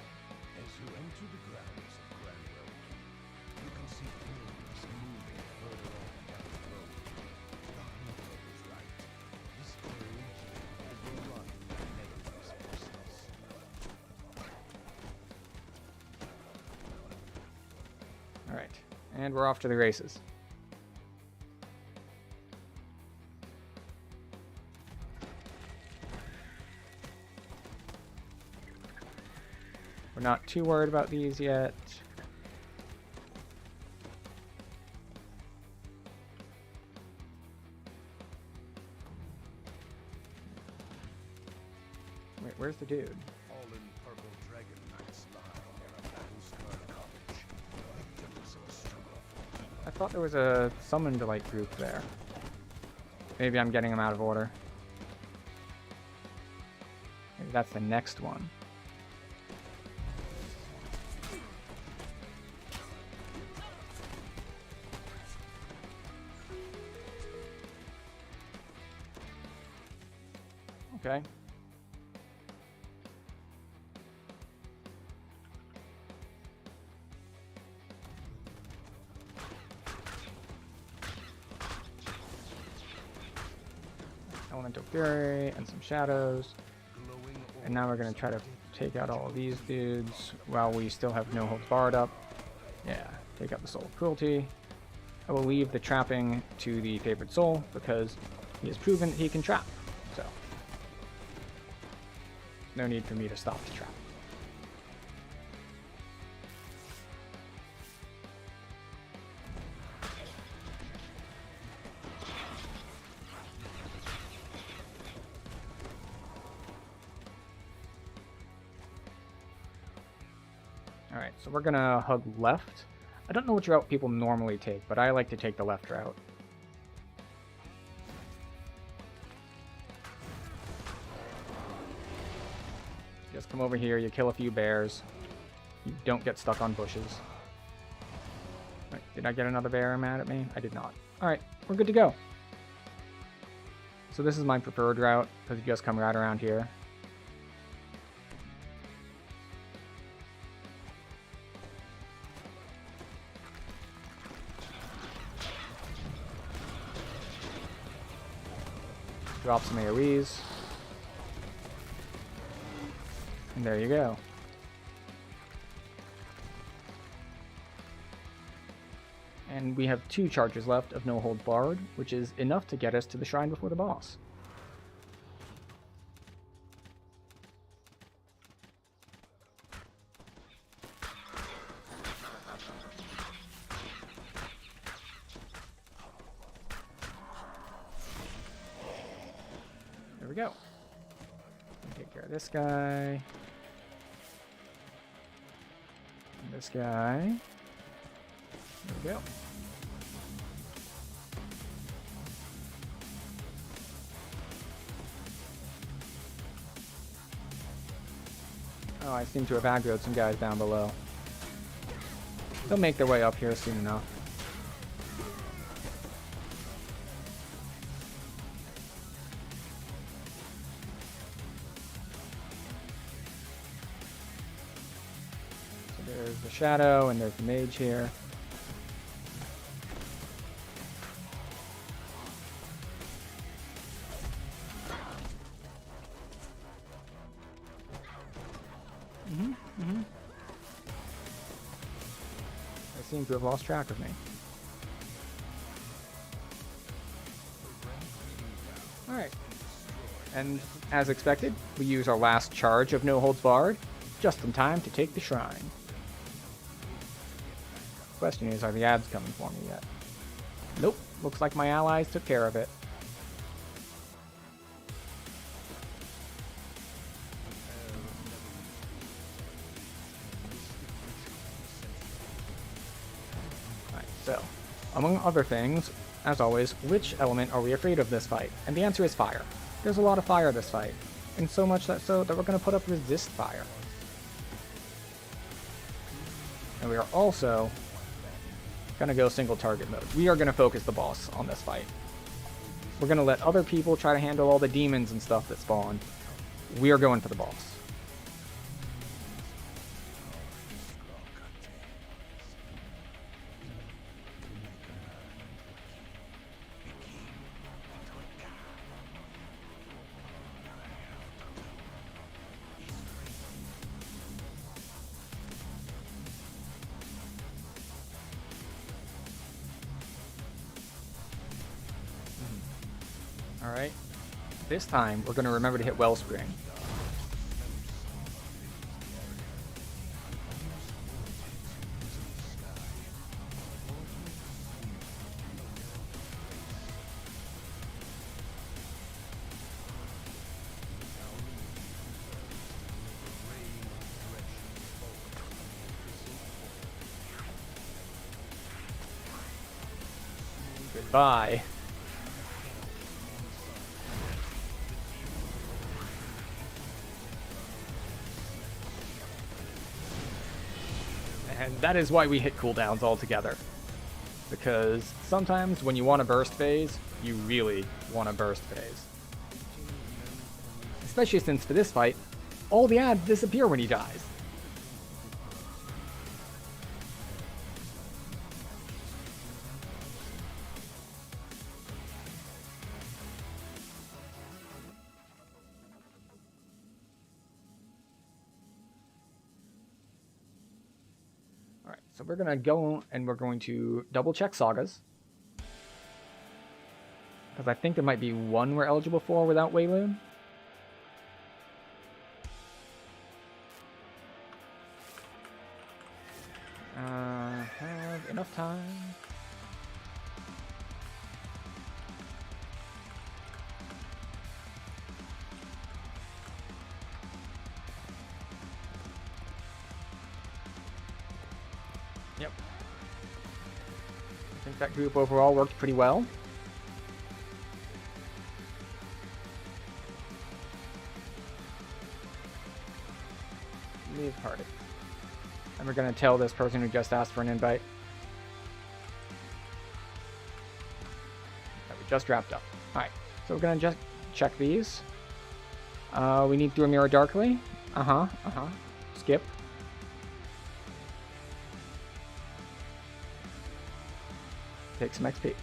And we're off to the races. We're not too worried about these yet. Wait, where's the dude? Fallen purple dragon knights lie near a battle-scarred cottage. Victims of a struggle for I thought there was a summoned like group there. Maybe I'm getting them out of order. Maybe that's the next one. Okay. Elemental Fury and some shadows. glowing And now we're going to try to take out all of these dudes while we still have no holds barred up. Yeah, take out the Soul of Cruelty. I will leave the trapping to the Favored Soul because he has proven that he can trap. So, no need for me to stop the trap. Alright, so we're gonna hug left. I don't know which route people normally take, but I like to take the left route. Just come over here, you kill a few bears. You don't get stuck on bushes. Wait, did I get another bear mad at me? I did not. Alright, we're good to go. So this is my preferred route, because you just come right around here. Drop some AoEs. And there you go. And we have 2 charges left of No Hold Barred, which is enough to get us to the shrine before the boss. There we go. Take care of this guy. And this guy. There we go. Oh, I seem to have aggroed some guys down below. They'll make their way up here soon enough. So there's the shadow and there's the mage here. They seem to have lost track of me. Alright. And as expected, we use our last charge of No Holds Barred just in time to take the shrine. Question is, are the ads coming for me yet? Nope. Looks like my allies took care of it. So, among other things, as always, which element are we afraid of this fight? And the answer is fire. There's a lot of fire this fight, and so much that we're going to put up resist fire. And we are also going to go single target mode. We are going to focus the boss on this fight. We're going to let other people try to handle all the demons and stuff that spawn. We are going for the boss. Alright. This time, we're going to remember to hit Wellspring. Goodbye. And that is why we hit cooldowns all together. Because sometimes when you want a burst phase, you really want a burst phase. Especially since for this fight, all the ads disappear when he dies. So we're going to go and we're going to double check sagas. Because I think there might be one we're eligible for without Wayloon. Have enough time. Yep. I think that group overall worked pretty well. Leave party. And we're going to tell this person who just asked for an invite that we just wrapped up. Alright, so we're going to just check these. We need through a mirror darkly. Skip. Take some XP.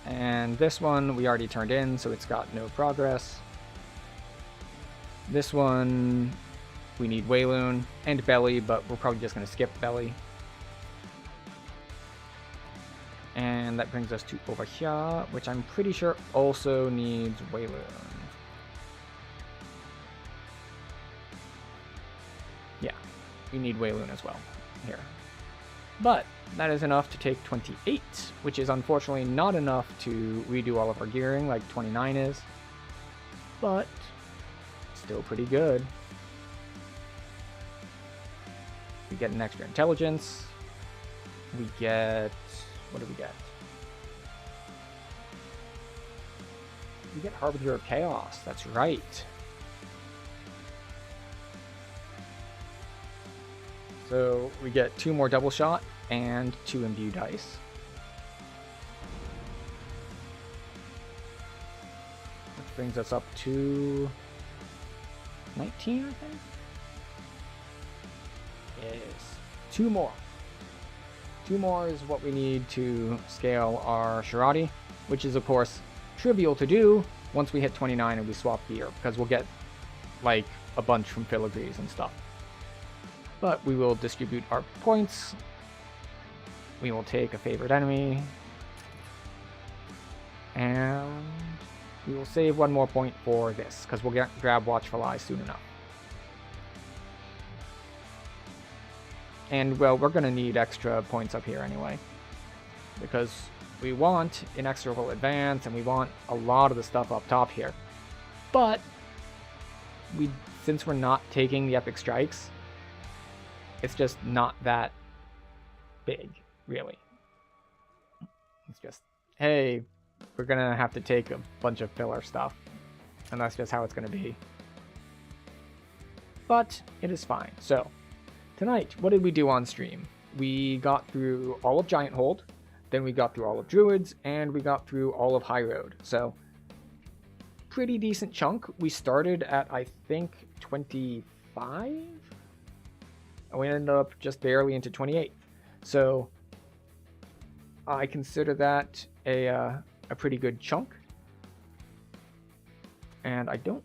And this one we already turned in, so it's got no progress. This one we need Wayloon and Belly, but we're probably just going to skip Belly. And that brings us to over here, which I'm pretty sure also needs Wayloon. Yeah, we need Wayloon as well here. But that is enough to take 28, which is unfortunately not enough to redo all of our gearing like 29 is. But still pretty good. We get an extra intelligence. We get... what do we get? We get Harbinger of Chaos. That's right. So we get 2 more double shot and 2 imbue dice. Which brings us up to 19, I think? Yes. 2 more. 2 more is what we need to scale our Shirati, which is of course trivial to do once we hit 29 and we swap gear, because we'll get like a bunch from filigrees and stuff. But we will distribute our points. We will take a favorite enemy. And we will save 1 more point for this, because we'll grab Watchful Eye soon enough. And, well, we're going to need extra points up here anyway. Because we want inexorable advance, and we want a lot of the stuff up top here. But, since we're not taking the epic strikes, it's just not that big, really. It's just, hey, we're going to have to take a bunch of filler stuff. And that's just how it's going to be. But it is fine. So, tonight, what did we do on stream? We got through all of Gianthold, then we got through all of Druids, and we got through all of High Road. So, pretty decent chunk. We started at, I think, 25? And we ended up just barely into 28. So, I consider that a pretty good chunk. And I can't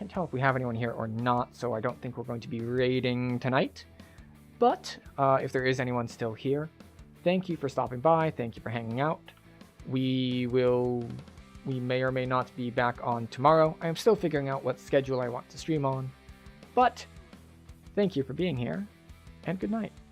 tell if we have anyone here or not, so I don't think we're going to be raiding tonight. But if there is anyone still here, thank you for stopping by, thank you for hanging out, we may or may not be back on tomorrow. I am still figuring out what schedule I want to stream on. But thank you for being here, and good night.